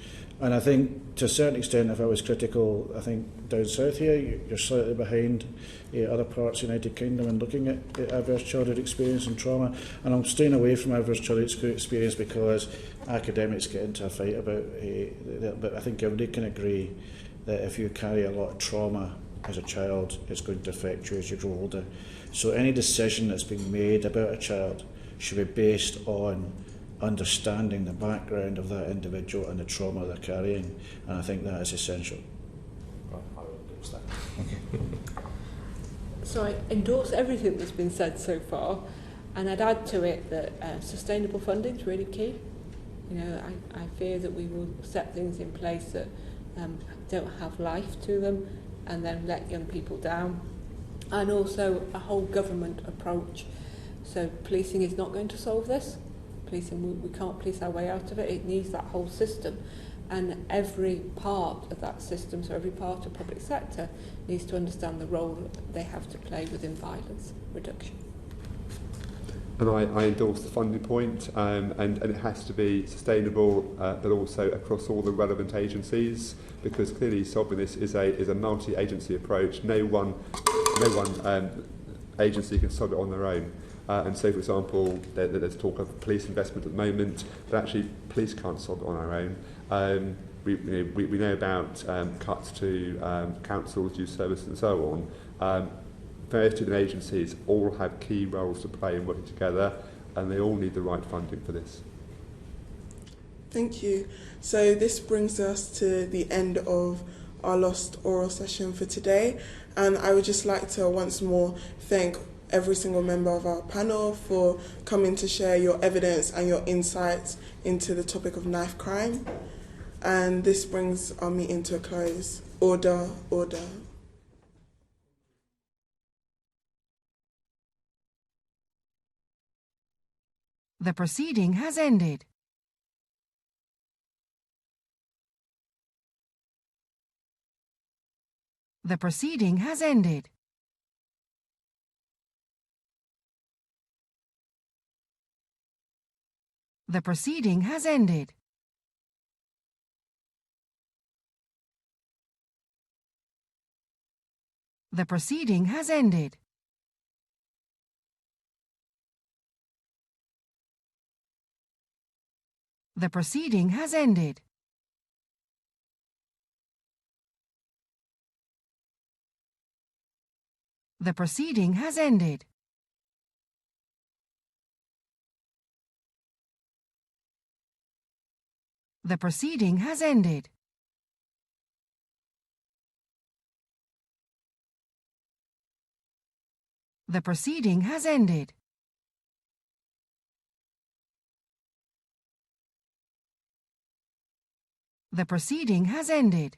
And I think, to a certain extent, if I was critical, I think down south here, you're slightly behind other parts of the United Kingdom in looking at adverse childhood experience and trauma. And I'm staying away from adverse childhood experience because academics get into a fight about it. But I think everybody can agree that if you carry a lot of trauma as a child, it's going to affect you as you grow older. So any decision that's being made about a child should be based on understanding the background of that individual and the trauma they're carrying, and I think that is essential. So I endorse everything that's been said so far, and I'd add to it that sustainable funding is really key. I fear that we will set things in place that don't have life to them and then let young people down, and also a whole government approach. So policing is not going to solve this. We can't police our way out of it. It needs that whole system, and every part of that system, so every part of public sector, needs to understand the role that they have to play within violence reduction. And I endorse the funding point, and it has to be sustainable, but also across all the relevant agencies, because clearly solving this is a multi-agency approach. No one agency can solve it on their own. And so, for example, there's talk of police investment at the moment, but actually police can't solve it on our own. We know about cuts to councils, youth services and so on. Various different agencies all have key roles to play in working together, and they all need the right funding for this. Thank you. So this brings us to the end of our last oral session for today, and I would just like to once more thank every single member of our panel for coming to share your evidence and your insights into the topic of knife crime. And this brings our meeting to a close. Order, order. The proceeding has ended. The proceeding has ended. The proceeding has ended. The proceeding has ended. The proceeding has ended. The proceeding has ended. The proceeding has ended. The proceeding has ended. The proceeding has ended.